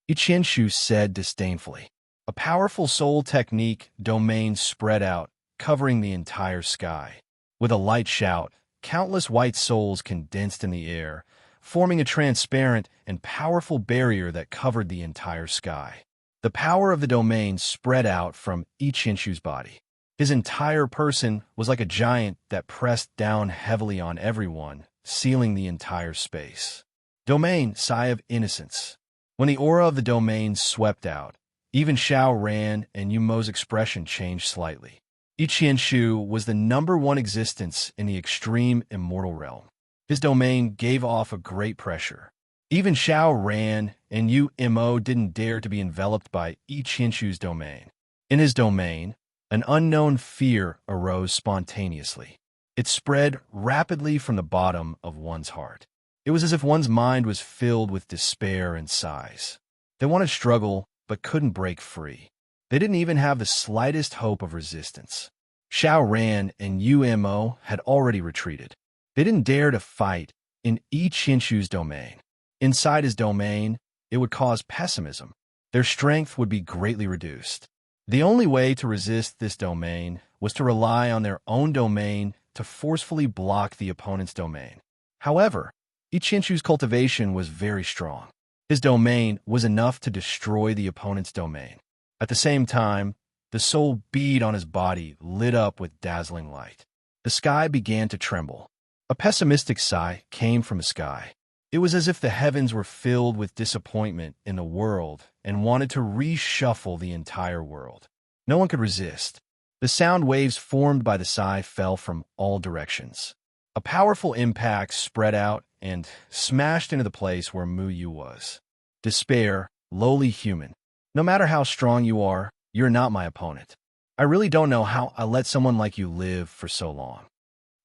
Ichinshu said disdainfully. A powerful soul technique domain spread out, covering the entire sky. With a light shout, countless white souls condensed in the air, forming a transparent and powerful barrier that covered the entire sky. The power of the domain spread out from Ichinshu's body. His entire person was like a giant that pressed down heavily on everyone, sealing the entire space. Domain, sigh of innocence. When the aura of the domain swept out, even Xiao Ran and Yumo's expression changed slightly. Ichinshu was the #1 existence in the extreme immortal realm. His domain gave off a great pressure. Even Xiao Ran and Yu-Mo didn't dare to be enveloped by Ichinshu's domain. In his domain, an unknown fear arose spontaneously. It spread rapidly from the bottom of one's heart. It was as if one's mind was filled with despair and sighs. They wanted to struggle, but couldn't break free. They didn't even have the slightest hope of resistance. Xiao Ran and Yu-Mo had already retreated. They didn't dare to fight in Ichinshu's domain. Inside his domain, it would cause pessimism. Their strength would be greatly reduced. The only way to resist this domain was to rely on their own domain to forcefully block the opponent's domain. However, Ichinshu's cultivation was very strong. His domain was enough to destroy the opponent's domain. At the same time, the soul bead on his body lit up with dazzling light. The sky began to tremble. A pessimistic sigh came from the sky. It was as if the heavens were filled with disappointment in the world and wanted to reshuffle the entire world. No one could resist. The sound waves formed by the sigh fell from all directions. A powerful impact spread out and smashed into the place where Muyu was. Despair, lowly human. No matter how strong you are, you're not my opponent. I really don't know how I let someone like you live for so long.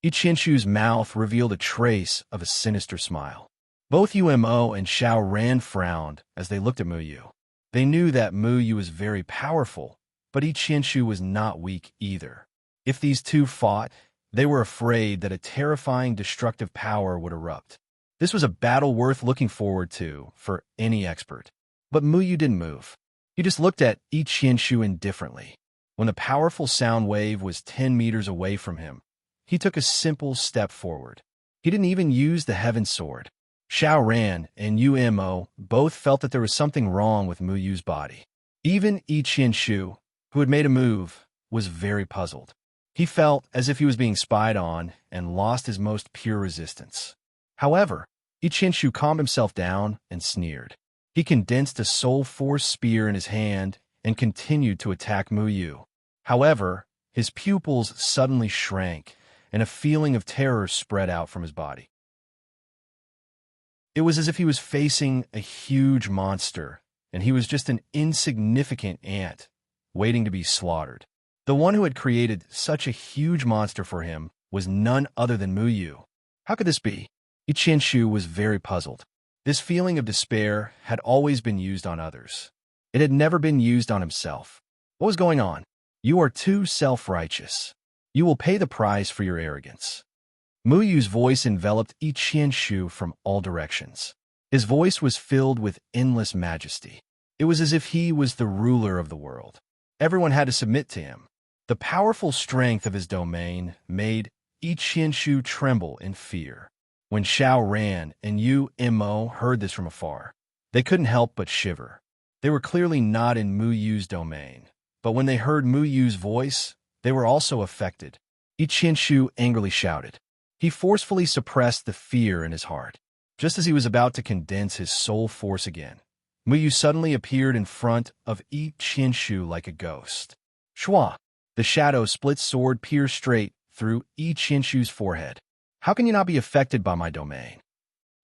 Ichinshu's mouth revealed a trace of a sinister smile. Both Yu-Mo and Xiao Ran frowned as they looked at Muyu. They knew that Muyu was very powerful, but Ichinshu was not weak either. If these two fought, they were afraid that a terrifying destructive power would erupt. This was a battle worth looking forward to for any expert. But Muyu didn't move. He just looked at Ichinshu indifferently. When the powerful sound wave was 10 meters away from him, he took a simple step forward. He didn't even use the Heaven Sword. Xiao Ran and Yu-Mo both felt that there was something wrong with Muyu's body. Even Ichinshu, who had made a move, was very puzzled. He felt as if he was being spied on and lost his most pure resistance. However, Ichinshu calmed himself down and sneered. He condensed a soul force spear in his hand and continued to attack Muyu. However, his pupils suddenly shrank and a feeling of terror spread out from his body. It was as if he was facing a huge monster, and he was just an insignificant ant waiting to be slaughtered. The one who had created such a huge monster for him was none other than Muyu. How could this be? Ichinshu was very puzzled. This feeling of despair had always been used on others. It had never been used on himself. What was going on? You are too self-righteous. You will pay the price for your arrogance. Muyu's voice enveloped Ichinshu from all directions. His voice was filled with endless majesty. It was as if he was the ruler of the world. Everyone had to submit to him. The powerful strength of his domain made Ichinshu tremble in fear. When Xiao Ran and Yu-Mo heard this from afar, they couldn't help but shiver. They were clearly not in Muyu's domain, but when they heard Muyu's voice, they were also affected. Ichinshu angrily shouted. He forcefully suppressed the fear in his heart. Just as he was about to condense his soul force again, Muyu suddenly appeared in front of Ichinshu like a ghost. Shwa! The shadow split sword pierced straight through Ichinshu's forehead. How can you not be affected by my domain?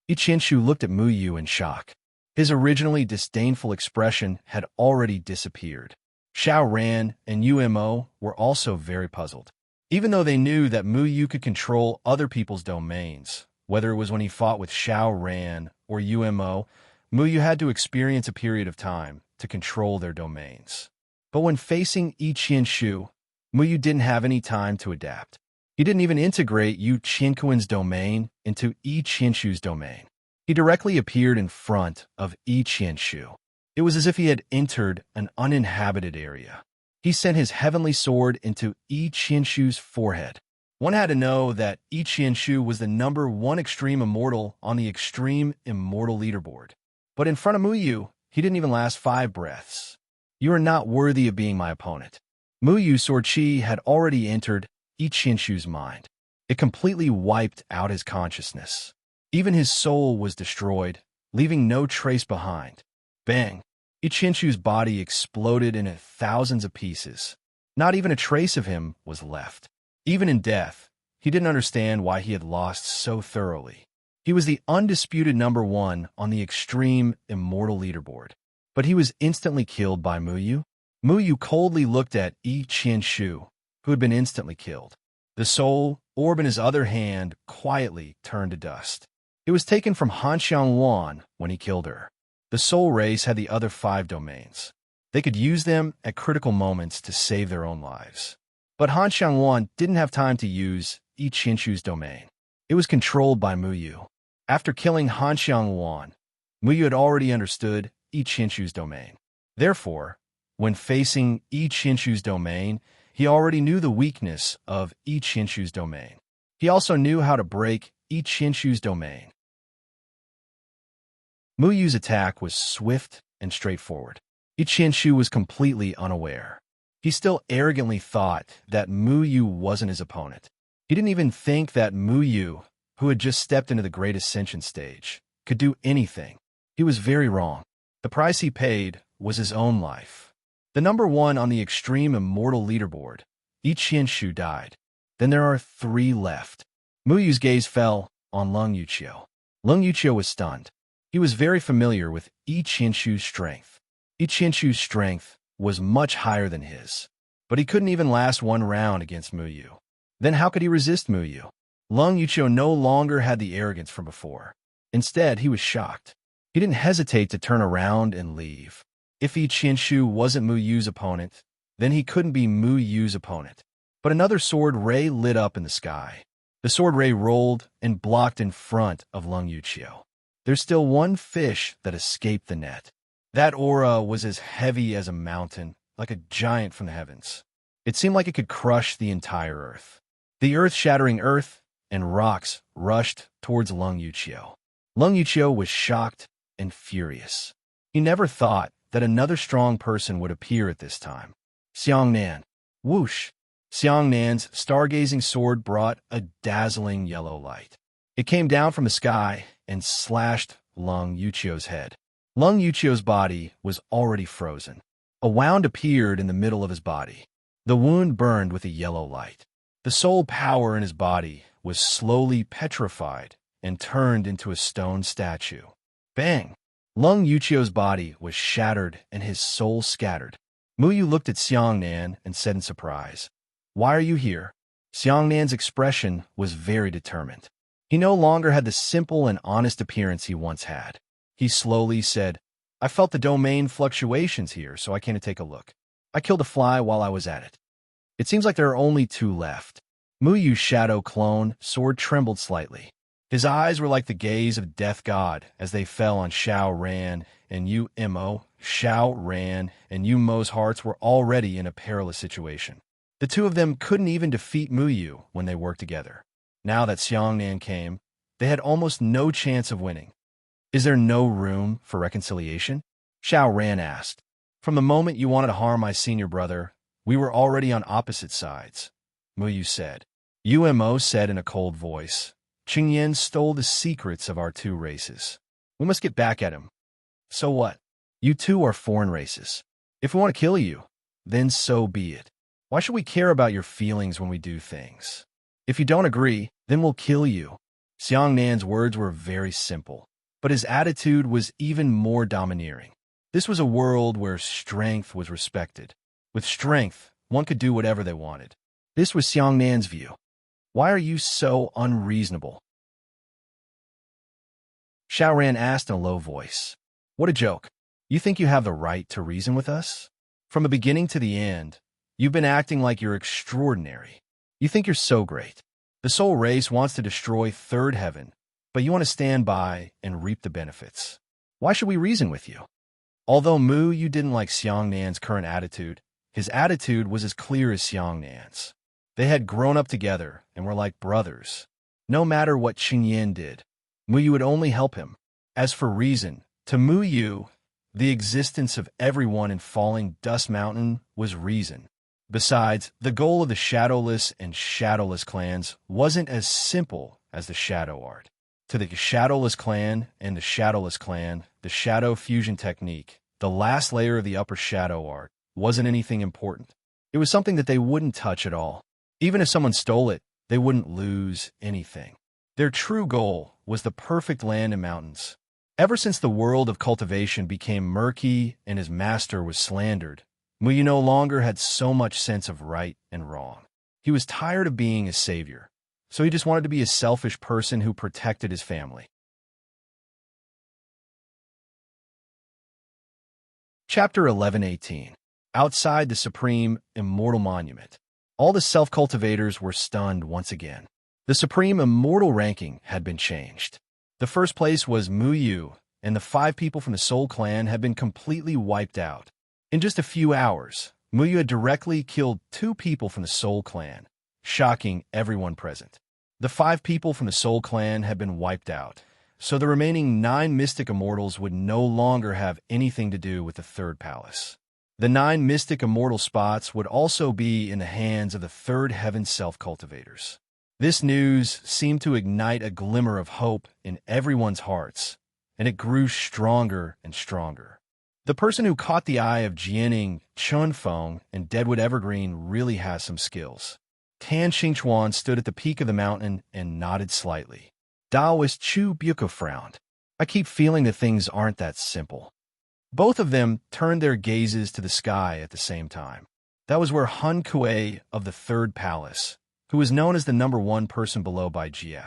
Ichinshu looked at Muyu in shock. His originally disdainful expression had already disappeared. Xiao Ran and Yu-Mo were also very puzzled. Even though they knew that Muyu could control other people's domains, whether it was when he fought with Xiao Ran or Yu-Mo, Muyu had to experience a period of time to control their domains. But when facing Ichinshu, Muyu didn't have any time to adapt. He didn't even integrate Yu Qinquan's domain into Ichinshu's domain. He directly appeared in front of Ichinshu. It was as if he had entered an uninhabited area. He sent his heavenly sword into Yi Qianshu's forehead. One had to know that Yi Qianshu was the #1 extreme immortal on the extreme immortal leaderboard. But in front of Mu Yu, he didn't even last 5 breaths. You are not worthy of being my opponent. Mu Yu's sword chi had already entered Yi Qianshu's mind. It completely wiped out his consciousness. Even his soul was destroyed, leaving no trace behind. Bang! Yi Qianshu's body exploded into thousands of pieces. Not even a trace of him was left. Even in death, he didn't understand why he had lost so thoroughly. He was the undisputed #1 on the extreme immortal leaderboard. But he was instantly killed by Mu Yu. Mu Yu coldly looked at Yi Qianshu, who had been instantly killed. The soul orb in his other hand quietly turned to dust. It was taken from Han Xiangwan when he killed her. The soul race had the other 5 domains. They could use them at critical moments to save their own lives. But Han Xiangwan didn't have time to use Yi Qianshu's domain. It was controlled by Mu Yu. After killing Han Xiangwan, Mu Yu had already understood Yi Qianshu's domain. Therefore, when facing Yi Qianshu's domain, he already knew the weakness of Yi Qianshu's domain. He also knew how to break Yi Qianshu's domain. Mu Yu's attack was swift and straightforward. Yi Qianshu was completely unaware. He still arrogantly thought that Mu Yu wasn't his opponent. He didn't even think that Mu Yu, who had just stepped into the Great Ascension stage, could do anything. He was very wrong. The price he paid was his own life. The #1 on the extreme immortal leaderboard, Yi Qianshu, died. Then there are 3 left. Mu Yu's gaze fell on Lung Yuqiu. Lung Yuqiu was stunned. He was very familiar with Yi Qianshu's strength. Yi Qianshu's strength was much higher than his, but he couldn't even last 1 round against Mu Yu. Then how could he resist Mu Yu? Lung Yuqiu no longer had the arrogance from before. Instead, he was shocked. He didn't hesitate to turn around and leave. If Yi Qianshu wasn't Mu Yu's opponent, then he couldn't be Mu Yu's opponent. But another sword ray lit up in the sky. The sword ray rolled and blocked in front of Lung Yuqiu. There's still 1 fish that escaped the net. That aura was as heavy as a mountain, like a giant from the heavens. It seemed like it could crush the entire earth. The earth-shattering earth and rocks rushed towards Lung Yuqiu. Lung Yuqiu was shocked and furious. He never thought that another strong person would appear at this time. Xiangnan. Whoosh! Xiangnan's stargazing sword brought a dazzling yellow light. It came down from the sky and slashed Lung Yuqiu's head. Lung Yuqiu's body was already frozen. A wound appeared in the middle of his body. The wound burned with a yellow light. The soul power in his body was slowly petrified and turned into a stone statue. Bang! Lung Yuqiu's body was shattered and his soul scattered. Mu Yu looked at Xiangnan and said in surprise, "Why are you here?" Xiangnan's expression was very determined. He no longer had the simple and honest appearance he once had. He slowly said, "I felt the domain fluctuations here, so I came to take a look. I killed a fly while I was at it. It seems like there are only 2 left." Mu Yu's shadow clone sword trembled slightly. His eyes were like the gaze of Death God as they fell on Xiao Ran and Yu Mo. Xiao Ran and Yu Mo's hearts were already in a perilous situation. The 2 of them couldn't even defeat Mu Yu when they worked together. Now that Xiangnan came, they had almost no chance of winning. "Is there no room for reconciliation?" Xiao Ran asked. "From the moment you wanted to harm my senior brother, we were already on opposite sides," Mu Yu said. Yu Mo said in a cold voice, "Qingyan stole the secrets of our 2 races. We must get back at him." "So what? You 2 are foreign races. If we want to kill you, then so be it. Why should we care about your feelings when we do things? If you don't agree, then we'll kill you." Xiangnan's words were very simple, but his attitude was even more domineering. This was a world where strength was respected. With strength, one could do whatever they wanted. This was Xiangnan's view. "Why are you so unreasonable?" Xiao Ran asked in a low voice. "What a joke. You think you have the right to reason with us? From the beginning to the end, you've been acting like you're extraordinary. You think you're so great. The soul race wants to destroy third heaven, but you want to stand by and reap the benefits. Why should we reason with you?" Although Mu Yu didn't like Xiangnan's current attitude, his attitude was as clear as Xiangnan's. They had grown up together and were like brothers. No matter what Qingyan did, Mu Yu would only help him. As for reason, to Mu Yu, the existence of everyone in Falling Dust Mountain was reason. Besides, the goal of the Shadowless and Shadowless clans wasn't as simple as the Shadow Art. To the Shadowless clan and the Shadowless clan, the Shadow Fusion technique, the last layer of the Upper Shadow Art, wasn't anything important. It was something that they wouldn't touch at all. Even if someone stole it, they wouldn't lose anything. Their true goal was the perfect land and mountains. Ever since the world of cultivation became murky and his master was slandered, Mu Yu no longer had so much sense of right and wrong. He was tired of being a savior, so he just wanted to be a selfish person who protected his family. Chapter 11:18. Outside the Supreme Immortal Monument. All the self-cultivators were stunned once again. The Supreme Immortal ranking had been changed. The first place was Mu Yu, and the 5 people from the Soul Clan had been completely wiped out. In just a few hours, Mu Yu had directly killed 2 people from the Soul Clan, shocking everyone present. The 5 people from the Soul Clan had been wiped out, so the remaining 9 Mystic Immortals would no longer have anything to do with the Third Palace. The 9 Mystic Immortal spots would also be in the hands of the Third Heaven self-cultivators. This news seemed to ignite a glimmer of hope in everyone's hearts, and it grew stronger and stronger. The person who caught the eye of Jianing, Chunfeng, and Deadwood Evergreen really has some skills. Tan Xingchuan stood at the peak of the mountain and nodded slightly. Daoist Chu Buko frowned. I keep feeling that things aren't that simple. Both of them turned their gazes to the sky at the same time. That was where Hun Kuei of the Third Palace, who was known as the #1 person below Bai Jie,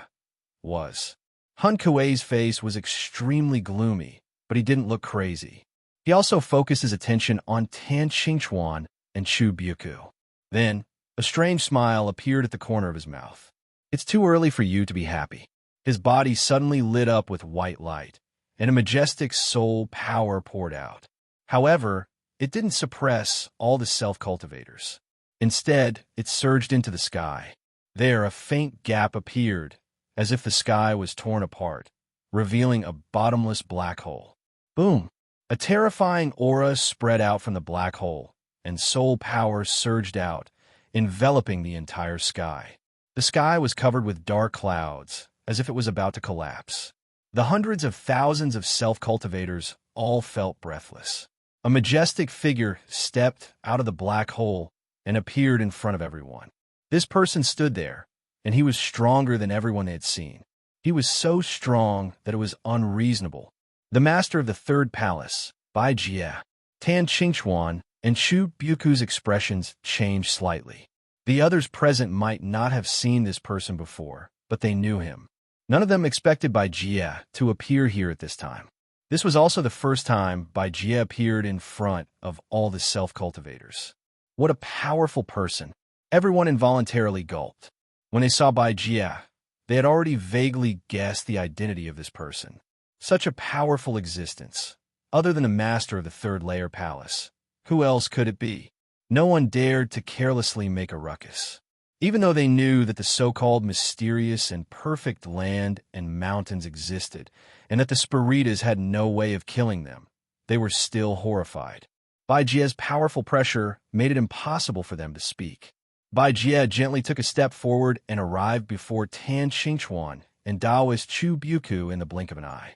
was. Hun Kuei's face was extremely gloomy, but he didn't look crazy. He also focused his attention on Tan Xingchuan and Chu Buku. Then, a strange smile appeared at the corner of his mouth. It's too early for you to be happy. His body suddenly lit up with white light, and a majestic soul power poured out. However, it didn't suppress all the self-cultivators. Instead, it surged into the sky. There, a faint gap appeared, as if the sky was torn apart, revealing a bottomless black hole. Boom! A terrifying aura spread out from the black hole, and soul power surged out, enveloping the entire sky. The sky was covered with dark clouds, as if it was about to collapse. The hundreds of thousands of self-cultivators all felt breathless. A majestic figure stepped out of the black hole and appeared in front of everyone. This person stood there, and he was stronger than everyone they had seen. He was so strong that it was unreasonable. The master of the Third Palace, Bai Jie, Tan Xingchuan, and Chu Buku's expressions changed slightly. The others present might not have seen this person before, but they knew him. None of them expected Bai Jie to appear here at this time. This was also the first time Bai Jie appeared in front of all the self-cultivators. What a powerful person! Everyone involuntarily gulped. When they saw Bai Jie, they had already vaguely guessed the identity of this person. Such a powerful existence. Other than the master of the Third Layer Palace, who else could it be? No one dared to carelessly make a ruckus. Even though they knew that the so-called mysterious and perfect land and mountains existed, and that the Spiritas had no way of killing them, they were still horrified. Bai Jie's powerful pressure made it impossible for them to speak. Bai Jie gently took a step forward and arrived before Tan Xingchuan and Daoist Chu Buku in the blink of an eye.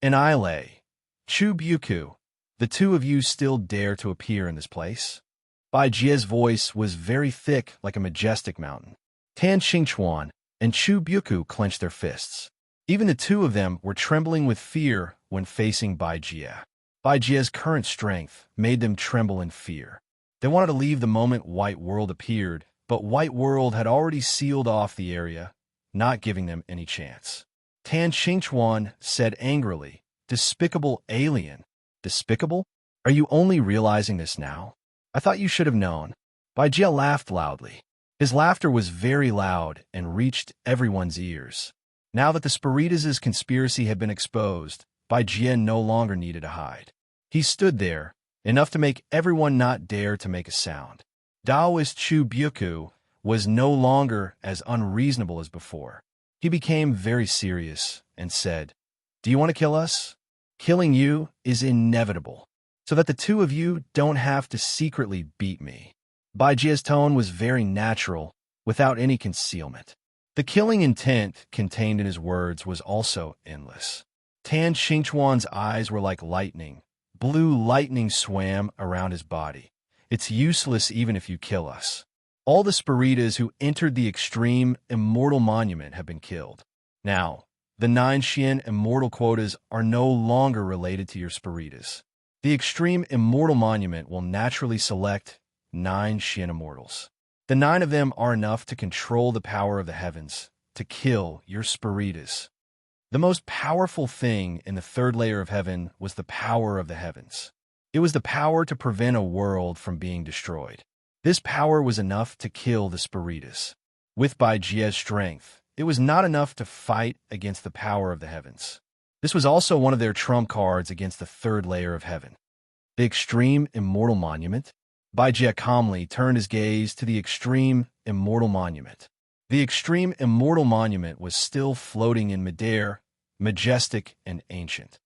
An eye lay. Chu Buku, the 2 of you still dare to appear in this place? Bai Jie's voice was very thick like a majestic mountain. Tan Xingchuan and Chu Buku clenched their fists. Even the 2 of them were trembling with fear when facing Bai Jie. Bai Jie's current strength made them tremble in fear. They wanted to leave the moment White World appeared, but White World had already sealed off the area, not giving them any chance. Tan Xingchuan said angrily, "Despicable alien." Despicable? Are you only realizing this now? I thought you should have known. Bai Jie laughed loudly. His laughter was very loud and reached everyone's ears. Now that the Spiritas' conspiracy had been exposed, Bai Jie no longer needed to hide. He stood there, enough to make everyone not dare to make a sound. Daoist Chu Byuku was no longer as unreasonable as before. He became very serious and said, "Do you want to kill us? Killing you is inevitable, so that the two of you don't have to secretly beat me." Bai Jie's tone was very natural, without any concealment. The killing intent contained in his words was also endless. Tan Xingchuan's eyes were like lightning. Blue lightning swam around his body. "It's useless even if you kill us. All the Spiritas who entered the extreme immortal monument have been killed. Now, the 9 Xian immortal quotas are no longer related to your Spiritas. The extreme immortal monument will naturally select 9 Xian immortals. The 9 of them are enough to control the power of the heavens, to kill your Spiritas." The most powerful thing in the third layer of heaven was the power of the heavens. It was the power to prevent a world from being destroyed. This power was enough to kill the Spiritas. With Bai Jie's strength, it was not enough to fight against the power of the heavens. This was also one of their trump cards against the third layer of heaven. The extreme immortal monument? Bai Jie calmly turned his gaze to the extreme immortal monument. The extreme immortal monument was still floating in midair, majestic and ancient.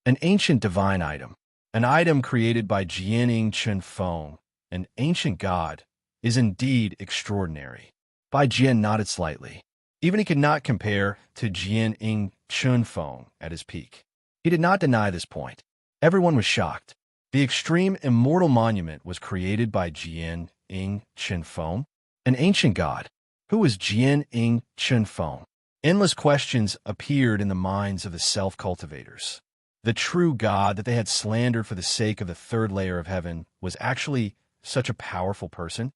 An ancient divine item, an item created by Jianing Chen Feng, an ancient god, is indeed extraordinary. Bai Jian nodded slightly. Even he could not compare to Jianing Chen Feng at his peak. He did not deny this point. Everyone was shocked. The extreme immortal monument was created by Jianing Chen Feng, an ancient god. Who was Jianing Chen Feng? Endless questions appeared in the minds of the self-cultivators. The true god that they had slandered for the sake of the third layer of heaven was actually such a powerful person?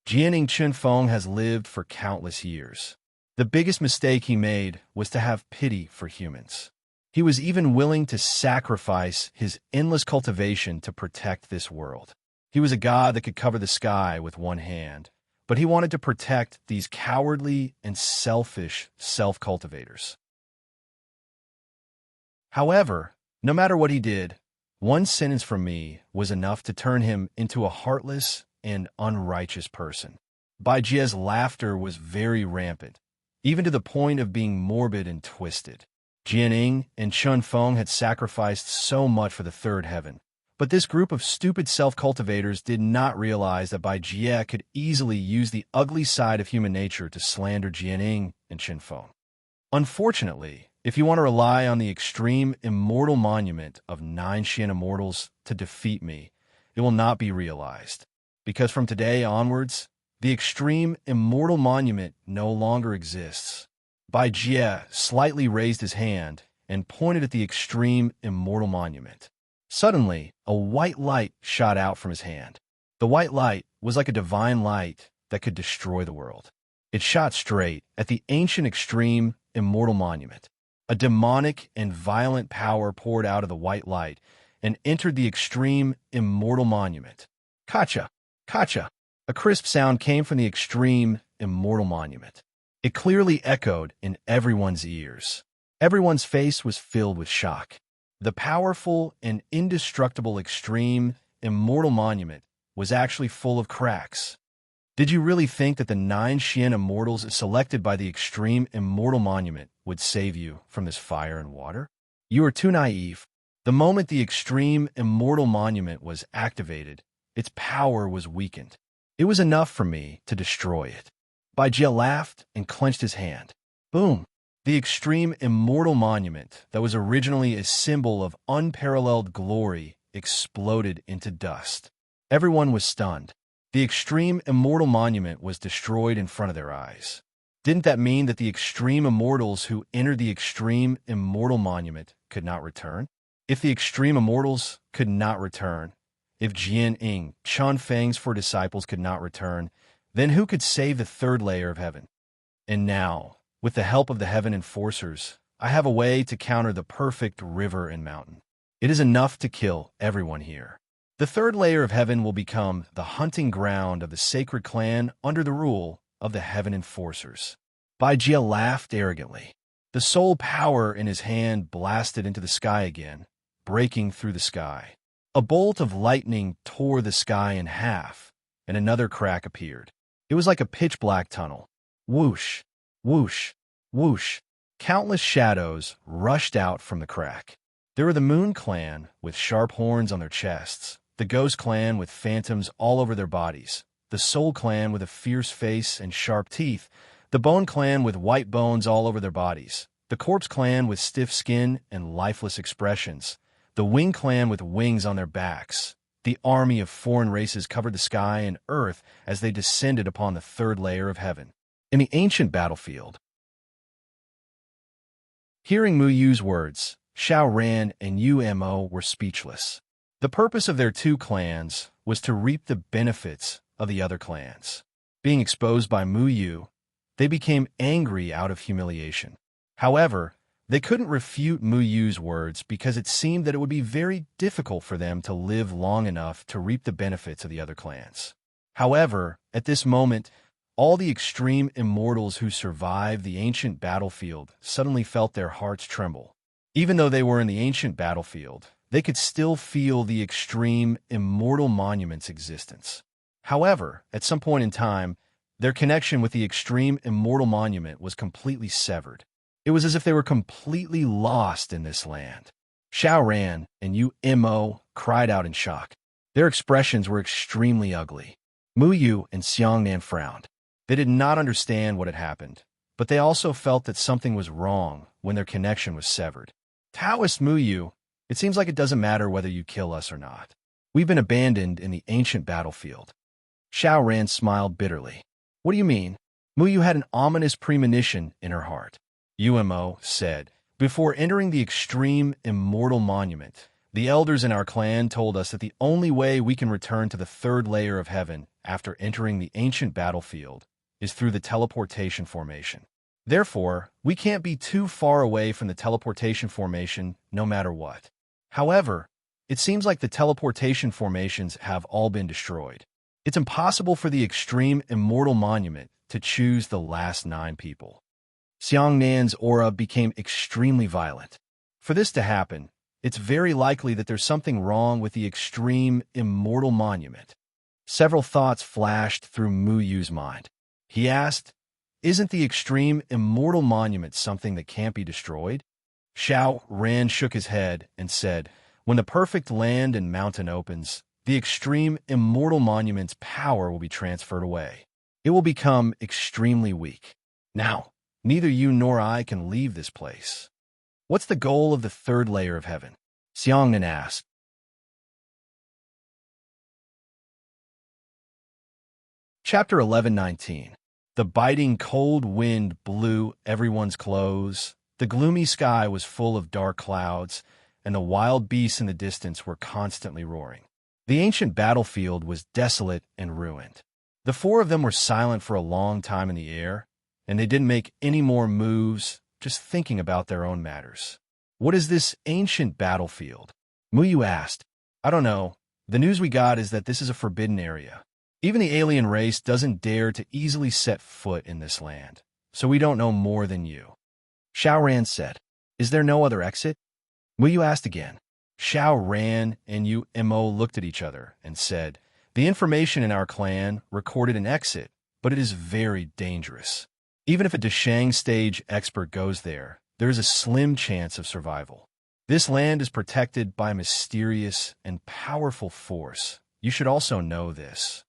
Jianing Chen Feng has lived for countless years. The biggest mistake he made was to have pity for humans. He was even willing to sacrifice his endless cultivation to protect this world. He was a god that could cover the sky with one hand, but he wanted to protect these cowardly and selfish self-cultivators. However, no matter what he did, one sentence from me was enough to turn him into a heartless and unrighteous person. Bai Jie's laughter was very rampant, even to the point of being morbid and twisted. Jianing and Chen Feng had sacrificed so much for the third heaven, but this group of stupid self-cultivators did not realize that Bai Jie could easily use the ugly side of human nature to slander Jianing and Chen Feng. Unfortunately, if you want to rely on the extreme immortal monument of 9 Xian immortals to defeat me, it will not be realized, because from today onwards, the extreme immortal monument no longer exists. Bai Jie slightly raised his hand and pointed at the extreme immortal monument. Suddenly, a white light shot out from his hand. The white light was like a divine light that could destroy the world. It shot straight at the ancient extreme immortal monument. A demonic and violent power poured out of the white light and entered the extreme immortal monument. Kacha! Kacha! A crisp sound came from the extreme immortal monument. It clearly echoed in everyone's ears. Everyone's face was filled with shock. The powerful and indestructible extreme immortal monument was actually full of cracks. Did you really think that the 9 Xian immortals selected by the extreme immortal monument would save you from this fire and water? You are too naive. The moment the extreme immortal monument was activated, its power was weakened. It was enough for me to destroy it. Bai Jie laughed and clenched his hand. Boom! The extreme immortal monument that was originally a symbol of unparalleled glory exploded into dust. Everyone was stunned. The extreme immortal monument was destroyed in front of their eyes. Didn't that mean that the extreme immortals who entered the extreme immortal monument could not return? If the extreme immortals could not return, if Jianing, Chen Feng's 4 disciples could not return, then who could save the third layer of heaven? And now, with the help of the heaven enforcers, I have a way to counter the perfect river and mountain. It is enough to kill everyone here. The third layer of heaven will become the hunting ground of the sacred clan under the rule of the heaven enforcers. Bai Jie laughed arrogantly. The The soul power in his hand blasted into the sky again, breaking through the sky. A bolt of lightning tore the sky in half, and another crack appeared. It was like a pitch-black tunnel. Whoosh, whoosh, whoosh. Countless shadows rushed out from the crack. There were the Moon Clan, with sharp horns on their chests, the Ghost Clan with phantoms all over their bodies, the Soul Clan with a fierce face and sharp teeth, the Bone Clan with white bones all over their bodies, the Corpse Clan with stiff skin and lifeless expressions, the Wing Clan with wings on their backs. The army of foreign races covered the sky and earth as they descended upon the third layer of heaven. In the ancient battlefield. Hearing Mu Yu's words, Xiao Ran and Umo were speechless. The purpose of their two clans was to reap the benefits of the other clans. Being exposed by Mu Yu, they became angry out of humiliation. However, they couldn't refute Mu Yu's words because it seemed that it would be very difficult for them to live long enough to reap the benefits of the other clans. However, at this moment, all the extreme immortals who survived the ancient battlefield suddenly felt their hearts tremble. Even though they were in the ancient battlefield, they could still feel the extreme immortal monument's existence. However, at some point in time, their connection with the extreme immortal monument was completely severed. It was as if they were completely lost in this land. Xiao Ran and Umo cried out in shock. Their expressions were extremely ugly. Mu Yu and Xiangnan frowned. They did not understand what had happened, but they also felt that something was wrong when their connection was severed. Taoist Mu Yu, it seems like it doesn't matter whether you kill us or not. We've been abandoned in the ancient battlefield. Xiao Ran smiled bitterly. What do you mean? Mu Yu had an ominous premonition in her heart. Umo said, before entering the extreme immortal monument, the elders in our clan told us that the only way we can return to the third layer of heaven after entering the ancient battlefield is through the teleportation formation. Therefore, we can't be too far away from the teleportation formation no matter what. However, it seems like the teleportation formations have all been destroyed. It's impossible for the extreme immortal monument to choose the last 9 people. Xiangnan's aura became extremely violent. For this to happen, it's very likely that there's something wrong with the extreme immortal monument. Several thoughts flashed through Mu Yu's mind. He asked, isn't the extreme immortal monument something that can't be destroyed? Xiao Ran shook his head and said, when the perfect land and mountain opens, the extreme immortal monument's power will be transferred away. It will become extremely weak. Now, neither you nor I can leave this place. What's the goal of the third layer of heaven? Xiangnan asked. Chapter 11:19. The biting cold wind blew everyone's clothes. The gloomy sky was full of dark clouds, and the wild beasts in the distance were constantly roaring. The ancient battlefield was desolate and ruined. The 4 of them were silent for a long time in the air, and they didn't make any more moves, just thinking about their own matters. What is this ancient battlefield? Mu Yu asked. I don't know. The news we got is that this is a forbidden area. Even the alien race doesn't dare to easily set foot in this land, so we don't know more than you. Xiao Ran said, is there no other exit? Mu Yu asked again. Xiao Ran and Umo looked at each other and said, the information in our clan recorded an exit, but it is very dangerous. Even if a Deshang stage expert goes there, there is a slim chance of survival. This land is protected by a mysterious and powerful force. You should also know this.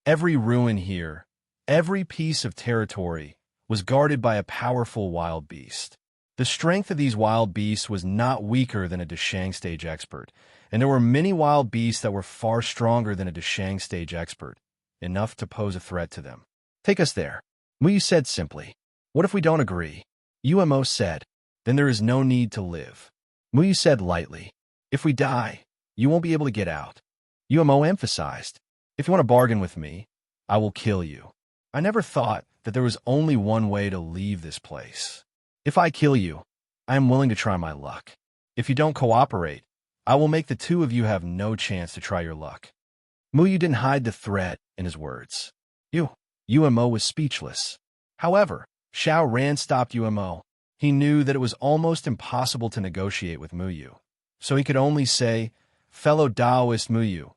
Every ruin here, every piece of territory, was guarded by a powerful wild beast. The strength of these wild beasts was not weaker than a Deshang stage expert, and there were many wild beasts that were far stronger than a Deshang stage expert, enough to pose a threat to them. Take us there. Mu Yu said simply. What if we don't agree? Umo said. Then there is no need to live. Mu Yu said lightly. If we die, you won't be able to get out. Umo emphasized. If you want to bargain with me, I will kill you. I never thought that there was only one way to leave this place. If I kill you, I am willing to try my luck. If you don't cooperate, I will make the 2 of you have no chance to try your luck. Mu Yu didn't hide the threat in his words. Umo was speechless. However, Xiao Ran stopped Umo. He knew that it was almost impossible to negotiate with Muyu, so he could only say, "Fellow Taoist Muyu,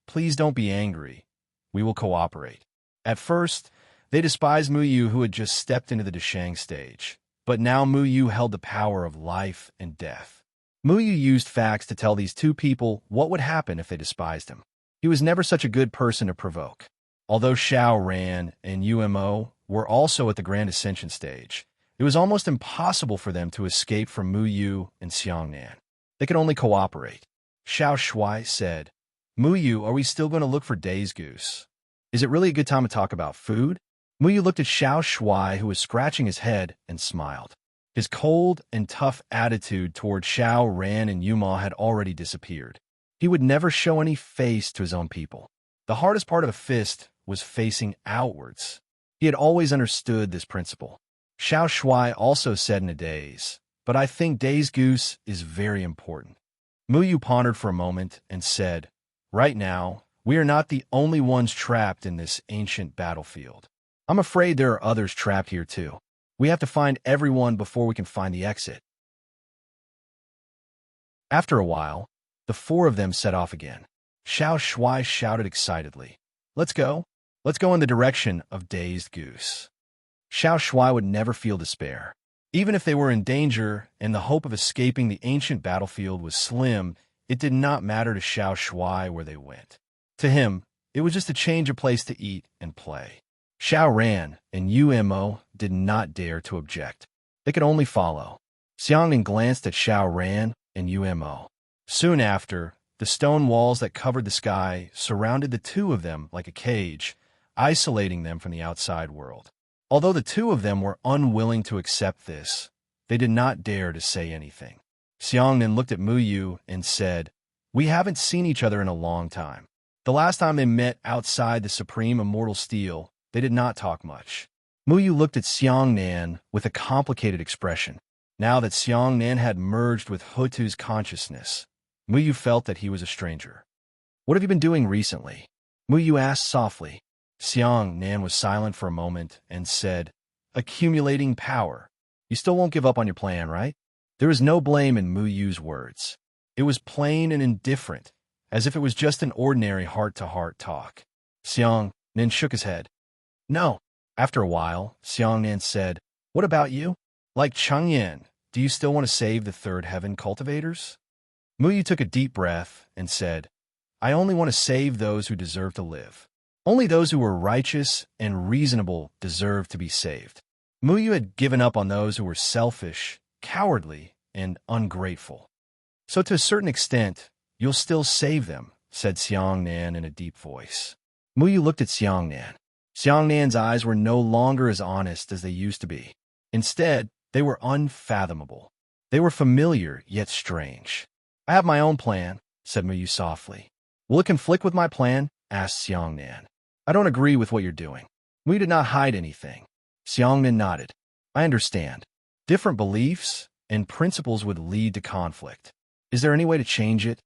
please don't be angry. We will cooperate." At first, they despised Muyu, who had just stepped into the Deshang stage. But now Muyu held the power of life and death. Muyu used facts to tell these two people what would happen if they despised him. He was never such a good person to provoke. Although Xiao Ran and Umo were also at the Grand Ascension stage, it was almost impossible for them to escape from Muyu and Xiangnan. They could only cooperate. Xiao Shui said, "Muyu, are we still going to look for Days Goose? Is it really a good time to talk about food?" Muyu looked at Xiao Shui, who was scratching his head, and smiled. His cold and tough attitude toward Xiao Ran and Yuma had already disappeared. He would never show any face to his own people. The hardest part of a fist was facing outwards. He had always understood this principle. Xiao Shui also said in a daze, "But I think Days Goose is very important." Muyu pondered for a moment and said, "Right now, we are not the only ones trapped in this ancient battlefield. I'm afraid there are others trapped here too. We have to find everyone before we can find the exit." After a while, the four of them set off again. Xiao Shui shouted excitedly, "Let's go. Let's go in the direction of Dazed Goose." Xiao Shui would never feel despair. Even if they were in danger and the hope of escaping the ancient battlefield was slim, it did not matter to Xiao Shui where they went. To him, it was just a change of place to eat and play. Xiao Ran and Umo did not dare to object. They could only follow. Xiangnan glanced at Xiao Ran and Umo. Soon after, the stone walls that covered the sky surrounded the two of them like a cage, isolating them from the outside world. Although the two of them were unwilling to accept this, they did not dare to say anything. Xiangnan looked at Muyu and said, "We haven't seen each other in a long time." The last time they met outside the Supreme Immortal Steel, they did not talk much. Muyu looked at Xiangnan with a complicated expression. Now that Xiangnan had merged with Hutu's consciousness, Muyu felt that he was a stranger. "What have you been doing recently?" Muyu asked softly. Xiangnan was silent for a moment and said, "Accumulating power. You still won't give up on your plan, right?" There was no blame in Muyu's words. It was plain and indifferent, as if it was just an ordinary heart-to-heart talk. Xiangnan shook his head. "No." After a while, Xiangnan said, "What about you? Like Changyan, do you still want to save the Third Heaven cultivators?" Muyu took a deep breath and said, "I only want to save those who deserve to live. Only those who are righteous and reasonable deserve to be saved." Muyu had given up on those who were selfish, cowardly, and ungrateful. "So to a certain extent, you'll still save them," said Xiangnan in a deep voice. Muyu looked at Xiangnan. Xiangnan's eyes were no longer as honest as they used to be. Instead, they were unfathomable. They were familiar, yet strange. "I have my own plan," said Muyu softly. "Will it conflict with my plan?" asked Xiangnan. "I don't agree with what you're doing." Muyu did not hide anything. Xiangnan nodded. "I understand. Different beliefs and principles would lead to conflict. Is there any way to change it?"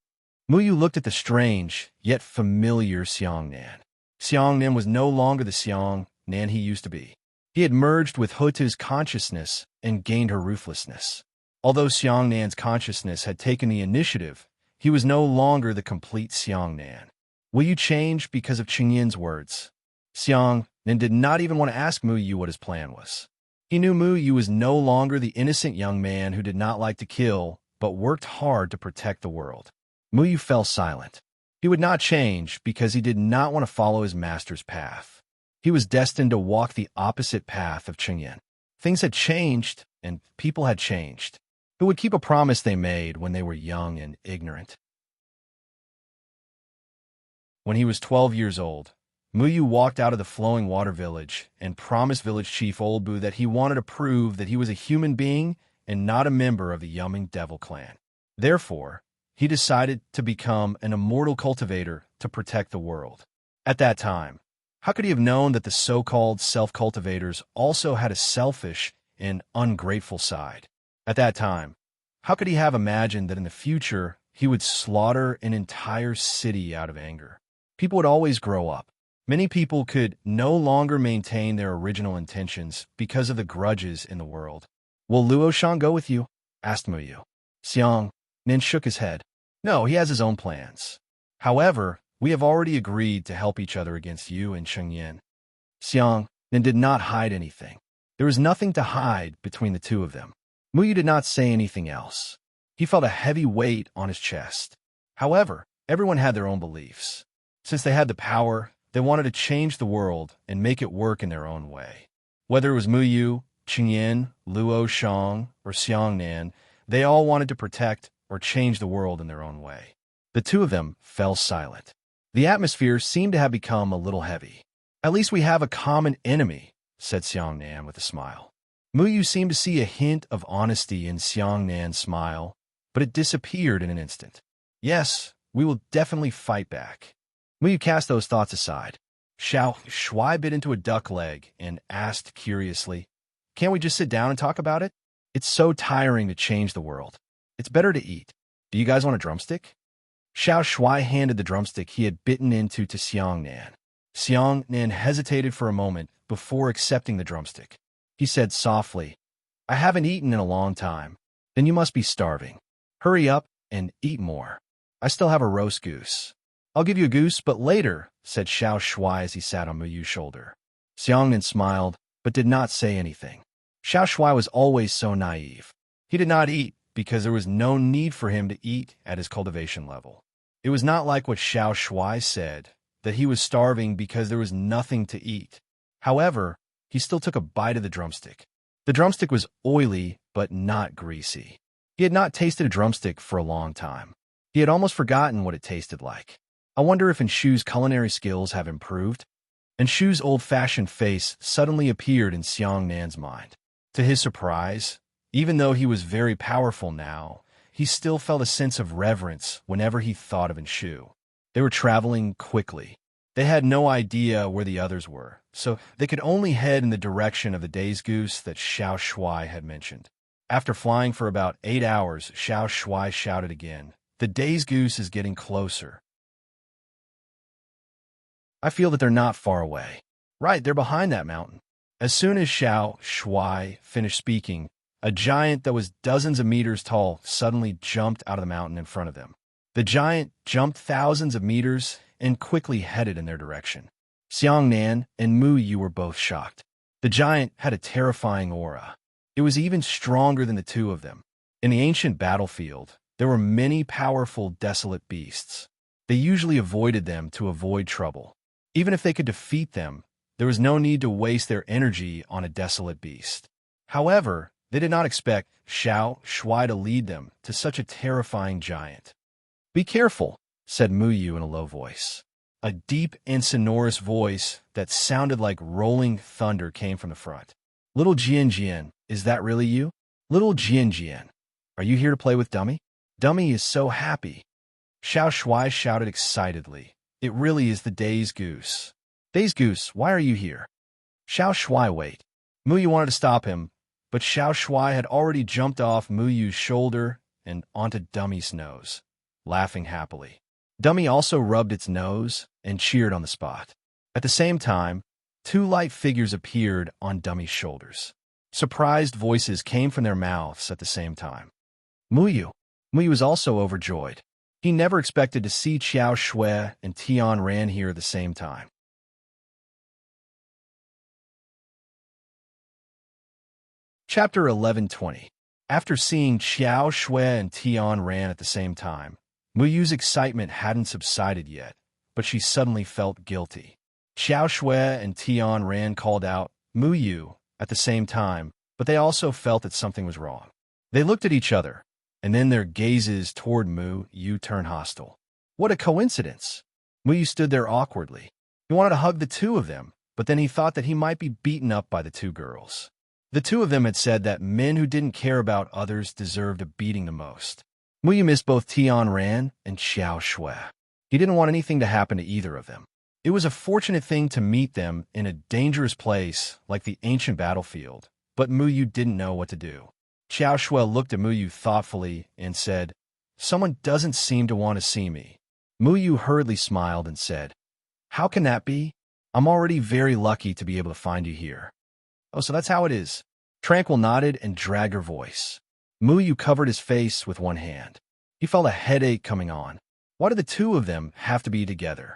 Muyu looked at the strange, yet familiar Xiangnan. Xiangnan was no longer the Xiangnan he used to be. He had merged with Hutu's consciousness and gained her ruthlessness. Although Xiangnan's consciousness had taken the initiative, he was no longer the complete Xiangnan. "Will you change because of Qingyan's words?" Xiangnan did not even want to ask Muyu what his plan was. He knew Muyu was no longer the innocent young man who did not like to kill, but worked hard to protect the world. Muyu fell silent. He would not change because he did not want to follow his master's path. He was destined to walk the opposite path of Qingyan. Things had changed, and people had changed. Who would keep a promise they made when they were young and ignorant? When he was 12 years old, Muyu walked out of the Flowing Water Village and promised village chief Olbu that he wanted to prove that he was a human being and not a member of the Yumming Devil clan. Therefore, he decided to become an immortal cultivator to protect the world. At that time, how could he have known that the so-called self-cultivators also had a selfish and ungrateful side? At that time, how could he have imagined that in the future he would slaughter an entire city out of anger? People would always grow up. Many people could no longer maintain their original intentions because of the grudges in the world. Will Luo Shang go with you? Asked Muyu. Xiang Nin shook his head. No, he has his own plans. However, we have already agreed to help each other against you and Chengyan. Xiang Nin did not hide anything. There was nothing to hide between the two of them. Muyu did not say anything else. He felt a heavy weight on his chest. However, everyone had their own beliefs. Since they had the power, they wanted to change the world and make it work in their own way. Whether it was Muyu, Qingyan, Luo Shang, or Xiangnan, they all wanted to protect or change the world in their own way. The two of them fell silent. The atmosphere seemed to have become a little heavy. At least we have a common enemy, said Xiangnan with a smile. Muyu seemed to see a hint of honesty in Xiangnan's smile, but it disappeared in an instant. Yes, we will definitely fight back. Muyu cast those thoughts aside. Xiao Shuai bit into a duck leg and asked curiously, Can't we just sit down and talk about it? It's so tiring to change the world. It's better to eat. Do you guys want a drumstick? Xiao Shuai handed the drumstick he had bitten into to Xiangnan. Xiangnan hesitated for a moment before accepting the drumstick. He said softly, I haven't eaten in a long time. Then you must be starving. Hurry up and eat more. I still have a roast goose. I'll give you a goose, but later, said Xiao Shuai as he sat on Muyu's shoulder. Xiangnan smiled, but did not say anything. Xiao Shuai was always so naive. He did not eat because there was no need for him to eat at his cultivation level. It was not like what Xiao Shuai said, that he was starving because there was nothing to eat. However, he still took a bite of the drumstick. The drumstick was oily, but not greasy. He had not tasted a drumstick for a long time. He had almost forgotten what it tasted like. I wonder if Enshu's culinary skills have improved. Enshu's old-fashioned face suddenly appeared in Xiangnan's mind. To his surprise, even though he was very powerful now, he still felt a sense of reverence whenever he thought of Enshu. They were traveling quickly. They had no idea where the others were, so they could only head in the direction of the day's goose that Xiao Shuai had mentioned. After flying for about 8 hours, Xiao Shuai shouted again, The day's goose is getting closer. I feel that they're not far away. Right, they're behind that mountain. As soon as Xiao Shuai finished speaking, a giant that was dozens of meters tall suddenly jumped out of the mountain in front of them. The giant jumped thousands of meters and quickly headed in their direction. Xiangnan and Muyu were both shocked. The giant had a terrifying aura. It was even stronger than the two of them. In the ancient battlefield, there were many powerful, desolate beasts. They usually avoided them to avoid trouble. Even if they could defeat them, there was no need to waste their energy on a desolate beast. However, they did not expect Xiao Shuai to lead them to such a terrifying giant. Be careful, said Muyu in a low voice. A deep and sonorous voice that sounded like rolling thunder came from the front. Little Jian Jian, is that really you? Little Jian Jian, are you here to play with Dummy? Dummy is so happy. Xiao Shuai shouted excitedly. It really is the day's goose. Day's goose, why are you here? Xiao Shuai, wait. Muyu wanted to stop him, but Xiao Shuai had already jumped off Muyu's shoulder and onto Dummy's nose, laughing happily. Dummy also rubbed its nose and cheered on the spot. At the same time, 2 light figures appeared on Dummy's shoulders. Surprised voices came from their mouths at the same time. Muyu. Muyu was also overjoyed. He never expected to see Qiao Shui and Tian Ran here at the same time. Chapter 11:20. After seeing Qiao Shui and Tian Ran at the same time, Muyu's excitement hadn't subsided yet, but she suddenly felt guilty. Qiao Shui and Tian Ran called out, Muyu, at the same time, but they also felt that something was wrong. They looked at each other, and then their gazes toward Muyu turned hostile. What a coincidence! Muyu stood there awkwardly. He wanted to hug the two of them, but then he thought that he might be beaten up by the 2 girls. The 2 of them had said that men who didn't care about others deserved a beating the most. Muyu missed both Tian Ran and Xiao Shui. He didn't want anything to happen to either of them. It was a fortunate thing to meet them in a dangerous place like the ancient battlefield, but Muyu didn't know what to do. Xiao Shui looked at Muyu thoughtfully and said, Someone doesn't seem to want to see me. Muyu hurriedly smiled and said, How can that be? I'm already very lucky to be able to find you here. Oh, so that's how it is. Tranquil nodded and dragged her voice. Muyu covered his face with one hand. He felt a headache coming on. Why did the two of them have to be together?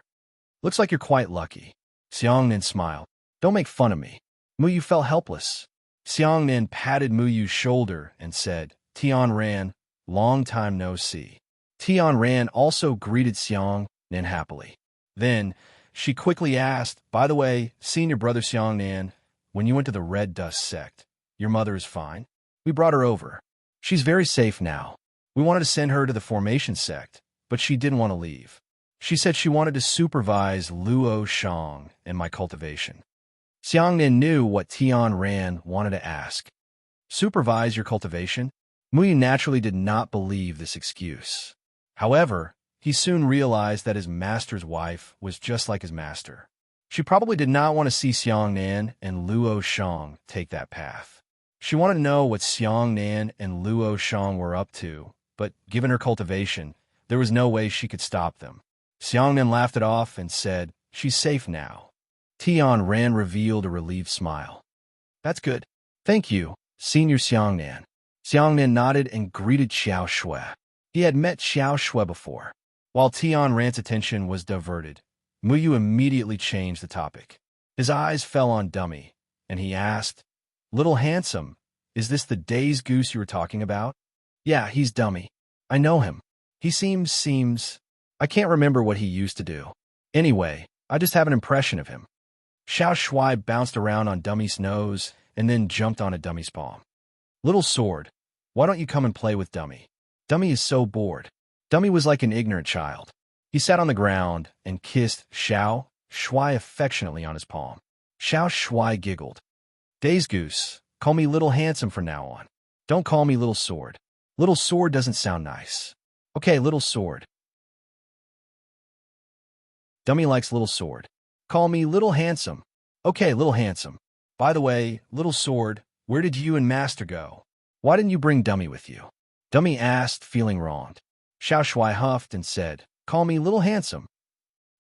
Looks like you're quite lucky. Xiangnan smiled. Don't make fun of me. Muyu felt helpless. Xiangnan patted Muyu's shoulder and said, Tianran, long time no see. Tianran also greeted Xiangnan happily. Then, she quickly asked, by the way, seeing your brother Xiangnan, when you went to the Red Dust sect, your mother is fine? We brought her over. She's very safe now. We wanted to send her to the Formation sect, but she didn't want to leave. She said she wanted to supervise Luo Shang and my cultivation. Xiangnan knew what Tianran wanted to ask. Supervise your cultivation? Muyu naturally did not believe this excuse. However, he soon realized that his master's wife was just like his master. She probably did not want to see Xiangnan and Luo Shang take that path. She wanted to know what Xiangnan and Luo Shang were up to, but given her cultivation, there was no way she could stop them. Xiangnan laughed it off and said, she's safe now. Tianran revealed a relieved smile. That's good. Thank you, Senior Xiangnan. Xiangnan nodded and greeted Xiao Shui. He had met Xiao Shui before. While Tianran's attention was diverted, Muyu immediately changed the topic. His eyes fell on Dummy, and he asked, Little Handsome, is this the dazed goose you were talking about? Yeah, he's Dummy. I know him. He seems... I can't remember what he used to do. Anyway, I just have an impression of him. Xiao Shui bounced around on Dummy's nose and then jumped on a Dummy's palm. Little sword, why don't you come and play with Dummy? Dummy is so bored. Dummy was like an ignorant child. He sat on the ground and kissed Xiao Shui affectionately on his palm. Xiao Shui giggled. Days Goose, call me Little Handsome from now on. Don't call me Little Sword. Little Sword doesn't sound nice. Okay, Little Sword. Dummy likes Little Sword. Call me Little Handsome. Okay, Little Handsome. By the way, Little Sword, where did you and Master go? Why didn't you bring Dummy with you? Dummy asked, feeling wronged. Xiao Shui huffed and said, call me Little Handsome.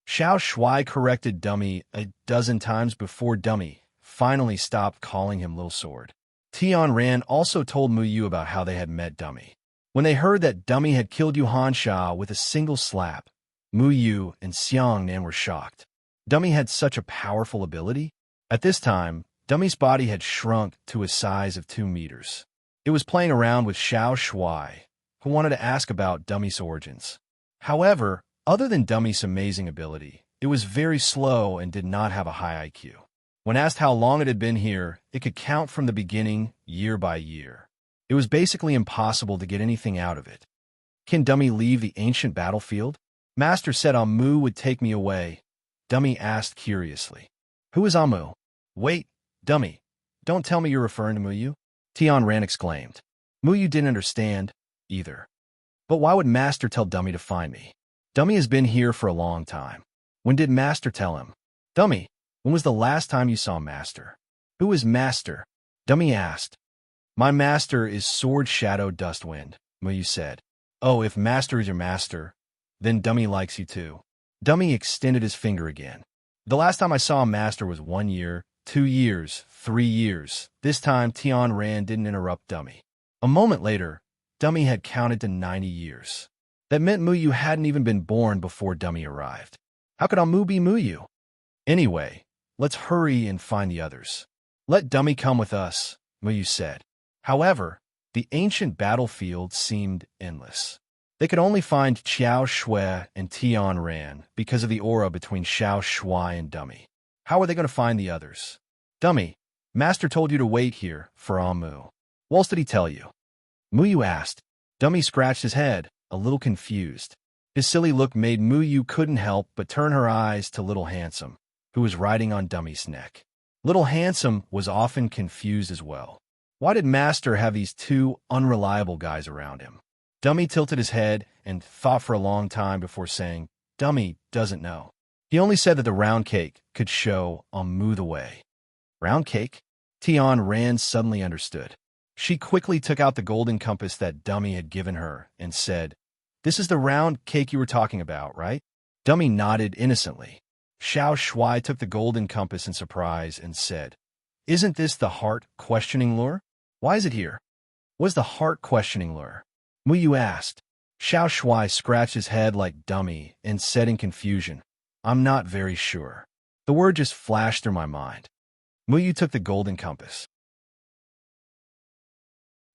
Xiao Shui corrected Dummy a dozen times before Dummy finally stopped calling him Little Sword. Tianran also told Muyu about how they had met Dummy. When they heard that Dummy had killed Yuan Sha with a single slap, Muyu and Xiangnan were shocked. Dummy had such a powerful ability. At this time, Dummy's body had shrunk to a size of 2 meters. It was playing around with Xiao Shui, who wanted to ask about Dummy's origins. However, other than Dummy's amazing ability, it was very slow and did not have a high IQ. When asked how long it had been here, it could count from the beginning, year by year. It was basically impossible to get anything out of it. Can Dummy leave the ancient battlefield? Master said Amu would take me away. Dummy asked curiously. Who is Amu? Wait, Dummy, don't tell me you're referring to Muyu? Tianran exclaimed. Muyu didn't understand, either. But why would Master tell Dummy to find me? Dummy has been here for a long time. When did Master tell him? Dummy, when was the last time you saw Master? Who is Master? Dummy asked. My master is Sword Shadow Dustwind, Muyu said. Oh, if Master is your master, then Dummy likes you too. Dummy extended his finger again. The last time I saw Master was 1 year, 2 years, 3 years. This time, Tianran didn't interrupt Dummy. A moment later, Dummy had counted to 90 years. That meant Muyu hadn't even been born before Dummy arrived. How could Amu be Muyu? Anyway, let's hurry and find the others. Let Dummy come with us, Muyu said. However, the ancient battlefield seemed endless. They could only find Xiao Shui and Tianran because of the aura between Xiao Shui and Dummy. How are they going to find the others? Dummy, Master told you to wait here for Amu. What else did he tell you? Muyu asked. Dummy scratched his head, a little confused. His silly look made Muyu couldn't help but turn her eyes to Little Handsome, who was riding on Dummy's neck. Little Handsome was often confused as well. Why did Master have these two unreliable guys around him? Dummy tilted his head and thought for a long time before saying, Dummy doesn't know. He only said that the round cake could show Amu the way. Round cake? Tianran suddenly understood. She quickly took out the golden compass that Dummy had given her and said, This is the round cake you were talking about, right? Dummy nodded innocently. Xiao Shui took the golden compass in surprise and said, Isn't this the heart questioning lure? Why is it here? Was the heart-questioning lure? Muyu asked. Xiao Shuai scratched his head like dummy and said in confusion, I'm not very sure. The word just flashed through my mind. Muyu took the golden compass.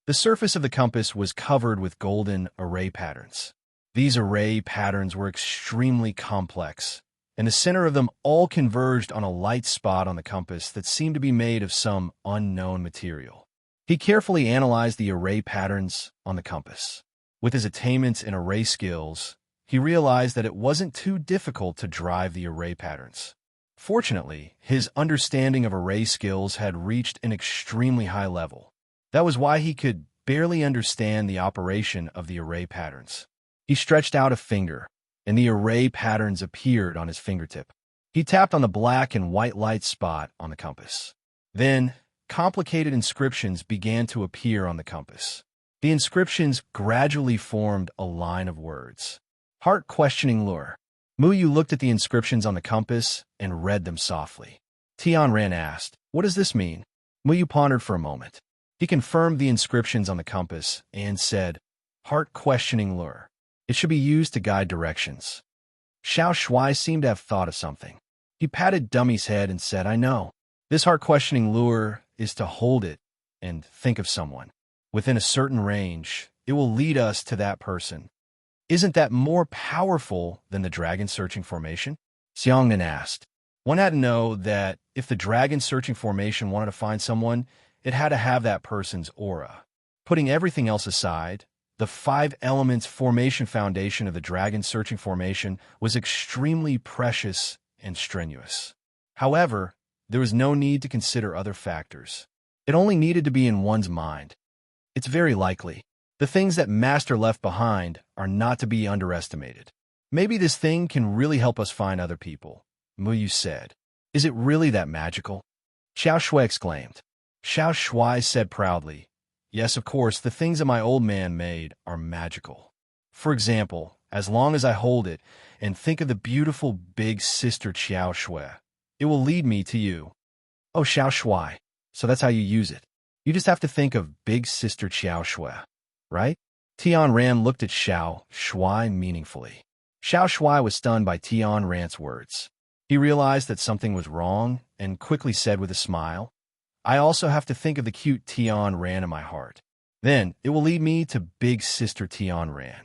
The surface of the compass was covered with golden array patterns. These array patterns were extremely complex, and the center of them all converged on a light spot on the compass that seemed to be made of some unknown material. He carefully analyzed the array patterns on the compass. With his attainments in array skills, he realized that it wasn't too difficult to drive the array patterns. Fortunately, his understanding of array skills had reached an extremely high level. That was why he could barely understand the operation of the array patterns. He stretched out a finger, and the array patterns appeared on his fingertip. He tapped on the black and white light spot on the compass. Then, complicated inscriptions began to appear on the compass. The inscriptions gradually formed a line of words. Heart-questioning lure. Muyu looked at the inscriptions on the compass and read them softly. Tianran asked, What does this mean? Muyu pondered for a moment. He confirmed the inscriptions on the compass and said, Heart-questioning lure. It should be used to guide directions. Xiao Shuai seemed to have thought of something. He patted Dummy's head and said, I know. This heart-questioning lure is to hold it and think of someone. Within a certain range, it will lead us to that person. Isn't that more powerful than the dragon-searching formation? Xiangnan asked. One had to know that if the dragon-searching formation wanted to find someone, it had to have that person's aura. Putting everything else aside, the 5 elements formation foundation of the dragon-searching formation was extremely precious and strenuous. However, there was no need to consider other factors. It only needed to be in one's mind. It's very likely. The things that Master left behind are not to be underestimated. Maybe this thing can really help us find other people, Muyu said. Is it really that magical? Xiao Shui exclaimed. Xiao Shuai said proudly, Yes, of course, the things that my old man made are magical. For example, as long as I hold it and think of the beautiful big sister Xiao Shui, it will lead me to you. Oh, Xiao Shuai, so that's how you use it. You just have to think of big sister Xiao Shui, right? Tianran looked at Xiao Shuai meaningfully. Xiao Shuai was stunned by Tianran's words. He realized that something was wrong and quickly said with a smile, I also have to think of the cute Tianran in my heart. Then it will lead me to big sister Tianran.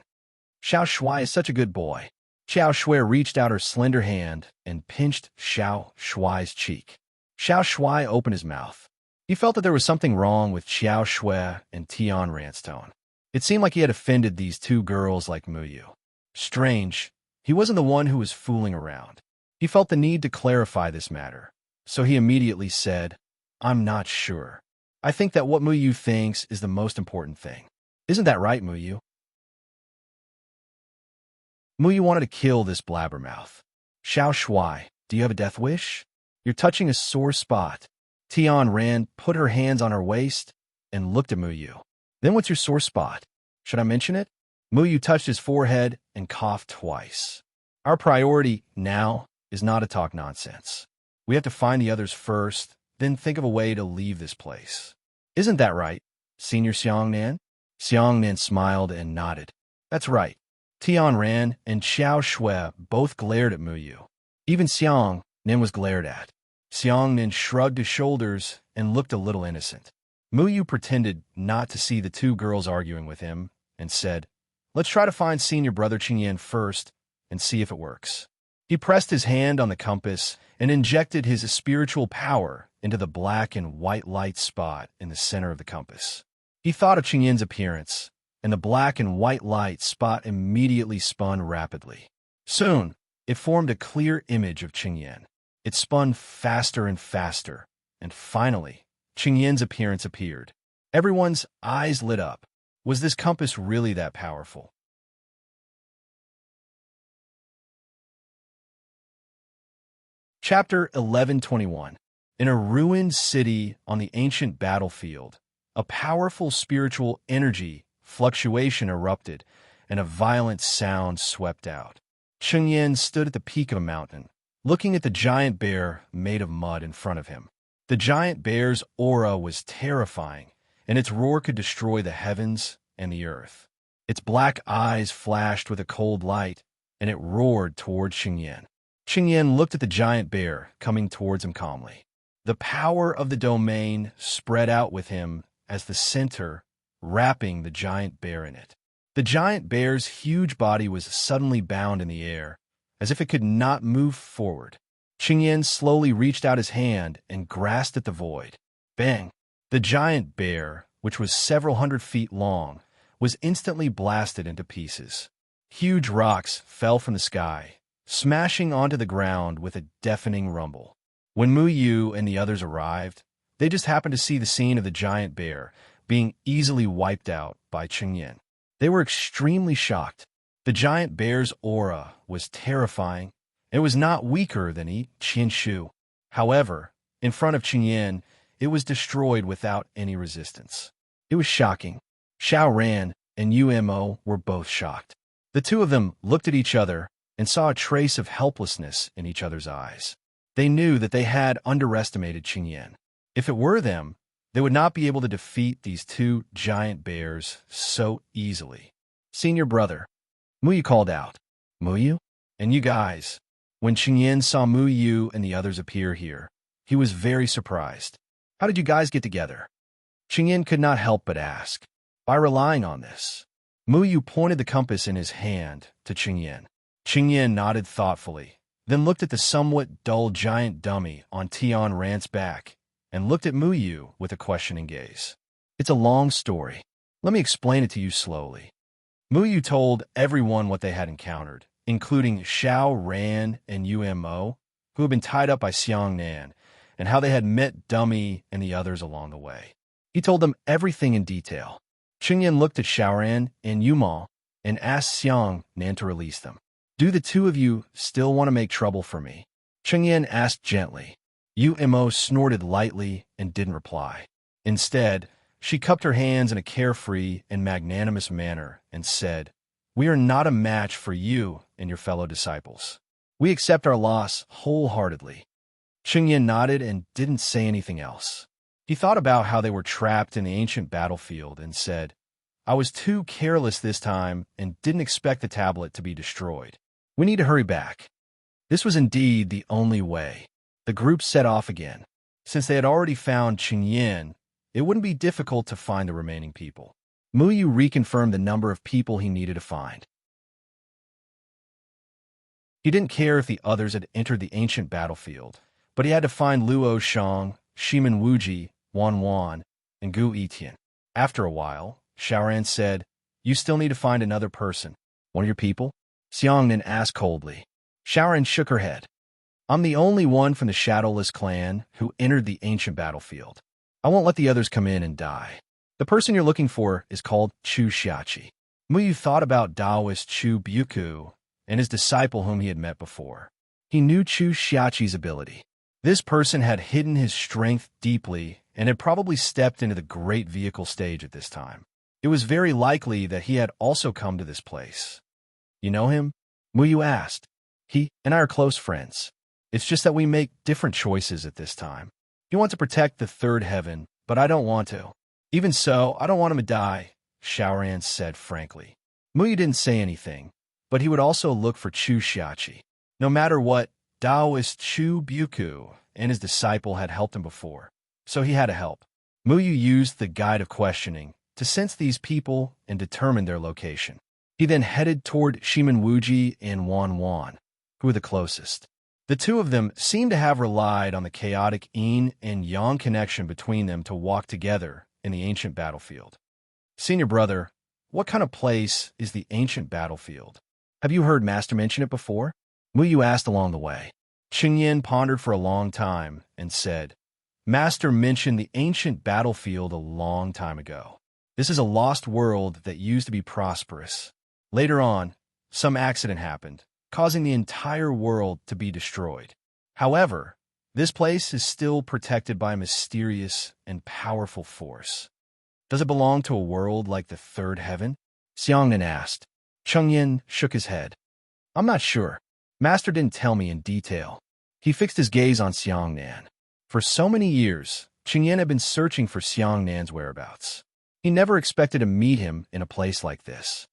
Xiao Shuai is such a good boy. Xiao Shui reached out her slender hand and pinched Xiao Shuai's cheek. Xiao Shuai opened his mouth. He felt that there was something wrong with Xiao Shui and Tianran's tone. It seemed like he had offended these 2 girls like Muyu. Strange, he wasn't the one who was fooling around. He felt the need to clarify this matter, so he immediately said, I'm not sure. I think that what Muyu thinks is the most important thing. Isn't that right, Muyu? Muyu wanted to kill this blabbermouth. Xiao Shuai, do you have a death wish? You're touching a sore spot. Tianran put her hands on her waist and looked at Muyu. Then what's your sore spot? Should I mention it? Muyu touched his forehead and coughed twice. Our priority now is not to talk nonsense. We have to find the others first, then think of a way to leave this place. Isn't that right, Senior Xiangnan? Xiangnan smiled and nodded. That's right. Tianran and Xiao Shui both glared at Muyu. Even Xiangnan was glared at. Xiangnan shrugged his shoulders and looked a little innocent. Muyu pretended not to see the 2 girls arguing with him and said, Let's try to find senior brother Qingyan first and see if it works. He pressed his hand on the compass and injected his spiritual power into the black and white light spot in the center of the compass. He thought of Qingyan's appearance, and the black and white light spot immediately spun rapidly. Soon, it formed a clear image of Qingyan. It spun faster and faster, and finally, Qingyan's appearance appeared. Everyone's eyes lit up. Was this compass really that powerful? Chapter 1121. In a ruined city on the ancient battlefield, a powerful spiritual energy fluctuation erupted, and a violent sound swept out. Qingyan stood at the peak of a mountain, looking at the giant bear made of mud in front of him. The giant bear's aura was terrifying, and its roar could destroy the heavens and the earth. Its black eyes flashed with a cold light, and it roared toward Qingyan. Qingyan looked at the giant bear coming towards him calmly. The power of the domain spread out with him as the center, wrapping the giant bear in it. The giant bear's huge body was suddenly bound in the air, as if it could not move forward. Qingyan slowly reached out his hand and grasped at the void. Bang! The giant bear, which was several hundred feet long, was instantly blasted into pieces. Huge rocks fell from the sky, smashing onto the ground with a deafening rumble. When Mu Yu and the others arrived, they just happened to see the scene of the giant bear being easily wiped out by Qingyan. They were extremely shocked. The giant bear's aura was terrifying. It was not weaker than Qianshu. However, in front of Qingyan, it was destroyed without any resistance. It was shocking. Xiao Ran and Umo were both shocked. The two of them looked at each other and saw a trace of helplessness in each other's eyes. They knew that they had underestimated Qingyan. If it were them, they would not be able to defeat these two giant bears so easily. Senior brother, Mu Yu called out. Mu Yu? And you guys? When Qingyan saw Mu Yu and the others appear here, he was very surprised. How did you guys get together? Qingyan could not help but ask. By relying on this. Mu Yu pointed the compass in his hand to Qingyan. Qingyan nodded thoughtfully, then looked at the somewhat dull giant dummy on Tian Ran's back and looked at Mu Yu with a questioning gaze. It's a long story. Let me explain it to you slowly. Mu Yu told everyone what they had encountered, including Xiao Ran and Umo, who had been tied up by Xiang Nan, and how they had met Dummy and the others along the way. He told them everything in detail. Qingyan looked at Xiaoran and Yuma and asked Xiang Nan to release them. Do the two of you still want to make trouble for me? Qingyan asked gently. Umo snorted lightly and didn't reply. Instead, she cupped her hands in a carefree and magnanimous manner and said, We are not a match for you and your fellow disciples. We accept our loss wholeheartedly. Qingyan nodded and didn't say anything else. He thought about how they were trapped in the ancient battlefield and said, I was too careless this time and didn't expect the tablet to be destroyed. We need to hurry back. This was indeed the only way. The group set off again. Since they had already found Qingyan, it wouldn't be difficult to find the remaining people. Mu Yu reconfirmed the number of people he needed to find. He didn't care if the others had entered the ancient battlefield, but he had to find Luo Shang, Shimen Wuji, Wan Wan, and Gu Etian. After a while, Xiaoran said, You still need to find another person. One of your people? Xiangnan asked coldly. Xiaoran shook her head. I'm the only one from the Shadowless clan who entered the ancient battlefield. I won't let the others come in and die. The person you're looking for is called Chu Xiachi. Mu Yu thought about Taoist Chu Buku and his disciple whom he had met before. He knew Chu Xiachi's ability. This person had hidden his strength deeply and had probably stepped into the great vehicle stage at this time. It was very likely that he had also come to this place. You know him? Mu Yu asked. He and I are close friends. It's just that we make different choices at this time. You want to protect the third heaven, but I don't want to. Even so, I don't want him to die, Xiaoran said frankly. Mu Yu didn't say anything, but he would also look for Chu Xiachi. No matter what, Taoist Chu Buku and his disciple had helped him before, so he had to help. Mu Yu used the guide of questioning to sense these people and determine their location. He then headed toward Shimen Wuji and Wan Wan, who were the closest. The two of them seemed to have relied on the chaotic yin and yang connection between them to walk together in the ancient battlefield. Senior brother, what kind of place is the ancient battlefield? Have you heard Master mention it before? Mu Yu asked along the way. Qingyan pondered for a long time and said, Master mentioned the ancient battlefield a long time ago. This is a lost world that used to be prosperous. Later on, some accident happened, causing the entire world to be destroyed. However, this place is still protected by a mysterious and powerful force. Does it belong to a world like the third heaven? Xiangnan asked. Chengyan shook his head. I'm not sure. Master didn't tell me in detail. He fixed his gaze on Xiangnan. For so many years, Qingyan had been searching for Xiang Nan's whereabouts. He never expected to meet him in a place like this.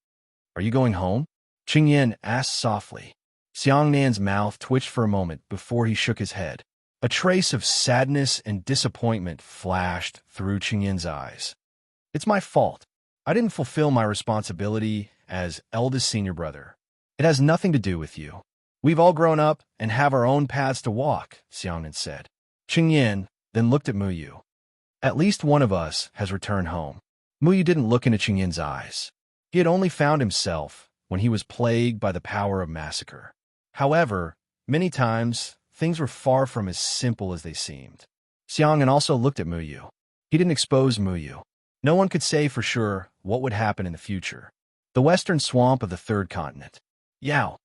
Are you going home? Qingyan asked softly. Xiang Nan's mouth twitched for a moment before he shook his head. A trace of sadness and disappointment flashed through Qingyan's eyes. It's my fault. I didn't fulfill my responsibility as eldest senior brother. It has nothing to do with you. We've all grown up and have our own paths to walk, Xiangnan said. Qingyan then looked at Muyu. At least one of us has returned home. Muyu didn't look into Qingyan's eyes. He had only found himself when he was plagued by the power of massacre. However, many times, things were far from as simple as they seemed. Xiangnan also looked at Muyu. He didn't expose Muyu. No one could say for sure what would happen in the future. The western swamp of the third continent. Yao.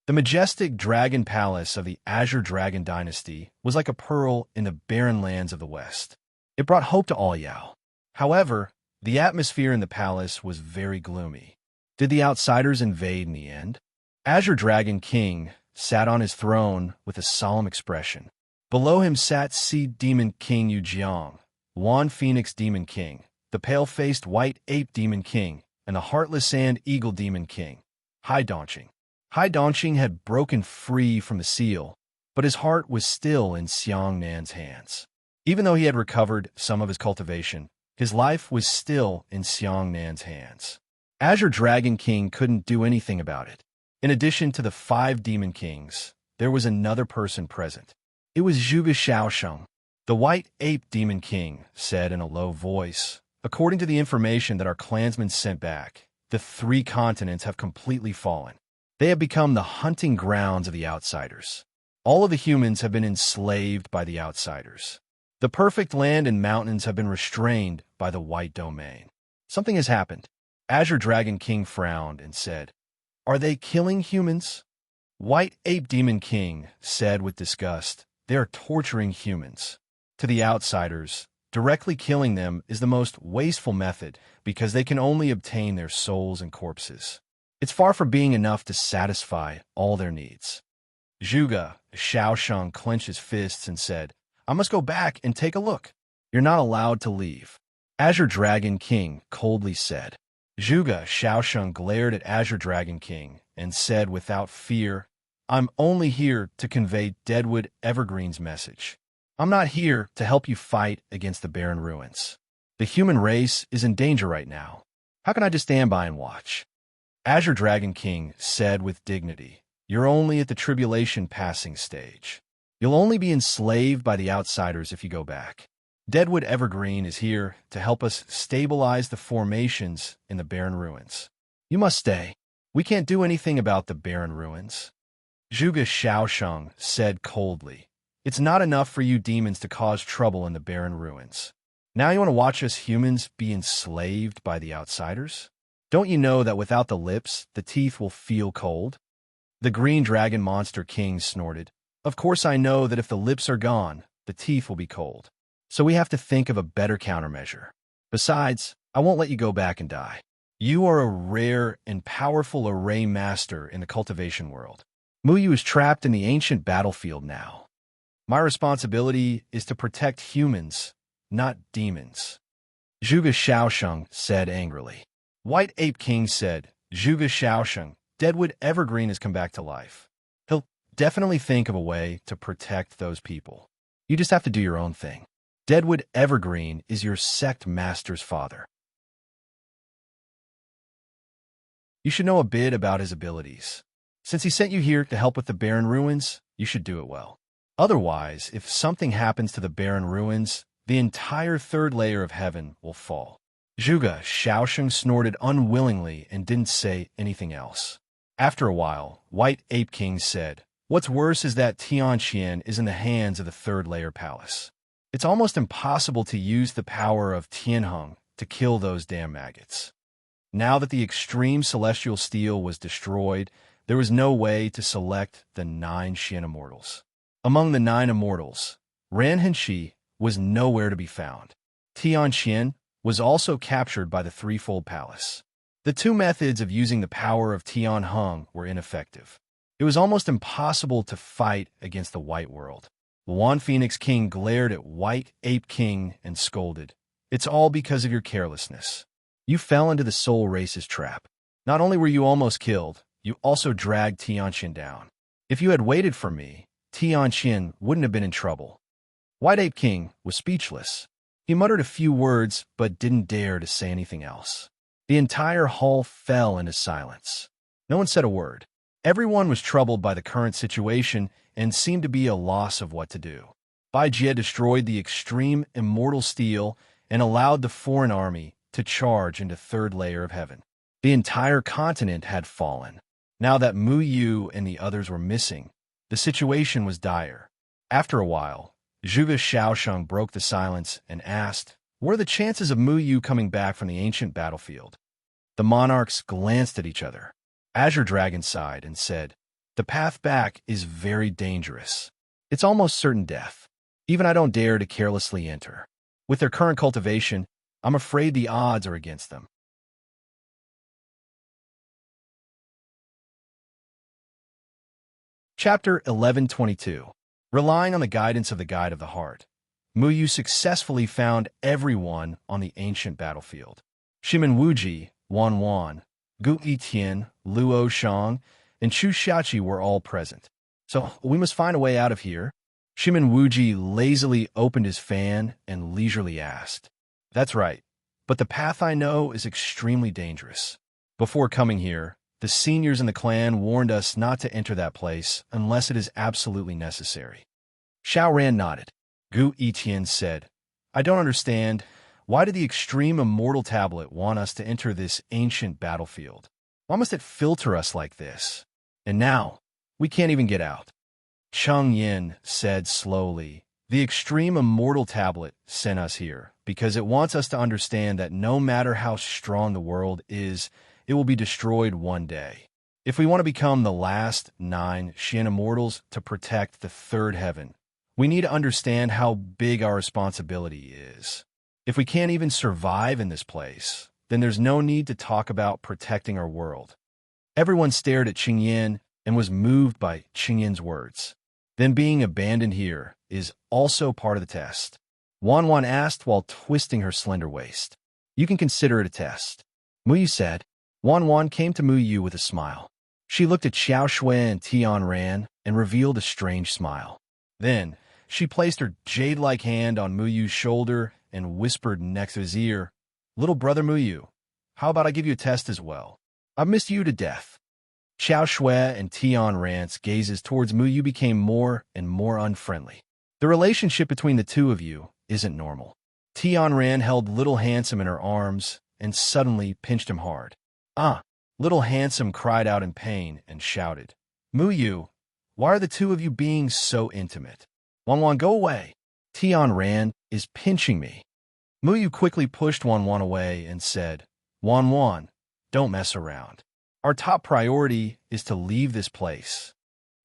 The majestic dragon palace of the Azure Dragon dynasty was like a pearl in the barren lands of the west. It brought hope to all Yao. However, the atmosphere in the palace was very gloomy. Did the outsiders invade in the end? Azure Dragon King sat on his throne with a solemn expression. Below him sat Sea Demon King Yujiang, Wan Phoenix Demon King, the pale-faced White Ape Demon King, and the Heartless Sand Eagle Demon King, Hai Dongqing. Hai Dongqing had broken free from the seal, but his heart was still in Xiang Nan's hands. Even though he had recovered some of his cultivation, his life was still in Xiang Nan's hands. Azure Dragon King couldn't do anything about it. In addition to the 5 Demon Kings, there was another person present. It was Zhuge Xiaosheng. The White Ape Demon King said in a low voice, "According to the information that our clansmen sent back, the 3 continents have completely fallen. They have become the hunting grounds of the outsiders. All of the humans have been enslaved by the outsiders. The perfect land and mountains have been restrained by the White Domain. Something has happened." Azure Dragon King frowned and said, "Are they killing humans?" White Ape Demon King said with disgust, "They are torturing humans. To the outsiders, directly killing them is the most wasteful method because they can only obtain their souls and corpses. It's far from being enough to satisfy all their needs." Zhuge Xiaosheng clenched his fists and said, "I must go back and take a look." "You're not allowed to leave," Azure Dragon King coldly said. Zhuge Xiaosheng glared at Azure Dragon King and said without fear, "I'm only here to convey Deadwood Evergreen's message. I'm not here to help you fight against the barren ruins. The human race is in danger right now. How can I just stand by and watch?" Azure Dragon King said with dignity, "You're only at the tribulation passing stage. You'll only be enslaved by the outsiders if you go back. Deadwood Evergreen is here to help us stabilize the formations in the barren ruins. You must stay. We can't do anything about the barren ruins." Zhuge Xiaosheng said coldly, "It's not enough for you demons to cause trouble in the barren ruins. Now you want to watch us humans be enslaved by the outsiders? Don't you know that without the lips, the teeth will feel cold?" The Green Dragon Monster King snorted, "Of course I know that if the lips are gone, the teeth will be cold. So we have to think of a better countermeasure. Besides, I won't let you go back and die. You are a rare and powerful array master in the cultivation world. Muyu is trapped in the ancient battlefield now. My responsibility is to protect humans, not demons." Zhuge Xiaosheng said angrily. White Ape King said, "Zhuge Xiaosheng, Deadwood Evergreen has come back to life. He'll definitely think of a way to protect those people. You just have to do your own thing. Deadwood Evergreen is your sect master's father. You should know a bit about his abilities. Since he sent you here to help with the barren ruins, you should do it well. Otherwise, if something happens to the barren ruins, the entire 3rd layer of heaven will fall." Zhuge Xiaosheng snorted unwillingly and didn't say anything else. After a while, White Ape King said, "What's worse is that Tianqian is in the hands of the 3rd layer palace. It's almost impossible to use the power of Tianheng to kill those damn maggots. Now that the extreme celestial steel was destroyed, there was no way to select the 9 Xian immortals. Among the 9 immortals, Ran Henshi was nowhere to be found. Tianqian was also captured by the Threefold Palace. The 2 methods of using the power of Tianheng were ineffective. It was almost impossible to fight against the White World. One Phoenix King glared at White Ape King and scolded. It's all because of your carelessness. You fell into the soul race's trap. Not only were you almost killed, you also dragged Tianqin down. If you had waited for me, Tianqin wouldn't have been in trouble. White Ape King was speechless. He muttered a few words, but didn't dare to say anything else. The entire hall fell into silence. No one said a word. Everyone was troubled by the current situation and seemed to be a loss of what to do. Bai Jie destroyed the extreme immortal steel and allowed the foreign army to charge into third layer of heaven. The entire continent had fallen. Now that Mu Yu and the others were missing, the situation was dire. After a while, Zhuge Shaosheng broke the silence and asked, "What are the chances of Mu Yu coming back from the ancient battlefield?" The monarchs glanced at each other. Azure Dragon sighed and said, "The path back is very dangerous. It's almost certain death. Even I don't dare to carelessly enter. With their current cultivation, I'm afraid the odds are against them." Chapter 1122. Relying on the guidance of the Guide of the Heart, Mu Yu successfully found everyone on the ancient battlefield. Shimin Wuji, Wan Wan, Gu Yitian, Luo Shang, and Chu Xiaoqi were all present. "So we must find a way out of here." Shimin Wuji lazily opened his fan and leisurely asked. "That's right, but the path I know is extremely dangerous. Before coming here, the seniors in the clan warned us not to enter that place unless it is absolutely necessary." Xiao Ran nodded. Gu Yitian said, "I don't understand. Why did the extreme immortal tablet want us to enter this ancient battlefield? Why must it filter us like this? And now, we can't even get out." Cheng Yin said slowly, "The extreme immortal tablet sent us here because it wants us to understand that no matter how strong the world is, it will be destroyed one day. If we want to become the last 9 Xian immortals to protect the third heaven, we need to understand how big our responsibility is. If we can't even survive in this place, then there's no need to talk about protecting our world." Everyone stared at Qing Yin and was moved by Qing Yin's words. "Then being abandoned here is also part of the test?" Wan Wan asked while twisting her slender waist. "You can consider it a test," Mu Yu said. Wan Wan came to Mu Yu with a smile. She looked at Xiao Shui and Tian Ran and revealed a strange smile. Then, she placed her jade-like hand on Mu Yu's shoulder and whispered next to his ear, "Little brother Mu Yu, how about I give you a test as well? I've missed you to death." Xiao Shui and Tian Ran's gazes towards Mu Yu became more and more unfriendly. "The relationship between the two of you isn't normal." Tian Ran held Little Handsome in her arms and suddenly pinched him hard. "Ah!" Little Handsome cried out in pain and shouted, "Mu Yu, why are the two of you being so intimate? Wan Wan, go away. Tian Ran is pinching me." Mu Yu quickly pushed Wan Wan away and said, "Wan Wan, don't mess around. Our top priority is to leave this place."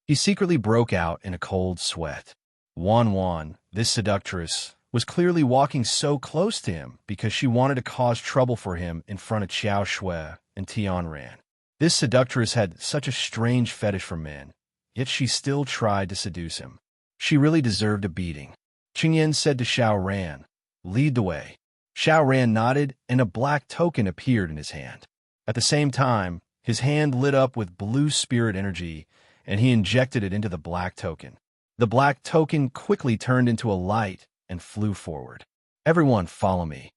He secretly broke out in a cold sweat. Wan Wan, this seductress, was clearly walking so close to him because she wanted to cause trouble for him in front of Xiao Shui and Tian Ran. This seductress had such a strange fetish for men, yet she still tried to seduce him. She really deserved a beating. Qing Yin said to Xiao Ran, "Lead the way." Xiao Ran nodded, and a black token appeared in his hand. At the same time, his hand lit up with blue spirit energy, and he injected it into the black token. The black token quickly turned into a light and flew forward. "Everyone follow me."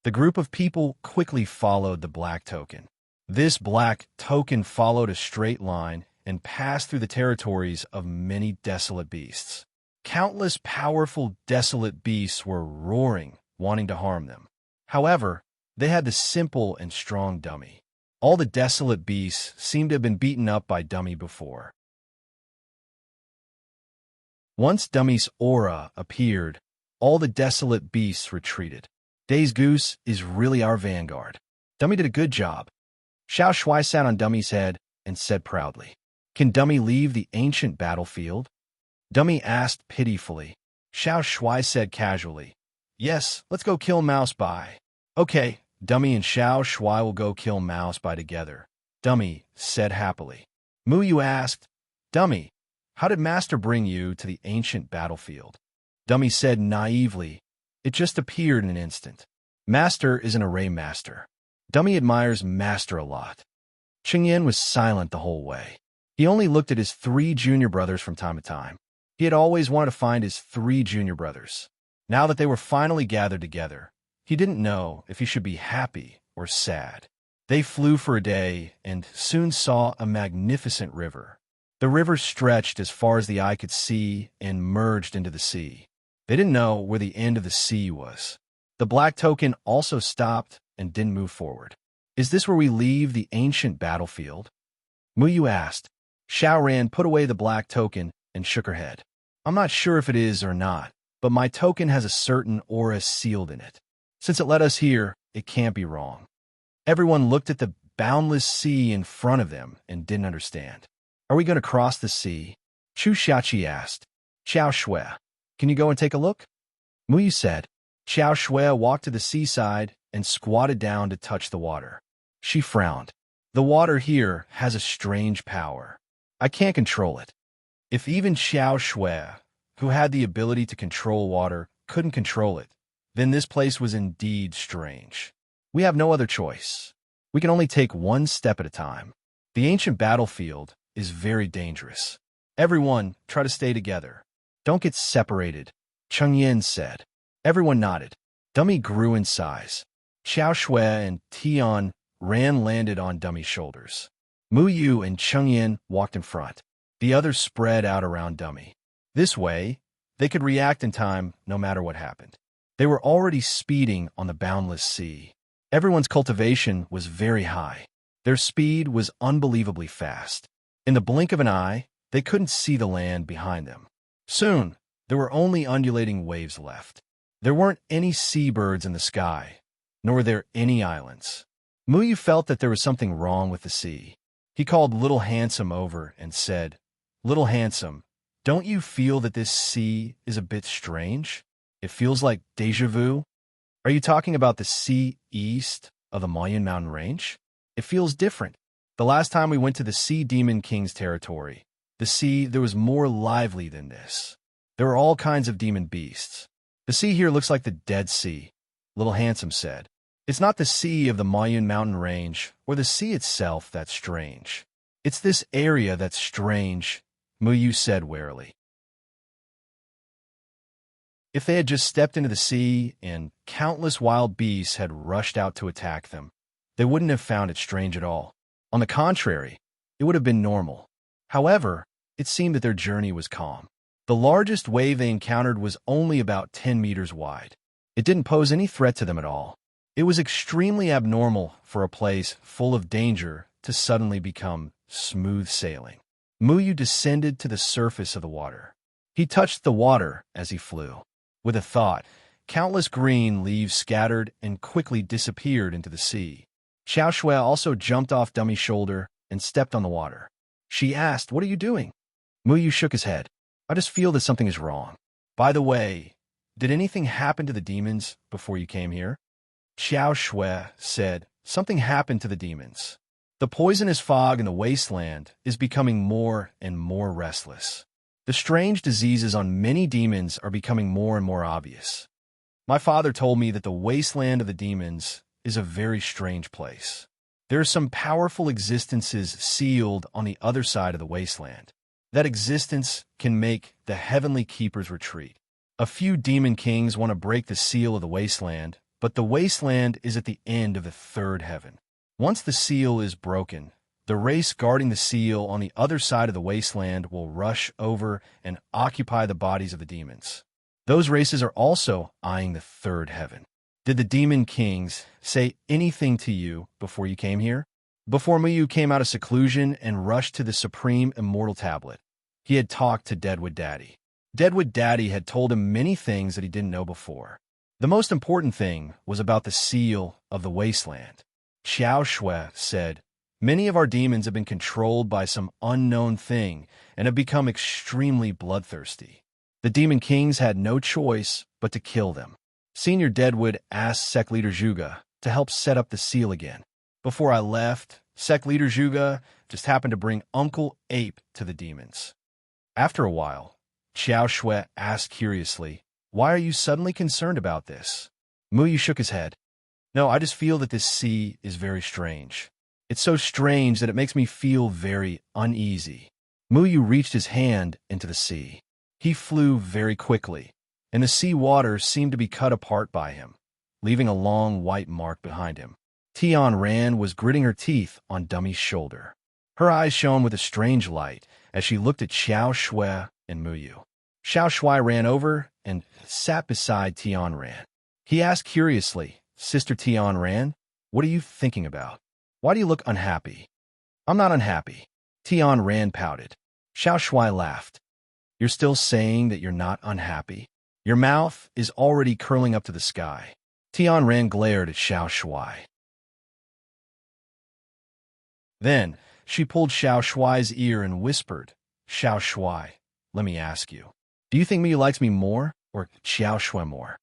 The group of people quickly followed the black token. This black token followed a straight line and passed through the territories of many desolate beasts. Countless powerful desolate beasts were roaring, wanting to harm them. However, they had the simple and strong dummy. All the desolate beasts seemed to have been beaten up by dummy before. Once dummy's aura appeared, all the desolate beasts retreated. Days Goose is really our vanguard. Dummy did a good job. Xiao Shui sat on Dummy's head and said proudly, "Can Dummy leave the ancient battlefield?" Dummy asked pitifully. Xiao Shui said casually, "Yes, let's go kill Mouse Bai." "Okay," Dummy and Xiao Shui will go kill Mouse Bai together, Dummy said happily. Mu Yu asked, "Dummy, How did Master bring you to the ancient battlefield? Dummy said naively. It just appeared in an instant. Master is an array master. Dummy admires Master a lot. Chengyan was silent the whole way. He only looked at his 3 junior brothers from time to time. He had always wanted to find his 3 junior brothers. Now that they were finally gathered together, he didn't know if he should be happy or sad. They flew for a day and soon saw a magnificent river. The river stretched as far as the eye could see and merged into the sea. They didn't know where the end of the sea was. The black token also stopped and didn't move forward. Is this where we leave the ancient battlefield? Muyu asked. Xiaoran put away the black token and shook her head. I'm not sure if it is or not, but my token has a certain aura sealed in it. Since it led us here, it can't be wrong. Everyone looked at the boundless sea in front of them and didn't understand. Are we going to cross the sea? Chu Xiaoqi asked. Xiao Shui, can you go and take a look? Muyu said. Xiao Shui walked to the seaside and squatted down to touch the water. She frowned. The water here has a strange power. I can't control it. If even Xiao Shui, who had the ability to control water, couldn't control it, then this place was indeed strange. We have no other choice. We can only take one step at a time. The ancient battlefield is very dangerous. Everyone, try to stay together. Don't get separated, Chengyan said. Everyone nodded. Dummy grew in size. Xiao Shui and Tian Ran landed on Dummy's shoulders. Muyu and Chengyan walked in front. The others spread out around Dummy. This way, they could react in time no matter what happened. They were already speeding on the boundless sea. Everyone's cultivation was very high. Their speed was unbelievably fast. In the blink of an eye, they couldn't see the land behind them. Soon, there were only undulating waves left. There weren't any seabirds in the sky, nor were there any islands. Muyu felt that there was something wrong with the sea. He called Little Handsome over and said, Little Handsome, don't you feel that this sea is a bit strange? It feels like déjà vu. Are you talking about the sea east of the Mayan mountain range? It feels different. The last time we went to the Sea Demon King's territory, the sea there was more lively than this. There were all kinds of demon beasts. The sea here looks like the Dead Sea, Little Handsome said. It's not the sea of the Mayan mountain range or the sea itself that's strange. It's this area that's strange, Muyu said warily. If they had just stepped into the sea and countless wild beasts had rushed out to attack them, they wouldn't have found it strange at all. On the contrary, it would have been normal. However, it seemed that their journey was calm. The largest wave they encountered was only about 10 meters wide. It didn't pose any threat to them at all. It was extremely abnormal for a place full of danger to suddenly become smooth sailing. Muyu descended to the surface of the water. He touched the water as he flew. With a thought, countless green leaves scattered and quickly disappeared into the sea. Xiao Shui also jumped off Dummy's shoulder and stepped on the water. She asked, "What are you doing?" Muyu shook his head. "I just feel that something is wrong. By the way, did anything happen to the demons before you came here?" Xiao Shui said, "Something happened to the demons. The poisonous fog in the wasteland is becoming more and more restless. The strange diseases on many demons are becoming more and more obvious. My father told me that the wasteland of the demons is a very strange place. There are some powerful existences sealed on the other side of the wasteland. That existence can make the heavenly keepers retreat. A few demon kings want to break the seal of the wasteland, but the wasteland is at the end of the third heaven. Once the seal is broken, the race guarding the seal on the other side of the wasteland will rush over and occupy the bodies of the demons. Those races are also eyeing the third heaven. Did the demon kings say anything to you before you came here?" Before Muyu came out of seclusion and rushed to the supreme immortal tablet, he had talked to Deadwood Daddy. Deadwood Daddy had told him many things that he didn't know before. The most important thing was about the seal of the wasteland. Xiao Shui said, "Many of our demons have been controlled by some unknown thing and have become extremely bloodthirsty. The demon kings had no choice but to kill them. Senior Deadwood asked Sect Leader Zhuge to help set up the seal again. Before I left, Sect Leader Zhuge just happened to bring Uncle Ape to the demons. After a while, Xiao Shui asked curiously, "Why are you suddenly concerned about this?" Muyu shook his head. "No, I just feel that this sea is very strange. It's so strange that it makes me feel very uneasy." Muyu reached his hand into the sea. He flew very quickly, and the sea water seemed to be cut apart by him, leaving a long white mark behind him. Tian Ran was gritting her teeth on Dummy's shoulder. Her eyes shone with a strange light as she looked at Xiao Shui and Muyu. Xiao Shui ran over and sat beside Tian Ran. He asked curiously, "Sister Tian Ran, what are you thinking about? Why do you look unhappy?" "I'm not unhappy." Tian Ran pouted. Xiao Shui laughed. "You're still saying that you're not unhappy? Your mouth is already curling up to the sky." Tian Ran glared at Xiao Shui. Then she pulled Xiao Shui's ear and whispered, "Xiao Shui, let me ask you. Do you think Miyu likes me more or Xiao Shui more?"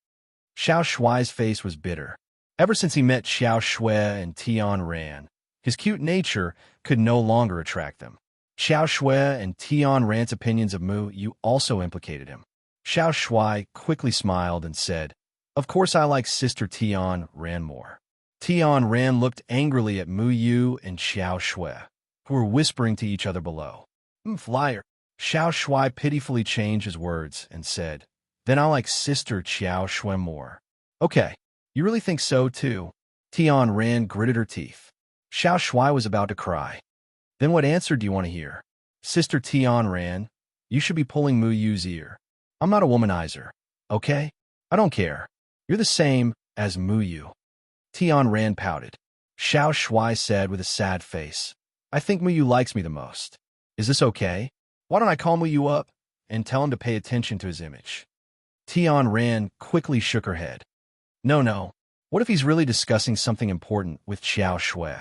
Xiao Shui's face was bitter. Ever since he met Xiao Shui and Tian Ran, his cute nature could no longer attract them. Xiao Shui and Tian Ran's opinions of Muyu also implicated him. Xiao Shui quickly smiled and said, "Of course I like Sister Tian Ran more." Tian Ran looked angrily at Muyu and Xiao Shui, who were whispering to each other below. "Flyer." Xiao Shui pitifully changed his words and said, "Then I like Sister Xiao Shui more." "Okay, you really think so too?" Tian Ran gritted her teeth. Xiao Shui was about to cry. "Then what answer do you want to hear?" "Sister Tian Ran, you should be pulling Muyu's ear. I'm not a womanizer, okay? I don't care. You're the same as Muyu." Tian Ran pouted. Xiao Shui said with a sad face, "I think Muyu likes me the most. Is this okay? Why don't I call Muyu up and tell him to pay attention to his image?" Tian Ran quickly shook her head. No. What if he's really discussing something important with Xiao Shui?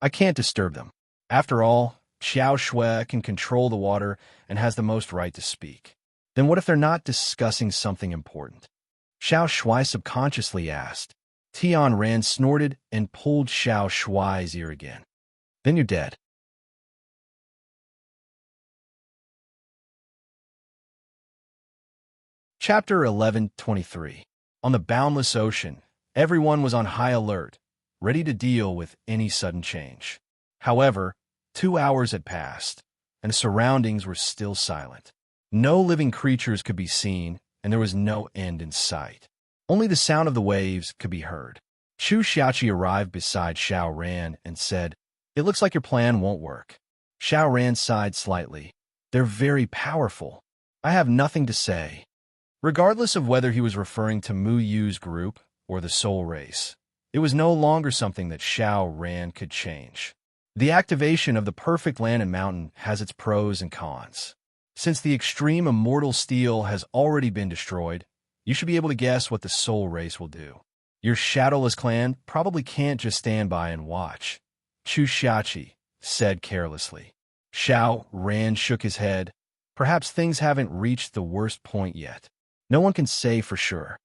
I can't disturb them. After all, Xiao Shui can control the water and has the most right to speak. Then what if they're not discussing something important? Xiao Shui subconsciously asked. Tian Ran snorted and pulled Xiao Shui's ear again. "Then you're dead." Chapter 11:23. On the boundless ocean, everyone was on high alert, ready to deal with any sudden change. However, 2 hours had passed, and the surroundings were still silent. No living creatures could be seen, and there was no end in sight. Only the sound of the waves could be heard. Chu Xiaoqi arrived beside Xiao Ran and said, "It looks like your plan won't work." Xiao Ran sighed slightly. "They're very powerful. I have nothing to say." Regardless of whether he was referring to Mu Yu's group or the soul race, it was no longer something that Xiao Ran could change. The activation of the perfect land and mountain has its pros and cons. Since the extreme immortal steel has already been destroyed, you should be able to guess what the soul race will do. Your shadowless clan probably can't just stand by and watch, Chu Xiaoqi said carelessly. Xiao Ran shook his head. Perhaps things haven't reached the worst point yet. No one can say for sure.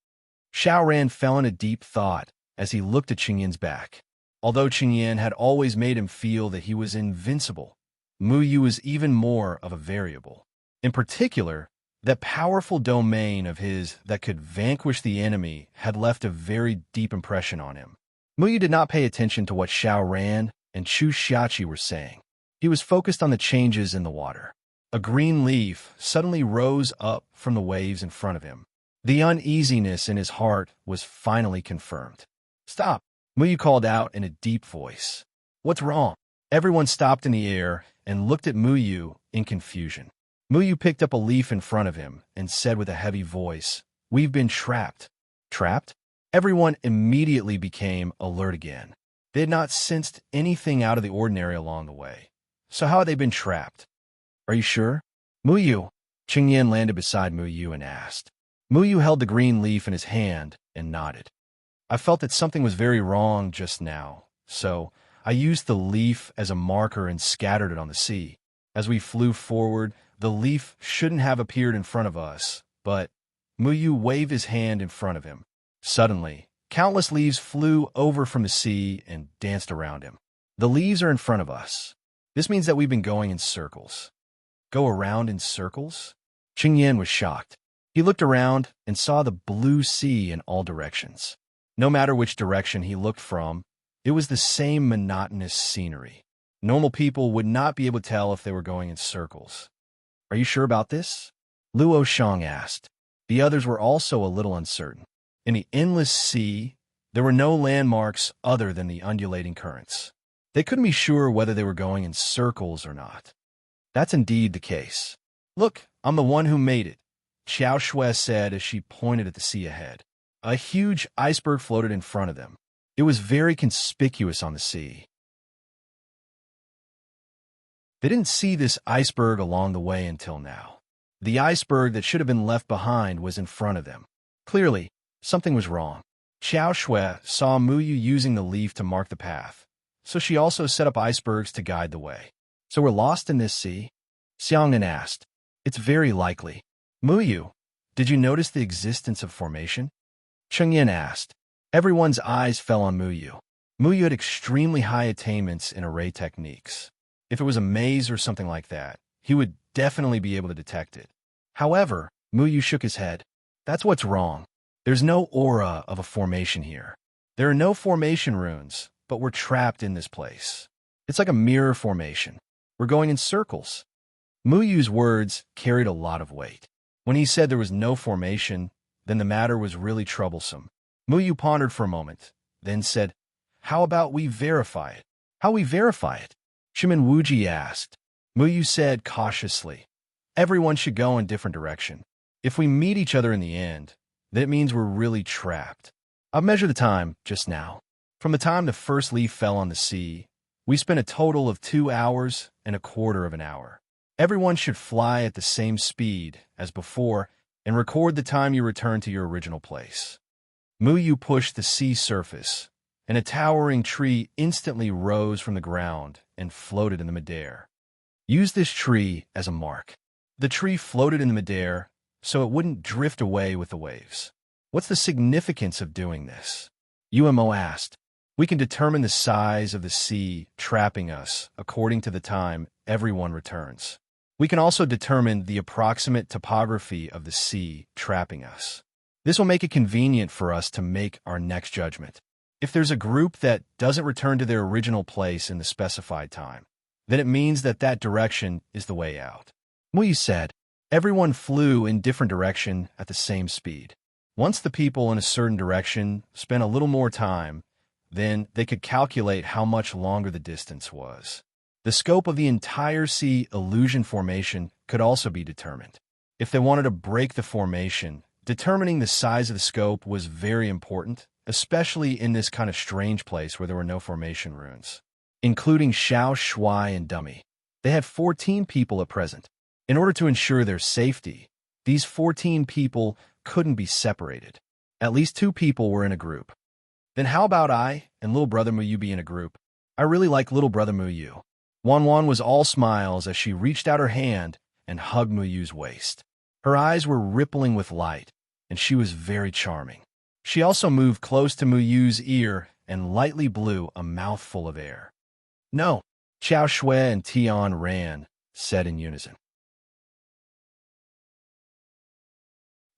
Xiao Ran fell into deep thought as he looked at Qingyan's back. Although Qingyan had always made him feel that he was invincible, Mu Yu was even more of a variable. In particular, that powerful domain of his that could vanquish the enemy had left a very deep impression on him. Mu Yu did not pay attention to what Xiao Ran and Chu Xiaoqi were saying. He was focused on the changes in the water. A green leaf suddenly rose up from the waves in front of him. The uneasiness in his heart was finally confirmed. "Stop!" Muyu called out in a deep voice. "What's wrong?" Everyone stopped in the air and looked at Muyu in confusion. Muyu picked up a leaf in front of him and said with a heavy voice, "We've been trapped." "Trapped?" Everyone immediately became alert again. They had not sensed anything out of the ordinary along the way. So how had they been trapped? "Are you sure?" "Muyu." Qingyan landed beside Muyu and asked. Muyu held the green leaf in his hand and nodded. "I felt that something was very wrong just now, so I used the leaf as a marker and scattered it on the sea. As we flew forward, the leaf shouldn't have appeared in front of us, but..." Muyu waved his hand in front of him. Suddenly, countless leaves flew over from the sea and danced around him. "The leaves are in front of us. This means that we've been going in circles." go around in circles? Qingyan was shocked. He looked around and saw the blue sea in all directions. No matter which direction he looked from, it was the same monotonous scenery. Normal people would not be able to tell if they were going in circles. Are you sure about this? Luo Shang asked. The others were also a little uncertain. In the endless sea, there were no landmarks other than the undulating currents. They couldn't be sure whether they were going in circles or not. That's indeed the case. Look, I'm the one who made it, Xiao Shui said as she pointed at the sea ahead. A huge iceberg floated in front of them. It was very conspicuous on the sea. They didn't see this iceberg along the way until now. The iceberg that should have been left behind was in front of them. Clearly, something was wrong. Xiao Shui saw Muyu using the leaf to mark the path, so she also set up icebergs to guide the way. So we're lost in this sea? Xiangnan asked. It's very likely. Muyu, did you notice the existence of formation? Chengyan asked. Everyone's eyes fell on Muyu. Muyu had extremely high attainments in array techniques. If it was a maze or something like that, he would definitely be able to detect it. However, Muyu shook his head. That's what's wrong. There's no aura of a formation here. There are no formation runes, but we're trapped in this place. It's like a mirror formation. We're going in circles. Muyu's words carried a lot of weight. When he said there was no formation, then the matter was really troublesome. Muyu pondered for a moment, then said, How about we verify it? How we verify it? Shimin Wuji asked. Muyu said cautiously, Everyone should go in different direction. If we meet each other in the end, then it means we're really trapped. I've measured the time just now. From the time the first leaf fell on the sea, we spent a total of 2 hours and a quarter of an hour. Everyone should fly at the same speed as before and record the time you return to your original place. Muyu pushed the sea surface, and a towering tree instantly rose from the ground and floated in the midair. Use this tree as a mark. The tree floated in the midair, so it wouldn't drift away with the waves. What's the significance of doing this? UMO asked. We can determine the size of the sea trapping us according to the time everyone returns. We can also determine the approximate topography of the sea trapping us. This will make it convenient for us to make our next judgment. If there's a group that doesn't return to their original place in the specified time, then it means that that direction is the way out. Muyu said, everyone flew in different direction at the same speed. Once the people in a certain direction spent a little more time, then they could calculate how much longer the distance was. The scope of the entire sea illusion formation could also be determined. If they wanted to break the formation, determining the size of the scope was very important, especially in this kind of strange place where there were no formation runes. Including Xiao Shui and Dummy. They had 14 people at present. In order to ensure their safety, these 14 people couldn't be separated. At least 2 people were in a group. Then how about I and little brother Muyu be in a group? I really like little brother Muyu. Wan was all smiles as she reached out her hand and hugged Muyu's waist. Her eyes were rippling with light, and she was very charming. She also moved close to Muyu's ear and lightly blew a mouthful of air. No, Xiao Shui and Tian Ran said in unison.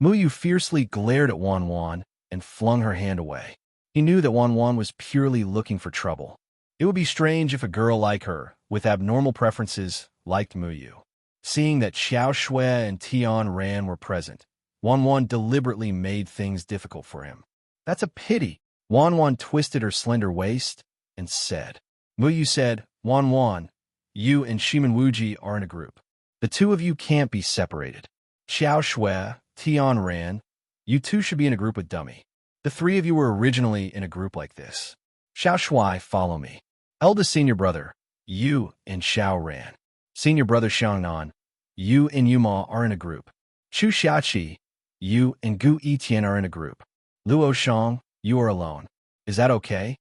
Muyu fiercely glared at Wan and flung her hand away. He knew that Wan was purely looking for trouble. It would be strange if a girl like her, with abnormal preferences, liked Muyu. Seeing that Xiao Shui and Tian Ran were present, Wan deliberately made things difficult for him. That's a pity. Wan twisted her slender waist and said. Muyu said, Wan, you and Shimin Wuji are in a group. The 2 of you can't be separated. Xiao Shui, Tian Ran, you 2 should be in a group with Dummy. The 3 of you were originally in a group like this. Xiao Shui, follow me. Eldest senior brother, you and Xiao Ran. Senior brother Xiangnan, you and Yuma are in a group. Chu Xiaqi, you and Gu Yitian are in a group. Luo Shang, you are alone. Is that okay?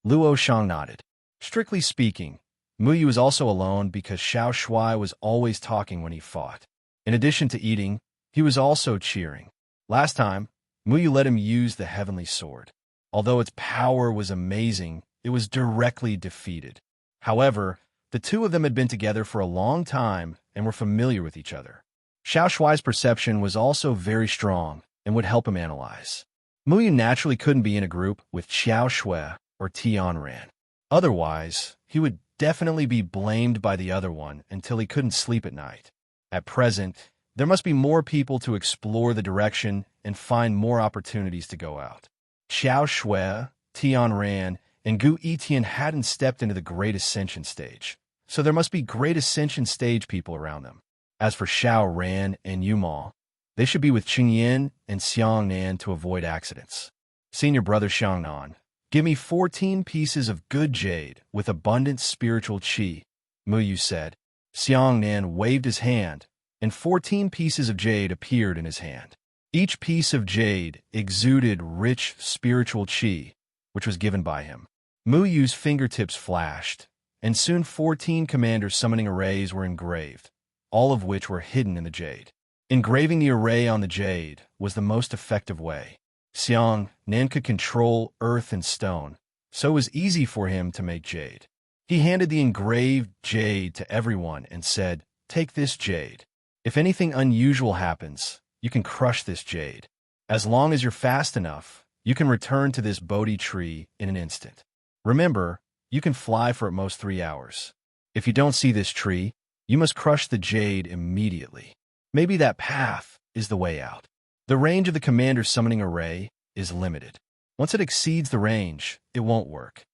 Luo Shang nodded. Strictly speaking, Muyu was also alone because Xiao Shui was always talking when he fought. In addition to eating, he was also cheering. Last time, Muyu let him use the heavenly sword. Although its power was amazing, it was directly defeated. However, the 2 of them had been together for a long time and were familiar with each other. Xiao Shuai's perception was also very strong and would help him analyze. Muyu naturally couldn't be in a group with Xiao Shui or Tianran. Otherwise, he would definitely be blamed by the other one until he couldn't sleep at night. At present, there must be more people to explore the direction and find more opportunities to go out. Xiao Shui, Tianran, and Gu Yitian hadn't stepped into the Great Ascension stage, so there must be Great Ascension stage people around them. As for Xiao Ran and Yumao, they should be with Qingyan and Xiangnan to avoid accidents. Senior brother Xiangnan, give me 14 pieces of good jade with abundant spiritual qi, Muyu said. Xiangnan waved his hand, and 14 pieces of jade appeared in his hand. Each piece of jade exuded rich spiritual qi, which was given by him. Muyu's fingertips flashed, and soon 14 commander summoning arrays were engraved, all of which were hidden in the jade. Engraving the array on the jade was the most effective way. Xiangnan could control earth and stone, so it was easy for him to make jade. He handed the engraved jade to everyone and said, "Take this jade. If anything unusual happens, you can crush this jade. As long as you're fast enough, you can return to this Bodhi tree in an instant. Remember, you can fly for at most 3 hours. If you don't see this tree, you must crush the jade immediately. Maybe that path is the way out." The range of the commander's summoning array is limited. Once it exceeds the range, it won't work.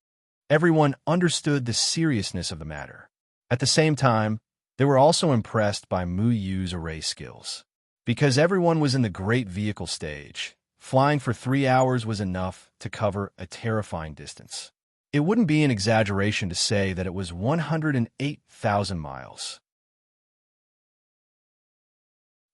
Everyone understood the seriousness of the matter. At the same time, they were also impressed by Mu Yu's array skills. Because everyone was in the great vehicle stage, flying for 3 hours was enough to cover a terrifying distance. It wouldn't be an exaggeration to say that it was 108,000 miles.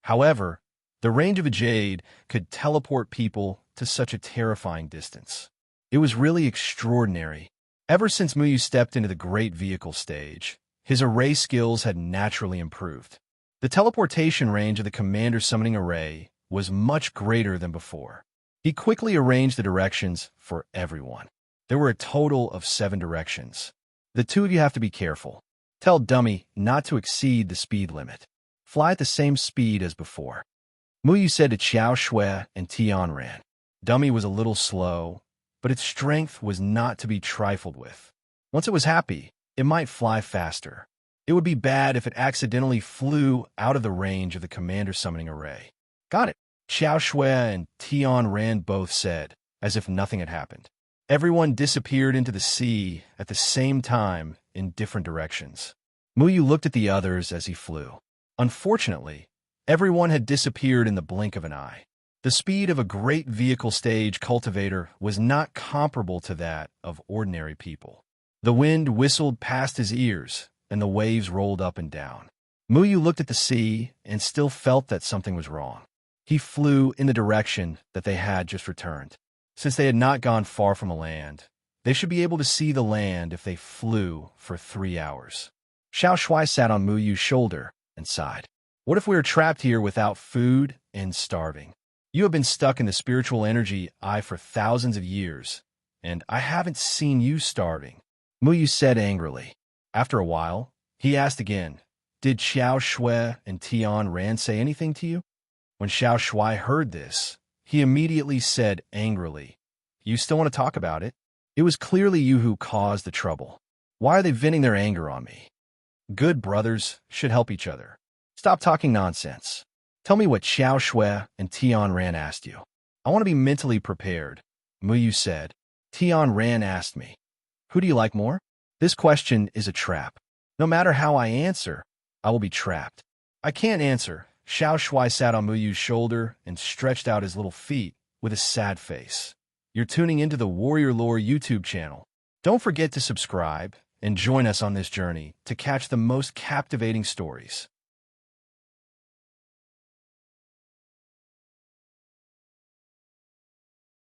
However, the range of a jade could teleport people to such a terrifying distance. It was really extraordinary. Ever since Muyu stepped into the great vehicle stage, his array skills had naturally improved. The teleportation range of the commander summoning array was much greater than before. He quickly arranged the directions for everyone. There were a total of 7 directions. The 2 of you have to be careful. Tell Dummy not to exceed the speed limit. Fly at the same speed as before. Muyu said to Xiao Shui and Tianran. Dummy was a little slow, but its strength was not to be trifled with. Once it was happy, it might fly faster. It would be bad if it accidentally flew out of the range of the commander summoning array. Got it, Xiao Shui and Tianran both said, as if nothing had happened. Everyone disappeared into the sea at the same time in different directions. Muyu looked at the others as he flew. Unfortunately, everyone had disappeared in the blink of an eye. The speed of a great vehicle stage cultivator was not comparable to that of ordinary people. The wind whistled past his ears, and the waves rolled up and down. Muyu looked at the sea and still felt that something was wrong. He flew in the direction that they had just returned. Since they had not gone far from a land, they should be able to see the land if they flew for 3 hours. Xiao Shui sat on Muyu's shoulder and sighed. What if we are trapped here without food and starving? You have been stuck in the spiritual energy eye for thousands of years, and I haven't seen you starving, Muyu said angrily. After a while, he asked again, did Xiao Shui and Tianran say anything to you? When Xiao Shui heard this, he immediately said angrily, you still want to talk about it? It was clearly you who caused the trouble. Why are they venting their anger on me? Good brothers should help each other. Stop talking nonsense. Tell me what Xiao Shui and Tianran asked you. I want to be mentally prepared, Muyu said. Tianran asked me, who do you like more? This question is a trap. No matter how I answer, I will be trapped. I can't answer. Xiao Shui sat on Muyu's shoulder and stretched out his little feet with a sad face. You're tuning into the Warrior Lore YouTube channel. Don't forget to subscribe and join us on this journey to catch the most captivating stories.